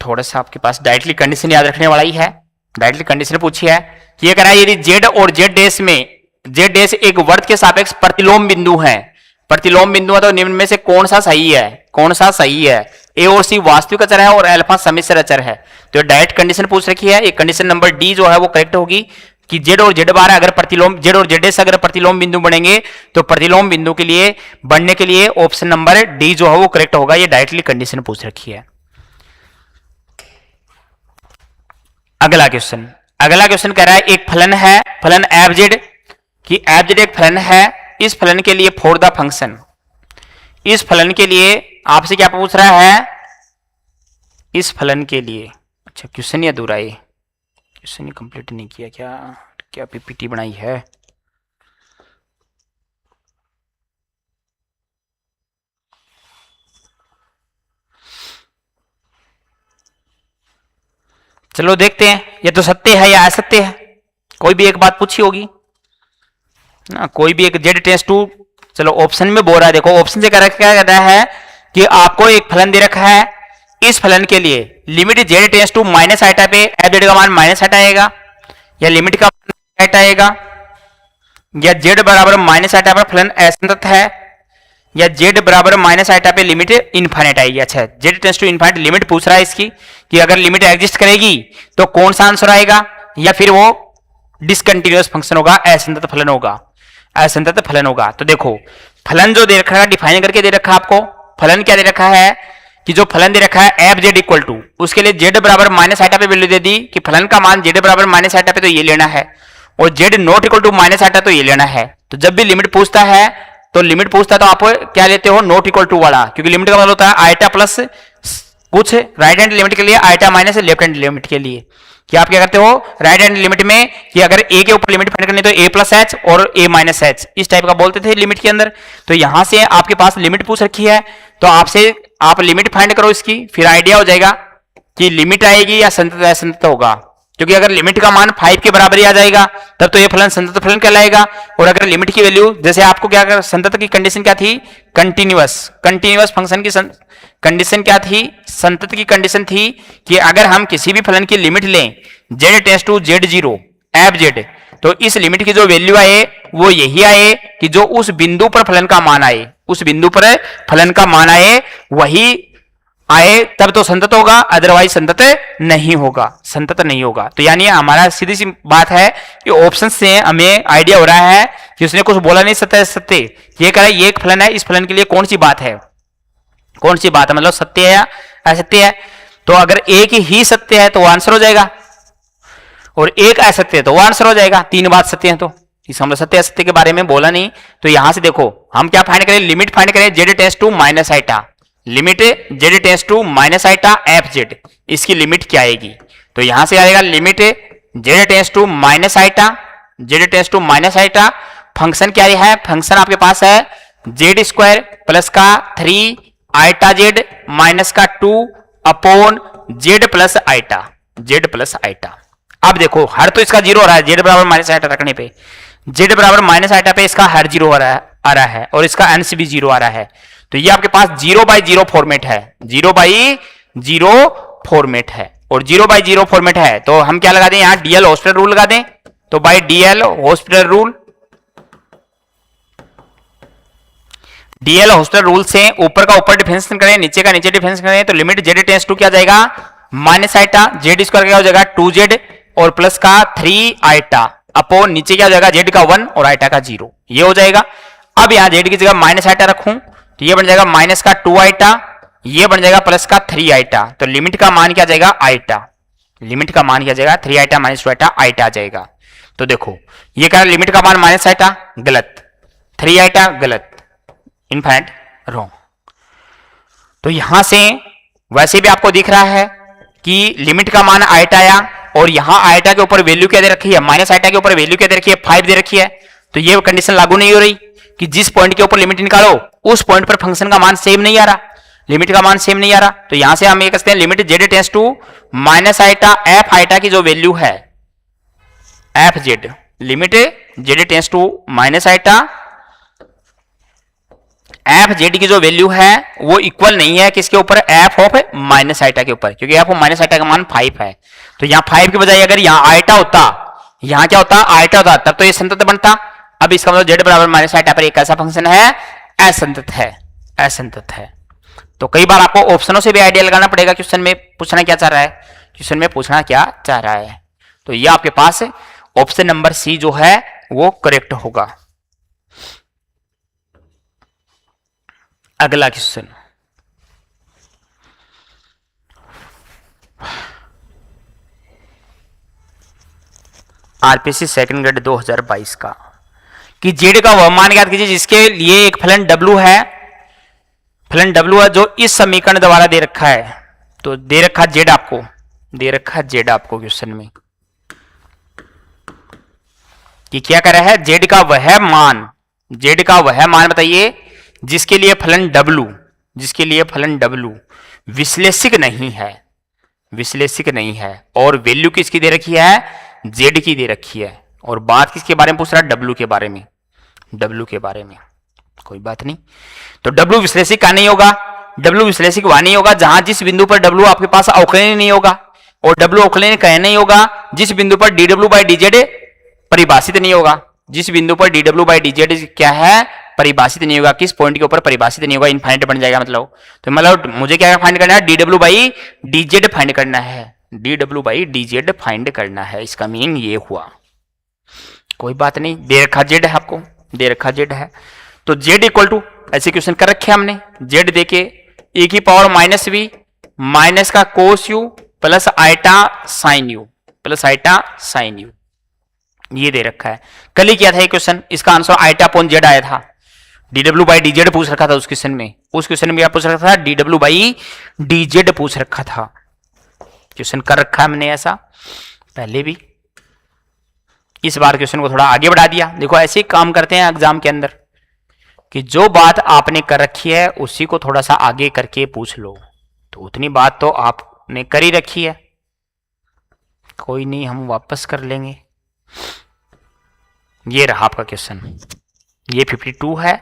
थोड़ा सा आपके पास डायरेक्टली कंडीशन याद रखने वाला ही है, डायरेक्टली कंडीशन पूछी है कि ये कह रहा है यदि जेड और जेड डैश में, जेड डैश एक वर्त के सापेक्ष प्रतिलोम बिंदु है, प्रतिलोम बिंदु है तो निम्न में से कौन सा सही है, कौन सा सही है? ए और सी वास्तविक अचर है और अल्फा सम्मिश्र अचर है। तो डायरेक्ट कंडीशन पूछ रखी है, ये कंडीशन नंबर डी जो है वो करेक्ट होगी कि जेड और जेड बार अगर प्रतिलोम, जेड और जेड से अगर प्रतिलोम बिंदु बनेंगे तो प्रतिलोम बिंदु के लिए बनने के लिए ऑप्शन नंबर डी जो है वो करेक्ट होगा। ये डायरेक्टली कंडीशन पूछ रखी है। अगला क्वेश्चन, अगला क्वेश्चन कह रहा है एक फलन है, फलन एफ जेड कि एफ जेड एक फलन है, इस फलन के लिए फॉर द फंक्शन, इस फलन के लिए आपसे क्या पूछ रहा है? इस फलन के लिए, अच्छा क्वेश्चन ही अधूरा है, क्वेश्चन ही कंप्लीट नहीं किया क्या? क्या पीपीटी बनाई है? चलो देखते हैं ये तो सत्य है या असत्य है। कोई भी एक बात पूछी होगी ना, कोई भी एक जेड टेंस टू, चलो ऑप्शन में बोल रहा है, देखो ऑप्शन से क्या कहता है कि आपको एक फलन दे रखा है, इस फलन के लिए limit z tends to minus iota पे एफ जेड का मान माइनस आइटा आएगा, या लिमिट का आइटा आएगा, या जेड बराबर माइनस आइटा पर फलन असंतत है, या जेड बराबर माइनस आइटा पे लिमिट इनफाइनाइट आएगी। अच्छा z tends to infinite limit पूछ रहा है इसकी कि अगर लिमिट एग्जिस्ट करेगी तो कौन सा आंसर आएगा, या फिर वो डिसकंटिन्यूअस फंक्शन होगा, असंतत फलन होगा, असंतत फलन होगा। तो देखो फलन जो दे रखा है डिफाइन करके दे रखा है आपको, फलन क्या दे रखा है कि जो फलन दे रखा है एफ जेड इक्वल टू, उसके लिए जेड बराबर माइनस आइटा पे वैल्यू दे दी कि फलन का मान जेड बराबर माइनस आइटा पे तो ये लेना है, और z not equal to minus iota तो ये लेना है। तो जब भी लिमिट पूछता है तो लिमिट पूछता है तो आप क्या लेते हो? नॉट इक्वल टू वाला, क्योंकि लिमिट का मतलब होता है आइटा प्लस कुछ राइट हैंड लिमिट के लिए, iota minus left hand limit के लिए। कि आप क्या करते हो राइट हैंड लिमिट में कि अगर ए के ऊपर लिमिट फाइंड करनी तो ए प्लस एच और ए माइनस एच, इस टाइप का बोलते थे लिमिट के अंदर। तो यहां से आपके पास लिमिट पूछ रखी है तो आपसे आप लिमिट फाइंड करो इसकी, फिर आइडिया हो जाएगा कि लिमिट आएगी या संतत असंतत होगा। क्योंकि अगर लिमिट का मान 5 के बराबर ही आ जाएगा तब तो ये फलन संतत फलन कहलाएगा, और अगर लिमिट की वैल्यू जैसे आपको क्या कर, संतत की कंडीशन क्या थी? कंटिन्यूअस, कंटिन्यूअस फंक्शन की कंडीशन क्या थी? संतत की कंडीशन थी कि अगर हम किसी भी फलन की लिमिट लें z tends to z zero f z, तो इस लिमिट की जो वैल्यू आए वो यही आए कि जो उस बिंदु पर फलन का मान आए, उस बिंदु पर फलन का मान आए वही आए तब तो संतत होगा, अदरवाइज संतत नहीं होगा, संतत नहीं होगा। तो यानी हमारा सीधी सी बात है कि ऑप्शन से हमें आइडिया हो रहा है कि उसने कुछ बोला नहीं सत्य सत्य, ये कह रहा है ये एक फलन है, इस फलन के लिए कौन सी बात है, कौन सी बात है, मतलब सत्य है या असत्य है। तो अगर एक ही सत्य है तो वो आंसर हो जाएगा, और एक असत्य है तो वो आंसर हो जाएगा। तीन बात सत्य है तो इस हम सत्य असत्य के बारे में बोला नहीं। तो यहां से देखो हम क्या फाइंड करें, लिमिट फाइंड करें z tends to minus iota, limit z tends to minus iota f z, इसकी लिमिट क्या आएगी? तो यहां से आएगा limit z tends to minus iota, z tends to minus iota, function क्या है? फंक्शन आपके पास है जेड स्क्वायर प्लस का 3 आइटा जेड माइनस का 2 upon z plus iota, z plus iota. अब देखो हर तो इसका जीरो आ रहा है, जेड बराबर माइनस आइटा रखने पे, जेड बराबर माइनस आइटा पे इसका हर जीरो आ रहा है और इसका अंश भी जीरो आ रहा है। तो ये आपके पास 0/0 फॉर्मेट है, 0/0 फॉर्मेट है, और 0/0 फॉर्मेट है तो हम क्या लगा दें यहां डीएल हॉस्पिटल रूल लगा दें। तो bye DL hospital rule, DL hospital rule से ऊपर का ऊपर डिफरेंस करें, नीचे का नीचे डिफरेंस करें, तो लिमिट जेड टेंस टू क्या जाएगा? माइनस आइटा, जेड स्क्वायर क्या हो जाएगा? 2z और प्लस का 3 आइटा अपॉन नीचे क्या हो जाएगा? जेड का 1 और आइटा का 0, ये हो जाएगा। अब यहां जेड की जगह माइनस आइटा रखूं तो ये बन जाएगा माइनस का 2 आइटा, ये बन जाएगा प्लस का 3 आइटा। तो लिमिट का मान क्या जाएगा? आइटा, लिमिट का मान क्या जाएगा? 3 आइटा माइनस 2 आइटा, आइटा आ जाएगा। तो देखो ये कह रहा है लिमिट का मान माइनस आइटा गलत, 3 आइटा गलत, इनफाइनाइट रॉन्ग। तो यहां से वैसे भी आपको दिख रहा है कि लिमिट का मान आइटा आया, और यहां आइटा के ऊपर वैल्यू क्या दे रखी है? माइनस आइटा के ऊपर वैल्यू क्या दे रखी है? 5 दे रखी है। तो ये कंडीशन लागू नहीं हो रही कि जिस पॉइंट के ऊपर लिमिट निकालो उस पॉइंट पर फंक्शन का मान सेम नहीं आ रहा, लिमिट का मान सेम नहीं आ रहा। तो यहां से हम ये कहते हैं limit z tends to minus iota f iota की जो वैल्यू है f z, limit z tends to minus iota f z की जो वैल्यू है वो इक्वल नहीं है किसके ऊपर? एफ ऑफ माइनस आइटा के ऊपर, क्योंकि एफ ऑफ माइनस आइटा का मान 5 है। तो यहां 5 के बजाय अगर यहां आइटा होता, यहां क्या होता? आइटा होता, तब तो ये संतत बनता। अब इसका मतलब जेड बराबर माइनस आइटा पर एक ऐसा फंक्शन है असंतत है, असंतत है। तो कई बार आपको ऑप्शनों से भी आइडिया लगाना पड़ेगा क्वेश्चन में पूछना क्या चाह रहा है, क्वेश्चन में पूछना क्या चाह रहा है। तो ये आपके पास ऑप्शन नंबर सी जो है वो करेक्ट होगा। अगला क्वेश्चन, आरपीसी सेकंड ग्रेड 2022 का, कि जेड का वह मान ज्ञात कीजिए जिसके लिए एक फलन डब्ल्यू है, फलन डब्ल्यू है जो इस समीकरण द्वारा दे रखा है। तो दे रखा जेड आपको, दे रखा जेड आपको क्वेश्चन में कि क्या कर रहा है, जेड का वह मान, जेड का वह मान बताइए जिसके लिए फलन डब्ल्यू, जिसके लिए फलन डब्ल्यू विश्लेषिक नहीं है, विश्लेषिक नहीं है, और वैल्यू किसकी दे रखी है, जेड की दे रखी है। और बात किसके बारे में पूछ रहा है, डब्ल्यू के बारे में, डब्ल्यू के बारे में। कोई बात नहीं, तो डब्ल्यू विश्लेषिक का नहीं होगा, डब्ल्यू विश्लेषिक वहां नहीं होगा जहां जिस बिंदु पर डब्ल्यू आपके पास अवकलनीय नहीं होगा, और डब्ल्यू अवकलनीय कहीं नहीं होगा जिस बिंदु पर डी डब्ल्यू बाई डी जेड परिभाषित नहीं होगा, जिस बिंदु पर डी डब्ल्यू बाई डी जेड क्या है, परिभाषित नहीं होगा, किस पॉइंट के ऊपर परिभाषित नहीं होगा, इनफाइनाइट बन जाएगा। मतलब तो मतलब मुझे क्या फाइंड करना है, डी डब्ल्यू बाई डी जेड फाइंड करना है, डी डब्ल्यू बाई डी जेड फाइंड करना है, इसका मीनिंग ये हुआ। कोई बात नहीं, दे रखा जेड है आपको, दे रखा जेड है। तो जेड इक्वल टू ऐसे क्वेश्चन कर रखे हमने, जेड देके ए की पावर माइनस वी माइनस का cos u plus iota sine u, plus iota sine u, ये दे रखा है। कल ही किया था ये क्वेश्चन, इसका आंसर आइटा अपॉन जेड आया था, डी डब्ल्यू बाई डी जेड पूछ रखा था उस क्वेश्चन में, उस क्वेश्चन में आप पूछ रखा था डी डब्ल्यू बाई डी जेड पूछ रखा था। क्वेश्चन कर रखा है हमने ऐसा पहले भी, इस बार क्वेश्चन को थोड़ा आगे बढ़ा दिया। देखो ऐसे ही काम करते हैं एग्जाम के अंदर कि जो बात आपने कर रखी है उसी को थोड़ा सा आगे करके पूछ लो, तो उतनी बात तो आपने कर ही रखी है, कोई नहीं, हम वापस कर लेंगे। ये रहा आपका क्वेश्चन, ये 52 है,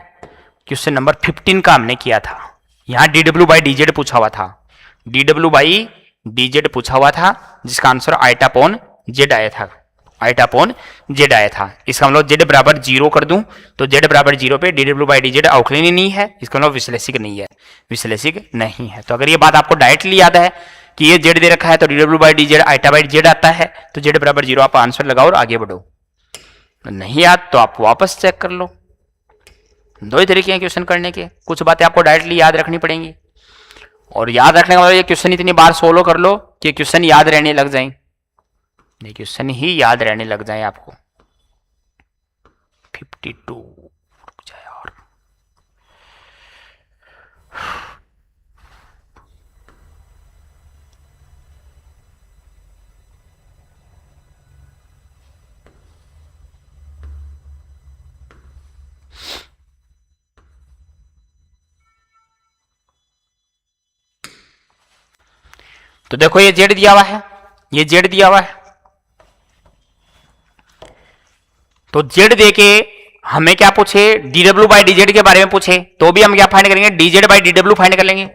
क्वेश्चन नंबर 15 का हमने किया था। यहां डी डब्ल्यू बाई डी जेड पूछा हुआ था, डी डब्ल्यू बाई डी जेड पूछा हुआ था, जिसका आंसर आइटा अपॉन जेड आया था, आइटा अपॉन जेड आया था। इसका मतलब जेड बराबर 0 कर दूं तो जेड बराबर 0 पे डी डब्ल्यू बाई डी जेड अवकलनीय नहीं है, इसका मतलब विश्लेषिक नहीं है, विश्लेषिक नहीं है। तो अगर ये बात आपको डायरेक्टली याद है कि ये जेड दे रखा है तो डी डब्ल्यू by d z iota by z आता है, तो जेड बराबर 0 आप आंसर लगाओ और आगे बढ़ो। नहीं याद तो आप वापस चेक कर लो। दो ही तरीके हैं क्वेश्चन करने के, कुछ बातें आपको डायरेक्टली याद रखनी पड़ेंगी, और याद रखने का मतलब ये क्वेश्चन इतनी बार सोल्व कर लो कि क्वेश्चन याद रहने लग जाए, ये क्वेश्चन ही याद रहने लग जाए आपको। 52 जाए और तो देखो ये जेड दिया हुआ है, ये जेड दिया हुआ है, तो जेड देके हमें क्या पूछे, डी डब्ल्यू बाई डी जेड के बारे में पूछे, तो भी हम क्या फाइंड करेंगे, डी जेड बाई डी डब्ल्यू फाइंड कर लेंगे।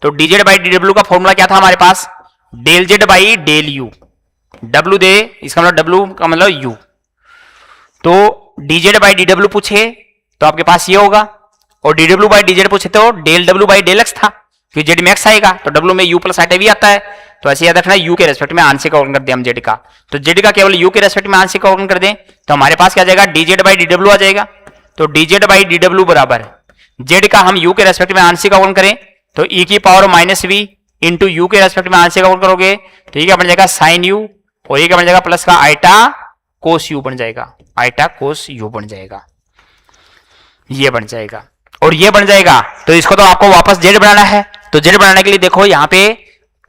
तो डी जेड बाई डी डब्ल्यू का फॉर्मूला क्या था हमारे पास, del z by del u, डब्ल्यू दे इसका मतलब डब्ल्यू का मतलब यू, तो डी जेड बाई डी डब्ल्यू पूछे तो आपके पास ये होगा, और डी डब्ल्यू बाई डी जेड पूछे तो डेल डब्ल्यू बाई डेल एक्स था, फिर जेड में एक्स आएगा तो डब्ल्यू में यू प्लस आइटा भी आता है, तो ऐसे याद रखना यू के रेस्पेक्ट में आंशिक अवकलन कर दें हम जेड का, तो जेड का केवल यू के रेस्पेक्ट में आंशिक अवकलन कर दें तो हमारे पास क्या आ जाएगा, डी जेड बाई डी डब्ल्यू आ जाएगा। तो डी जेड बाई डी डब्ल्यू बराबर जेड का हम यू के रेस्पेक्ट में आंशिक अवकलन करें तो ई की power minus v into u के रेस्पेक्ट में आंशिक अवकलन करोगे तो ये क्या बन जाएगा साइन यू, और ये क्या बन जाएगा प्लस का आइटा कोस यू बन जाएगा, आइटा कोस यू बन जाएगा, ये बन जाएगा और ये बन जाएगा। तो इसको तो आपको वापस जेड बनाना है, तो जेड बनाने के लिए देखो यहाँ पे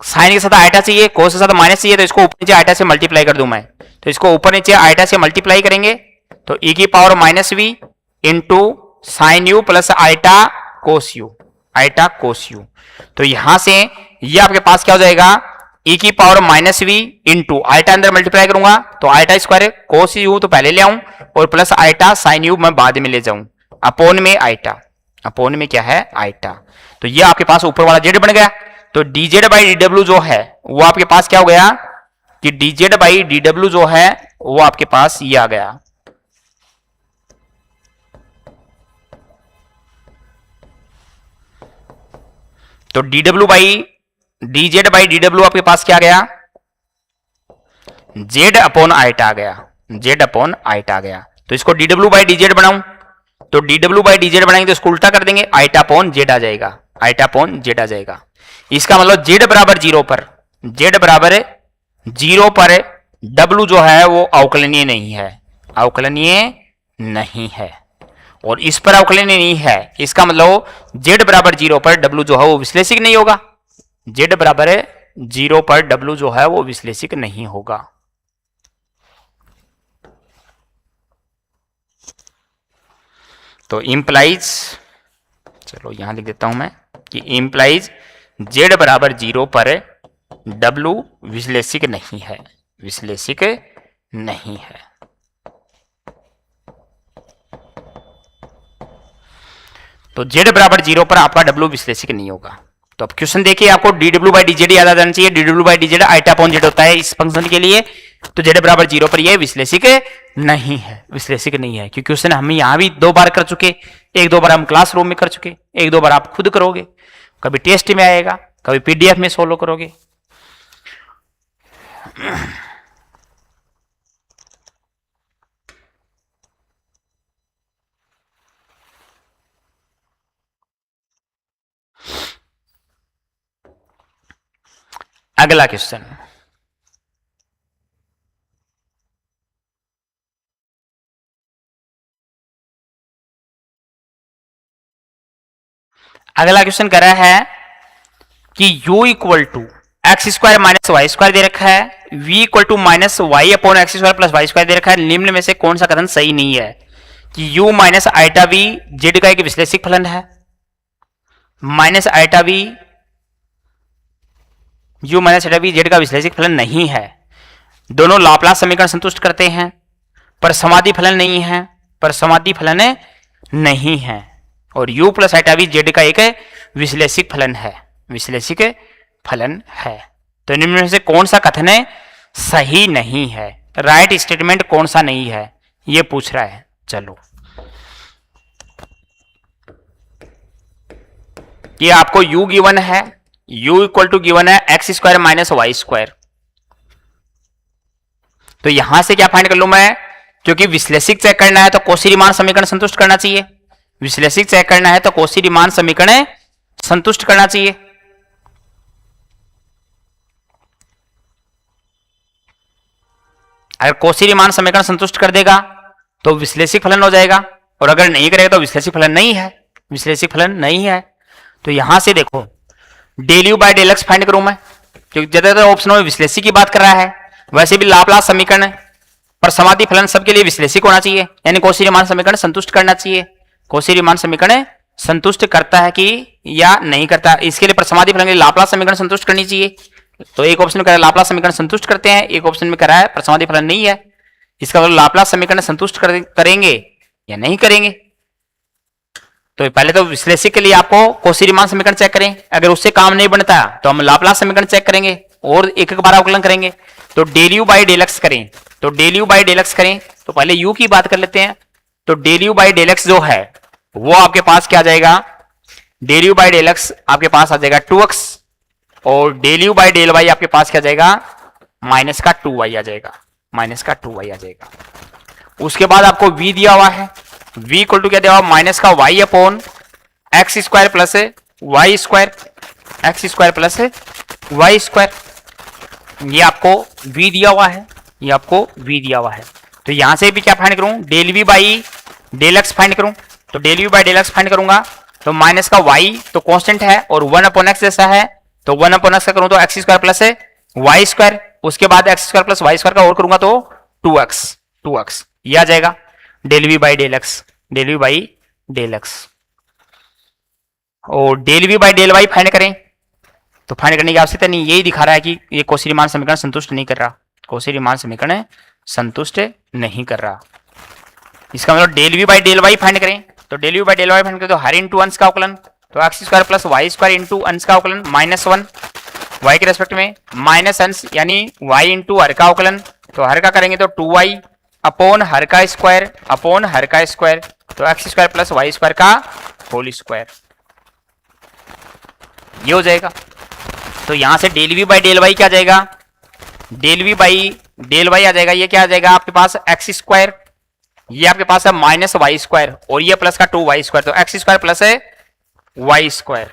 साइन के साथ आइटा चाहिए, कोस के साथ माइनस चाहिए, तो इसको ऊपर नीचे आइटा से मल्टीप्लाई कर दूं मैं, तो इसको ऊपर नीचे आइटा से मल्टीप्लाई करेंगे तो ई की power minus v into sine u plus iota cos u, iota cos u. तो यहां से ये आपके पास क्या हो जाएगा, ई की power minus v into iota अंदर मल्टीप्लाई करूंगा तो आइटा स्क्वायर, कोस यू तो पहले ले आऊं और प्लस आइटा साइन यू मैं बाद में ले जाऊं, अपॉन में आइटा, अपॉन में क्या है आइटा। तो ये आपके पास ऊपर वाला जेड बन गया। तो d z by d W जो है वो आपके पास क्या हो गया कि D z by d W जो है वो आपके पास ये आ गया, तो dw by dz by dw आपके पास क्या आ गया, z अपॉन आइट आ गया, z अपॉन आइट आ गया। तो इसको dw बाई dz बनाऊं तो dw बाई dz बनाएंगे तो इसको उल्टा कर देंगे, आइट अपॉन z आ जाएगा, आइट अपॉन z आ जाएगा। इसका मतलब z बराबर 0 पर, z बराबर 0 पर w जो है वो अवकलनीय नहीं है, अवकलनीय नहीं है। और इस पर अवकलनीय नहीं है, इसका मतलब z बराबर 0 पर w जो है वो विश्लेषिक नहीं होगा, z बराबर 0 पर w जो है वो विश्लेषिक नहीं होगा। तो इंप्लाइज, चलो यहां लिख देता हूं मैं कि इंप्लाइज z बराबर 0 पर w विश्लेषिक नहीं है, विश्लेषिक नहीं है। तो z बराबर 0 पर आपका w विश्लेषिक नहीं होगा। तो अब क्वेश्चन देखिए, आपको dw बाई dz याद आ जाना चाहिए, dw by dz iota upon z होता है इस फंक्शन के लिए। तो z बराबर 0 पर यह विश्लेषिक नहीं है, विश्लेषिक नहीं है, क्योंकि क्वेश्चन हम यहां भी 2 बार कर चुके, 1-2 बार हम क्लासरूम में कर चुके, 1-2 बार आप खुद करोगे, कभी टेस्ट में आएगा, कभी पीडीएफ में सोल्व करोगे। अगला क्वेश्चन, अगला क्वेश्चन कर रहा है कि u equal to x square minus y square दे रखा है, v equal to minus y upon x square plus y square दे रखा है। निम्न में से कौन सा कथन सही नहीं है कि u minus iota v z का एक विश्लेषिक फलन है, minus iota v u minus iota v z का विश्लेषिक फलन नहीं है। दोनों लाप्लास समीकरण संतुष्ट करते हैं पर समाधि फलन नहीं है, पर समाधि फलन नहीं है। और u plus iota v z का एक विश्लेषिक फलन है, विश्लेषिक फलन है। तो निम्न में से कौन सा कथन है सही नहीं है, राइट स्टेटमेंट कौन सा नहीं है, ये पूछ रहा है। चलो ये आपको u गिवन है, u इक्वल टू गिवन है x square minus y square. तो यहां से क्या फाइंड कर लूं मैं, क्योंकि विश्लेषिक चेक करना है तो कौशी-रीमान समीकरण संतुष्ट करना चाहिए, विश्लेषिक चेक करना है तो कौशी-रीमान समीकरण संतुष्ट करना चाहिए। अगर कौशी-रीमान समीकरण संतुष्ट कर देगा तो विश्लेषिक फलन हो जाएगा, और अगर नहीं करेगा तो विश्लेषिक फलन नहीं है, विश्लेषिक फलन नहीं है। तो यहां से देखो del u by del x find करूं मैं, क्योंकि ज्यादातर ऑप्शनों में विश्लेषिक की बात कर रहा है। वैसे भी लाप्लास समीकरण पर समाधि फलन सबके लिए विश्लेषिक होना चाहिए, यानी कौशी-रीमान समीकरण संतुष्ट करना चाहिए। कौशी-रीमान समीकरण संतुष्ट करता है कि या नहीं करता, इसके लिए प्रसमाधि फलन के लिए लाप्लास समीकरण संतुष्ट करनी चाहिए। तो एक ऑप्शन में कह रहा है लाप्लास समीकरण संतुष्ट करते हैं, एक ऑप्शन में कह रहा है प्रसमाधि फलन नहीं है। इसका मतलब लाप्लास समीकरण संतुष्ट करेंगे या नहीं करेंगे। तो पहले तो विश्लेषिक के लिए आपको कौशी-रीमान समीकरण चेक करें, अगर उससे काम नहीं बनता तो हम लाप्लास समीकरण चेक करेंगे और एक एक बार अवकलन करेंगे। तो del u by del x करें, तो del u by del x करें तो पहले यू की बात कर लेते हैं। तो del u by del x जो है वो आपके पास क्या आ जाएगा, del u by del x आपके पास आ जाएगा 2x, और del u by del y आपके पास क्या जाएगा माइनस का 2y आ जाएगा, माइनस का 2y आ जाएगा। उसके बाद आपको v दिया हुआ है, v इक्वल टू क्या दिया हुआ माइनस का y upon x square plus y square, x square plus y square. ये आपको v दिया हुआ है, ये आपको v दिया हुआ है। तो यहां से भी क्या फाइंड करूं, del v by del x find करूं। तो del v by del x find करूंगा तो माइनस का y तो कांस्टेंट है और 1 अपॉन एक्स जैसा है, तो 1 अपॉन एक्स का करूं तो x square plus y square, उसके बाद x square plus y square का और करूंगा तो 2x ये आ जाएगा del v by del x, del v by del x. और del v by del y find करें तो फाइंड करने की आवश्यकता नहीं, यही दिखा रहा है कि ये कौशी-रीमान समीकरण संतुष्ट नहीं कर रहा, कौशी-रीमान समीकरण संतुष्ट नहीं कर रहा। इसका मतलब del v by del y find करें, तो del v by del y find करें तो हर इंटू अंश का अवकलन, तो x square plus y square into अंश का अवकलन -1 वाई के रेस्पेक्ट में, माइनस अंश यानी वाई इंटू हर का अवकलन, तो हर का करेंगे तो 2y अपॉन हर का स्क्वायर अपॉन हर का स्क्वायर, तो x square plus y square का होल स्क्वायर। ये हो जाएगा। तो यहां से del v by del y क्या आ जाएगा, del v by del y आ जाएगा। ये क्या आ जाएगा आपके पास एक्स स्क्वायर, ये आपके पास है माइनस वाई स्क्वायर और ये प्लस का 2y स्क्वायर, तो एक्स स्क्वायर प्लस है y square,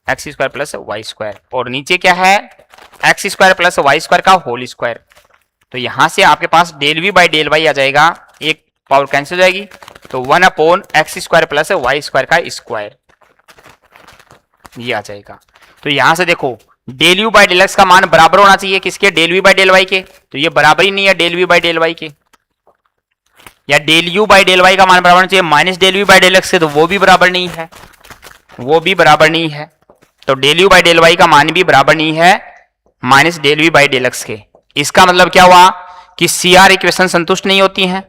x square plus y square, और नीचे क्या है x square plus y square का होल स्क्वायर। तो यहां से आपके पास del v by del y आ जाएगा, एक पावर कैंसिल हो जाएगी, तो 1 upon x square plus y square का स्क्वायर, ये आ जाएगा। तो यहां से देखो del u by del x का मान बराबर होना चाहिए किसके, del v by del y के, तो ये बराबर ही नहीं है del v by del y के। या del u by del y का मान बराबर होना चाहिए minus del v by del x के, तो वो भी बराबर नहीं है, वो भी बराबर नहीं है। तो del u by del y का मान भी बराबर नहीं है minus del v by del x के। इसका मतलब क्या हुआ कि सी आर इक्वेशन संतुष्ट नहीं होती हैं,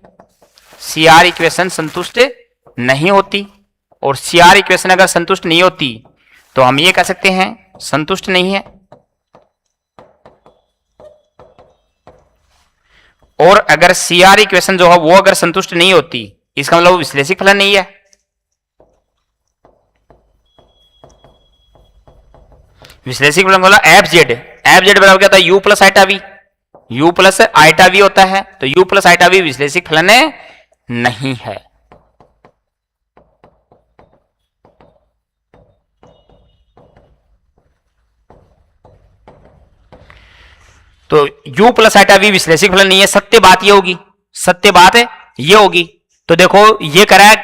सी आर इक्वेशन संतुष्ट नहीं होती, और सी आर इक्वेशन अगर संतुष्ट नहीं होती तो हम ये कह सकते हैं संतुष्ट नहीं है। और अगर सी आर इक्वेशन जो है वो अगर संतुष्ट नहीं होती, इसका मतलब विश्लेषिक फलन नहीं है। विश्लेषिक फलन बोला एफ जेड, एफ जेड बराबर क्या होता है u plus iota v, u plus iota v होता है, तो यू प्लस आइटा वी विश्लेषिक फलन नहीं है। तो u प्लस आइटा वी विश्लेषिक फलन नहीं है, सत्य बात ये होगी, सत्य बात ये होगी। तो देखो ये करा है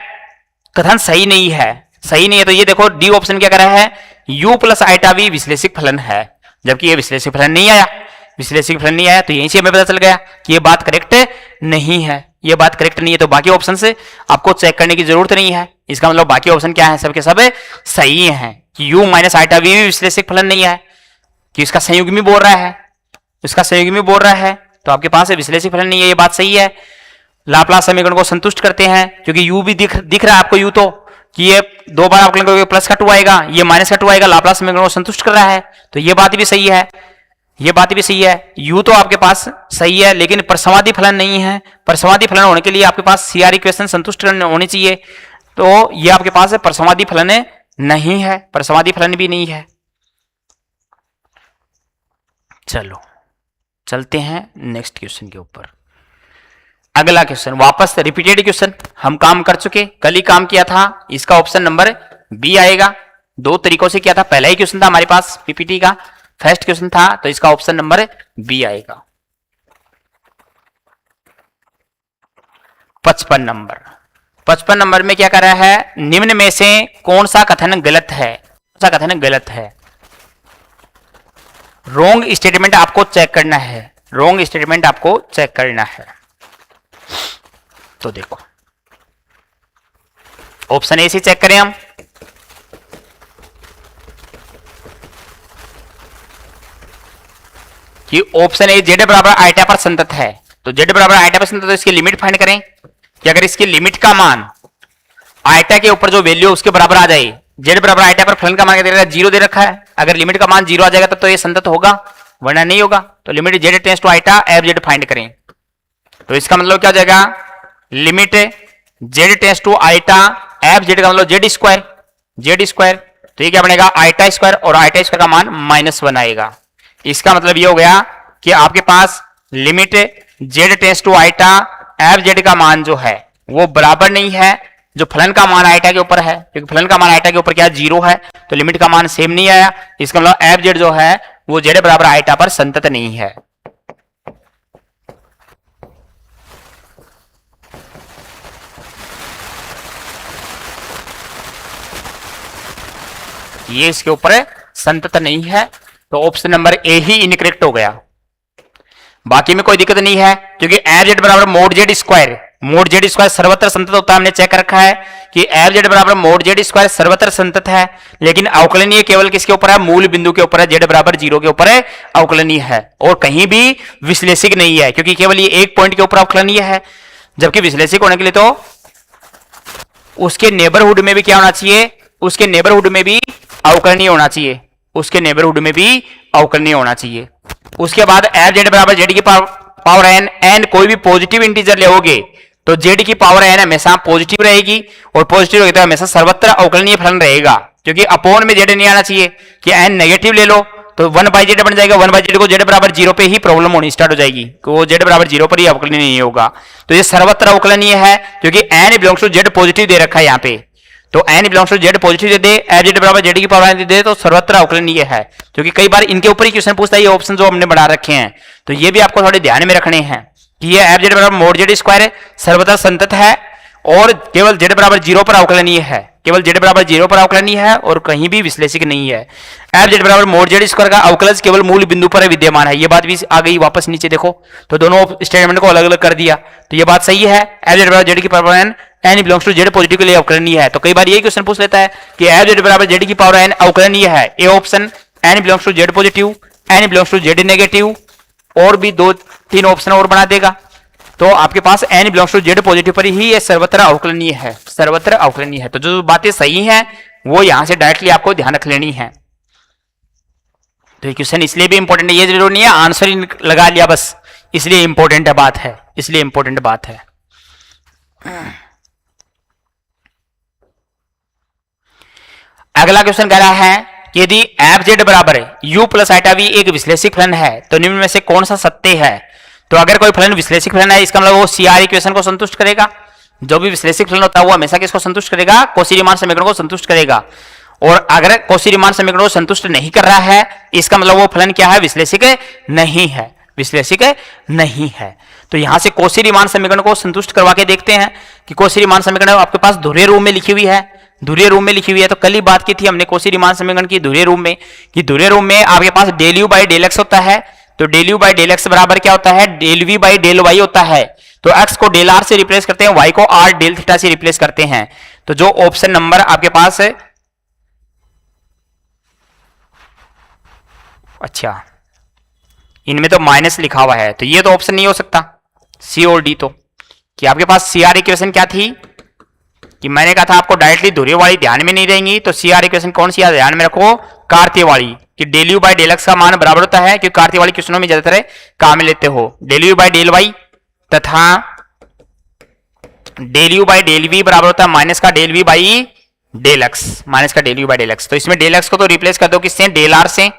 कथन सही नहीं है, सही नहीं है, तो ये देखो डी ऑप्शन क्या करा है u प्लस आइटा वी विश्लेषिक फलन है, जबकि ये विश्लेषिक फलन नहीं आया, विश्लेषिक फलन नहीं आया, तो यहीं से हमें पता चल गया कि ये बात करेक्ट नहीं है, ये बात करेक्ट नहीं है। तो बाकी ऑप्शन से आपको चेक करने की जरूरत नहीं है, इसका मतलब बाकी ऑप्शन क्या है सबके सब सही है कि u माइनस आइटा वी विश्लेषिक फलन नहीं है, कि इसका संयुग्मी बोल रहा है, इसका संयुग्मी बोल रहा है, तो आपके पास विश्लेषिक फलन नहीं है, ये बात सही है। लाप्लास समीकरण को संतुष्ट करते हैं क्योंकि u भी दिख रहा है आपको u, तो कि ये दो बार आप करेंगे प्लस का 2 आएगा, ये माइनस का 2 आएगा, लाप्लास समीकरण को संतुष्ट कर रहा है, तो ये बात भी सही है, ये बात भी सही है। u तो आपके पास सही है लेकिन परसमाधि फलन नहीं है, परसमाधि फलन होने के लिए आपके पास सी आर इक्वेशन संतुष्ट होनी चाहिए, तो ये आपके पास परसमाधि फलन नहीं है, परसमाधि फलन भी नहीं है। चलो चलते हैं नेक्स्ट क्वेश्चन के ऊपर। अगला क्वेश्चन वापस रिपीटेड क्वेश्चन, हम काम कर चुके, कल ही काम किया था, इसका ऑप्शन नंबर बी आएगा। दो तरीकों से किया था, पहला ही क्वेश्चन था हमारे पास पीपीटी का, फर्स्ट क्वेश्चन था, तो इसका ऑप्शन नंबर बी आएगा। 55 नंबर, 55 नंबर में क्या कर रहा है, निम्न में से कौन सा कथन गलत है, कौन सा कथन गलत है। रॉन्ग स्टेटमेंट आपको चेक करना है, रॉन्ग स्टेटमेंट आपको चेक करना है। तो देखो ऑप्शन ए से चेक करें हम, कि ऑप्शन ए जेड बराबर आइटा पर संतत है, तो जेड बराबर आइटा पर संतत, तो इसकी लिमिट फाइंड करें कि अगर इसकी लिमिट का मान आइटा के ऊपर जो वैल्यू उसके बराबर आ जाए, जेड बराबर आइटा पर फलन का मान दे रखा है 0 दे रखा है, अगर लिमिट का मान 0 आ जाएगा तो ये संतत होगा, वरना नहीं होगा। तो limit z tends to iota f z find करें, तो इसका मतलब क्या हो जाएगा, limit z tends to iota f z का मतलब जेड स्क्वायर, जेड स्क्वायर, तो ये क्या बनेगा आइटा स्क्वायर, और आइटा स्क्वायर का मान -1 आएगा। इसका मतलब ये हो गया कि आपके पास limit z tends to iota f z का मान जो है वो बराबर नहीं है जो फलन का मान आइटा के ऊपर है, क्योंकि फलन का मान आइटा के ऊपर क्या 0 है, तो लिमिट का मान सेम नहीं आया। इसका मतलब एफ जेड जो है वो जेड बराबर आइटा पर संतत नहीं है। ये इसके ऊपर संतत नहीं है, तो option number A he incorrect हो गया। बाकी में कोई दिक्कत नहीं है क्योंकि एफ जेड बराबर mode z square, mode z square सर्वत्र संतत होता है, हमने चेक कर रखा है कि एफ जेड बराबर मोड जेड स्क्वायर सर्वत्र संतत है, लेकिन अवकलनीय केवल किसके ऊपर है, मूल बिंदु के ऊपर है, जेड बराबर 0 के ऊपर है अवकलनीय है, और कहीं भी विश्लेषिक नहीं है क्योंकि केवल ये एक पॉइंट के ऊपर अवकलनीय है। जबकि विश्लेषिक होने के लिए तो उसके नेबरहुड में भी क्या होना चाहिए, उसके नेबरहुड में भी अवकलनीय होना चाहिए, उसके नेबरहुड में भी अवकलनीय होना चाहिए। उसके बाद एफ जेड बराबर जेड की पावर एन, एन कोई भी पॉजिटिव इंटीजर लेओगे तो जेड की पावर एन हमेशा पॉजिटिव रहेगी, और पॉजिटिव रहेगी तो हमेशा सर्वत्र अवकलनीय फलन रहेगा। क्योंकि अपोन में जेड नहीं आना चाहिए कि एन नेगेटिव ले लो तो 1/z बन जाएगा। 1/z को z बराबर 0 पे ही प्रॉब्लम होनी स्टार्ट हो जाएगी, कि वो z बराबर 0 पर ही अवकलनीय नहीं होगा। तो ये सर्वत्र अवकलनीय है क्योंकि n belongs to z positive दे रखा है यहाँ पे, तो n belongs to z positive दे दे, fz बराबर z की पावर n दे तो सर्वत्र अवकलनीय है। क्योंकि कई बार इनके ऊपर ही क्वेश्चन पूछता है, ये ऑप्शन जो हमने बना रखे हैं, तो ये भी आपको थोड़े ध्यान में रखने हैं कि ये fz बराबर मोड z स्क्वायर सर्वत्र संतत है और केवल z बराबर 0 पर अवकलनीय है, केवल z बराबर 0 पर अवकलनीय है और कहीं भी विश्लेषिक नहीं है। fz बराबर मोड z स्क्वायर का अवकलज केवल मूल बिंदु पर विद्यमान है, ये बात भी आ गई वापस नीचे देखो, तो दोनों स्टेटमेंट को अलग अलग कर दिया, तो ये बात सही है। fz बराबर z की power n n belongs to z positive के लिए अवकलनीय है। तो कई बार ये क्वेश्चन पूछ लेता है कि fz बराबर z की पावर n अवकलनीय है, A option n belongs to z positive, n belongs to z negative, और भी 2-3 ऑप्शन और बना देगा, तो आपके पास n belongs to z positive पर ही ये सर्वत्र अवकलनीय है, सर्वत्र अवकलनीय है। तो जो बातें सही हैं वो यहां से डायरेक्टली आपको ध्यान रख लेनी है। तो ये क्वेश्चन इसलिए भी इंपॉर्टेंट है, ये जरूरी नहीं है आंसर ही लगा लिया बस, इसलिए इंपॉर्टेंट बात है, इसलिए इंपॉर्टेंट बात है। अगला क्वेश्चन कह रहा है कि यदि fz बराबर u प्लस आइटा v एक विश्लेषिक फलन है तो निम्न में से कौन सा सत्य है। तो अगर कोई फलन विश्लेषिक फलन है इसका मतलब वो CR इक्वेशन को संतुष्ट करेगा, जो भी विश्लेषिक फलन होता है वो हमेशा किसको संतुष्ट करेगा, कौशी-रीमान समीकरण को संतुष्ट करेगा। और अगर कौशी-रीमान समीकरण को संतुष्ट नहीं कर रहा है इसका मतलब वो फलन क्या है, विश्लेषिक नहीं है, विश्लेषिक नहीं है। तो यहां से कौशी-रीमान समीकरण को संतुष्ट करवा के देखते हैं कि कौशी-रीमान समीकरण आपके पास ध्रुवीय रूप में लिखी हुई है, ध्रुवीय रूप में लिखी हुई है। तो कल ही बात की थी हमने कौशी-रीमान समीकरण की ध्रुवीय रूप में, कि ध्रुवीय रूप में आपके पास del u by del x होता है, तो del u by del x बराबर क्या होता है, del v by del y होता है। तो x को डेल r से रिप्लेस करते हैं, y को r डेल थीटा से रिप्लेस करते हैं। तो जो ऑप्शन नंबर आपके पास है, अच्छा इनमें तो माइनस लिखा हुआ है तो ये तो ऑप्शन नहीं हो सकता सी और डी। तो कि आपके पास CR इक्वेशन क्या थी, कि मैंने कहा था आपको डायरेक्टली ध्रुवीय वाली ध्यान में नहीं रहेंगी, तो CR इक्वेशन कौन सी ध्यान में रखो, कार्तीय वाली, कि del u by del x का मान बराबर होता है, क्योंकि कार्तीय वाली क्वेश्चनों में ज्यादातर काम में लेते हो, del u by del y तथा del u by del v बराबर होता है माइनस का del v by del x, minus का del u by del x. तो इसमें डेल एक्स को तो रिप्लेस कर दो किससे, डेल r से,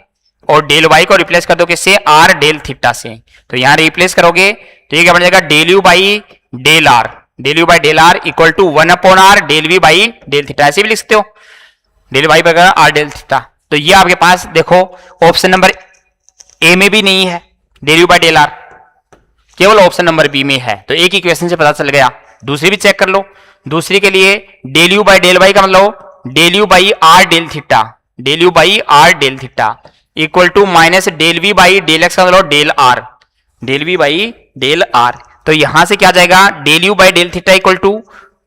और डेल y को रिप्लेस कर दो किससे, r डेल थीटा से। तो यहां रिप्लेस करोगे तो ये क्या बन जाएगा, del u by del r, del u by del r equal to 1/r del v by del theta, ऐसे भी लिख सकते हो, डेल y बराबर r डेल थीटा। तो ये आपके पास देखो ऑप्शन नंबर ए में भी नहीं है del u by del r, केवल ऑप्शन नंबर बी में है। तो एक ही क्वेश्चन से पता चल गया। दूसरी भी चेक कर लो, दूसरी के लिए del u by del y का मतलब del u by r del theta, del u by r del theta equal to minus del v by del x का मतलब del r, del v by del r। तो यहां से क्या आ जाएगा, del u by del theta equal to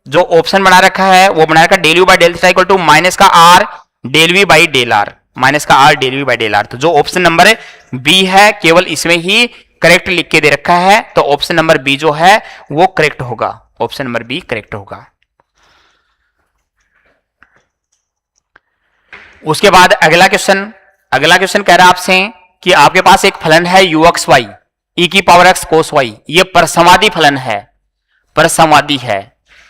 जो option बना रखा है वो बना रखा है del u by del theta equal to minus का r del v by del r, माइनस का r del v by del r। तो जो ऑप्शन नंबर बी है केवल इसमें ही करेक्ट लिख के दे रखा है, तो ऑप्शन नंबर बी जो है वो करेक्ट होगा, ऑप्शन नंबर बी करेक्ट होगा। उसके बाद अगला क्वेश्चन कह रहा है आपसे कि आपके पास एक फलन है ux y e की पावर x cos y, ये परसमादी फलन है, परसमादी है।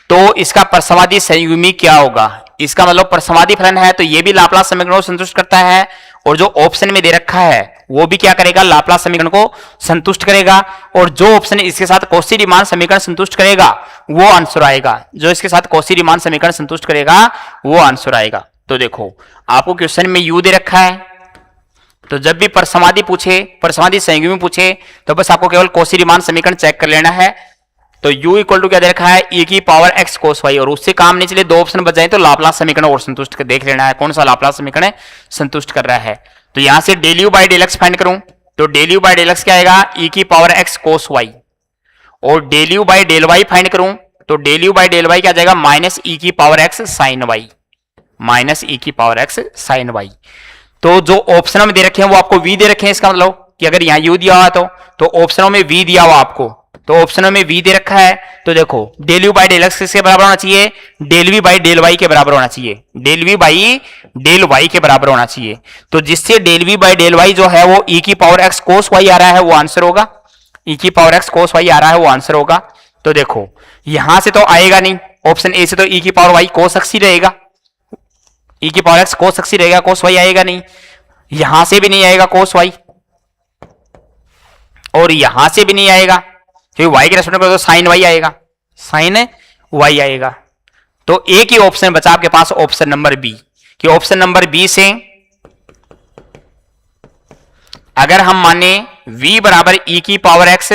तो इसका परसमादी संयुग्मी क्या होगा, इसका मतलब परसमादी फलन है तो ये भी लाप्लास समीकरण को संतुष्ट करता है, और जो ऑप्शन में दे रखा है वो भी क्या करेगा, लाप्लास समीकरण को संतुष्ट करेगा, और जो ऑप्शन इसके साथ कौशी-रीमान समीकरण संतुष्ट करेगा वो आंसर आएगा, जो इसके साथ कौशी-रीमान समीकरण संतुष्ट करेगा वो आंसर आएगा। तो देखो आपको क्वेश्चन में u दे रखा है, तो जब भी परसमादी पूछे, परसमादी संयुग्मी पूछे तो बस आपको केवल कौशी-रीमान समीकरण चेक कर लेना है। तो u इक्वल टू क्या दे रखा है, e की पावर x cos y, और उससे काम नहीं चले दो ऑप्शन बच जाए तो लाप्लास समीकरण और संतुष्ट कर देख लेना है कौन सा लाप्लास समीकरण संतुष्ट कर रहा है। तो यहां से del u by del x find करूं तो del u by del x क्या आएगा, e की पावर x cos y, और del u by del y find करूं तो del u by del y क्या आ जाएगा, माइनस e की power x sin y, minus e की पावर x sin y। तो जो ऑप्शनों में दे रखे हैं वो आपको v दे रखे हैं, इसका मतलब कि अगर यहाँ u दिया हुआ तो ऑप्शनों में v दिया हुआ आपको, तो ऑप्शनों में v दे रखा है। तो देखो del u by del x किसके बराबर होना चाहिए, del v by del y के बराबर होना चाहिए, del v by del y के बराबर होना चाहिए। तो जिससे del v by del y जो है वो e की पावर x cos y आ रहा है वो आंसर होगा, e की पावर x cos y आ रहा है वो आंसर होगा। तो देखो यहां से तो आएगा नहीं, ऑप्शन ए से तो e की पावर y cos x ही रहेगा, ई की पावर एक्स कोस एक्स ही रहेगा, कोस वाई आएगा नहीं, यहां से भी नहीं आएगा कोस वाई, और यहां से भी नहीं आएगा, क्योंकि वाई के रेस्पेक्ट में तो साइन वाई आएगा, साइन वाई आएगा। तो एक ही ऑप्शन बचा आपके पास, ऑप्शन नंबर बी, कि ऑप्शन नंबर बी से अगर हम माने v बराबर e की power x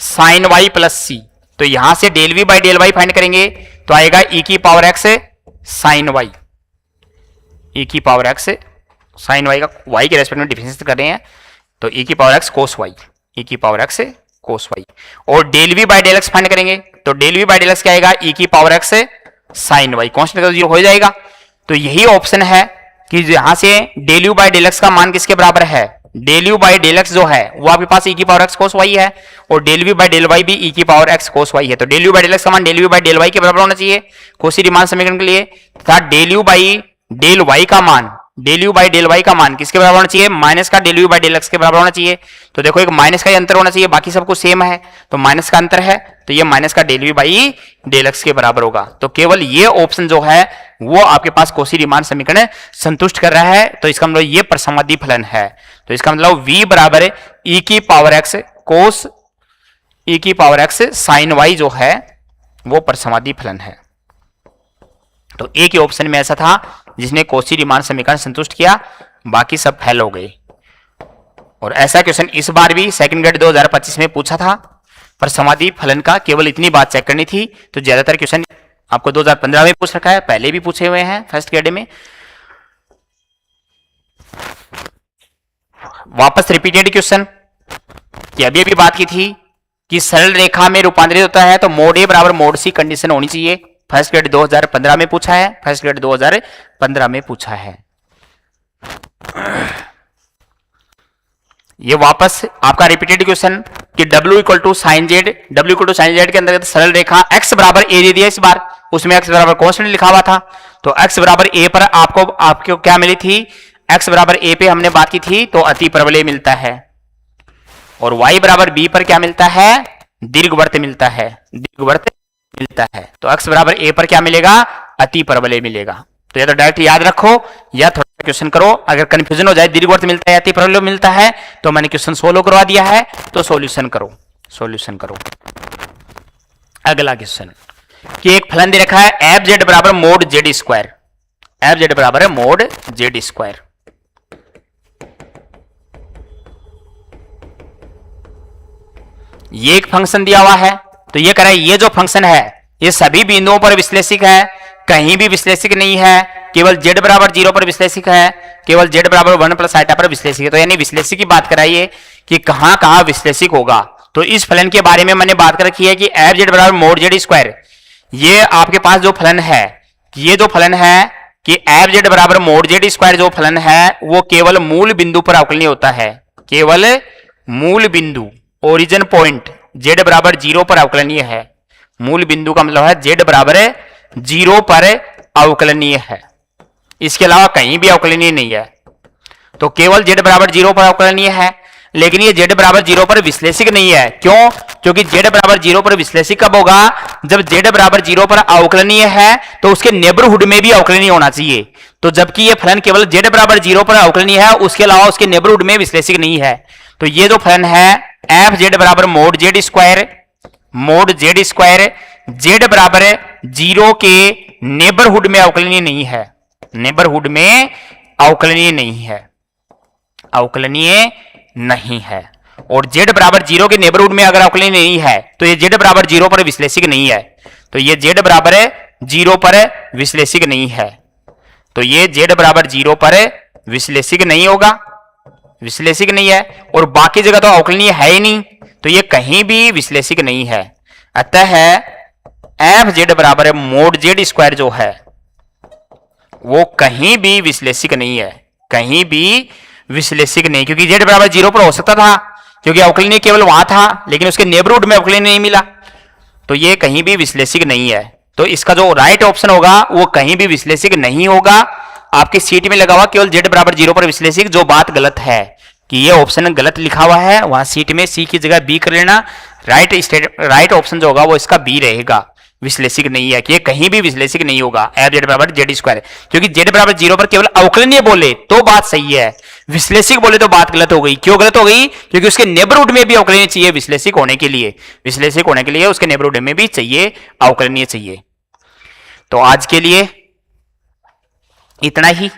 sine y plus c, तो यहां से del v by del y find करेंगे तो आएगा e की power x sine y, e की पावर x साइन वाई का y के रेस्पेक्ट में डिफरेंशिएट कर रहे हैं, तो e की power x cos y, e की पावर x कोस वाई, और del v by del x find करेंगे तो del v by del x क्या आएगा, e की power x sine y, constant zero हो जाएगा। तो यही ऑप्शन है कि यहां से del u by del x का मान किसके बराबर है, del u by del x जो है वो आपके पास e की पावर x कोस वाई है, और del v by del y भी e की पावर x कोस वाई है। तो del u by del x का मान del v by del y के बराबर होना चाहिए कोशी रीमान समीकरण के लिए, तथा del u by del y का मान, del u by del y का मान किसके बराबर होना चाहिए, माइनस का del u by del x के बराबर होना चाहिए। तो देखो एक माइनस का ही अंतर होना चाहिए, बाकी सब कुछ सेम है, तो माइनस का अंतर है, तो ये माइनस का del u by del x के बराबर होगा। तो केवल ये ऑप्शन जो है वो आपके पास कोशी रीमान समीकरण संतुष्ट कर रहा है, तो इसका मतलब ये परसमाधि फलन है। तो इसका मतलब v बराबर e की पावर x कोस e की पावर x साइन y जो है वो परसमाधि फलन है। तो एक ही ऑप्शन में ऐसा था जिसने कोशी रीमान समीकरण संतुष्ट किया, बाकी सब फेल हो गए। और ऐसा क्वेश्चन इस बार भी सेकंड ग्रेड 2025 में पूछा था, परसमाधि फलन का केवल इतनी बात चेक करनी थी। तो ज्यादातर क्वेश्चन आपको 2015 में पूछ रखा है, पहले भी पूछे हुए हैं फर्स्ट ग्रेड में। वापस रिपीटेड क्वेश्चन कि अभी अभी बात की थी कि सरल रेखा में रूपांतरित होता है तो मोड ए बराबर मोड सी कंडीशन होनी चाहिए। फर्स्ट ग्रेड 2015 में पूछा है, फर्स्ट ग्रेड 2015 में पूछा है। ये वापस आपका रिपीटेड क्वेश्चन कि W equal to sine z, W equal to sine z के अंतर्गत सरल रेखा x बराबर a दे दिया इस बार, उसमें x बराबर कांस्टेंट लिखा हुआ था, तो x बराबर a पर आपको क्या मिली थी, x बराबर a पे हमने बात की थी तो अति प्रबल मिलता है, और y बराबर b पर क्या मिलता है, दीर्घवृत्त मिलता है, दीर्घवृत्त मिलता है। तो x बराबर a पर क्या मिलेगा, अति प्रबल मिलेगा। तो या तो डायरेक्ट याद रखो या थोड़ा क्वेश्चन करो, अगर कंफ्यूजन हो जाए दीर्घवृत्त मिलता है अति प्रबल मिलता है तो मैंने क्वेश्चन सोल्व करवा दिया है, तो सॉल्यूशन करो, सॉल्यूशन करो। अगला क्वेश्चन कि एक फलन दे रखा है एफ जेड बराबर mode z square, F Z बराबर मोड जेड स्क्वायर। ये एक फंक्शन दिया हुआ है, तो ये कह रहा है ये जो फंक्शन है ये सभी बिंदुओं पर विश्लेषिक है, कहीं भी विश्लेषिक नहीं है, केवल z बराबर 0 पर विश्लेषिक है, केवल z बराबर 1 प्लस आइटा पर विश्लेषिक है। तो यानी विश्लेषिक की बात कराइए कि कहां कहां विश्लेषिक होगा। तो इस फलन के बारे में मैंने बात कर रखी है कि एफ जेड बराबर मोड जेड स्क्वायर, ये आपके पास जो फलन है, ये जो फलन है कि एफ जेड बराबर मोड जेड स्क्वायर जो फलन है वो केवल मूल बिंदु पर अवकलनीय होता है, केवल मूल बिंदु ओरिजिन पॉइंट z बराबर 0 पर अवकलनीय है। मूल बिंदु का मतलब है z बराबर 0 पर अवकलनीय है, इसके अलावा कहीं भी अवकलनीय नहीं है। तो केवल z बराबर 0 पर अवकलनीय है, लेकिन ये z बराबर 0 पर विश्लेषिक नहीं है। क्यों? क्योंकि z बराबर 0 पर विश्लेषिक कब होगा, जब z बराबर 0 पर अवकलनीय है तो उसके नेबरहुड में भी अवकलनीय होना चाहिए। तो जबकि ये फलन केवल z बराबर 0 पर अवकलनीय है, उसके अलावा उसके नेबरहुड में विश्लेषिक नहीं है। तो ये जो फलन है एफ जेड बराबर mode z square, mode z square z बराबर 0 के नेबरहुड में अवकलनीय नहीं है, नेबरहुड में अवकलनीय नहीं है, अवकलनीय नहीं है। और z बराबर 0 के नेबरहुड में अगर अवकलनीय नहीं है तो ये z बराबर 0 पर विश्लेषिक नहीं है, तो ये z बराबर 0 पर विश्लेषिक नहीं है, तो ये z बराबर 0 पर विश्लेषिक नहीं होगा, विश्लेषिक नहीं है। और बाकी जगह तो अवकलनीय है ही नहीं, तो ये कहीं भी विश्लेषिक नहीं है। अतः एफ जेड बराबर मोड जेड स्क्वायर जो है वो कहीं भी विश्लेषिक नहीं है, कहीं भी विश्लेषिक नहीं, क्योंकि z बराबर 0 पर हो सकता था क्योंकि अवकलनीय केवल वहां था, लेकिन उसके नेबरहुड में अवकलनीय नहीं मिला, तो ये कहीं भी विश्लेषिक नहीं है। तो इसका जो राइट ऑप्शन होगा वो कहीं भी विश्लेषिक नहीं होगा। आपकी सीट में लगा हुआ केवल z बराबर 0 पर विश्लेषिक, जो बात गलत है कि ये ऑप्शन गलत लिखा हुआ है, वहां सीट में सी की जगह बी कर लेना। राइट ऑप्शन जो होगा वो इसका बी रहेगा, विश्लेषिक नहीं है, कि ये कहीं भी विश्लेषिक नहीं होगा। एफ जेड बराबर जेड स्क्वायर, क्योंकि जेड बराबर 0 पर केवल अवकलनीय बोले तो बात सही है, विश्लेषिक बोले तो बात गलत हो गई। क्यों गलत हो गई? क्योंकि उसके नेबरहुड में भी अवकलनीय चाहिए विश्लेषिक होने के लिए, विश्लेषिक होने के लिए उसके नेबरहुड में भी चाहिए अवकलनीय चाहिए। तो आज के लिए इतना ही।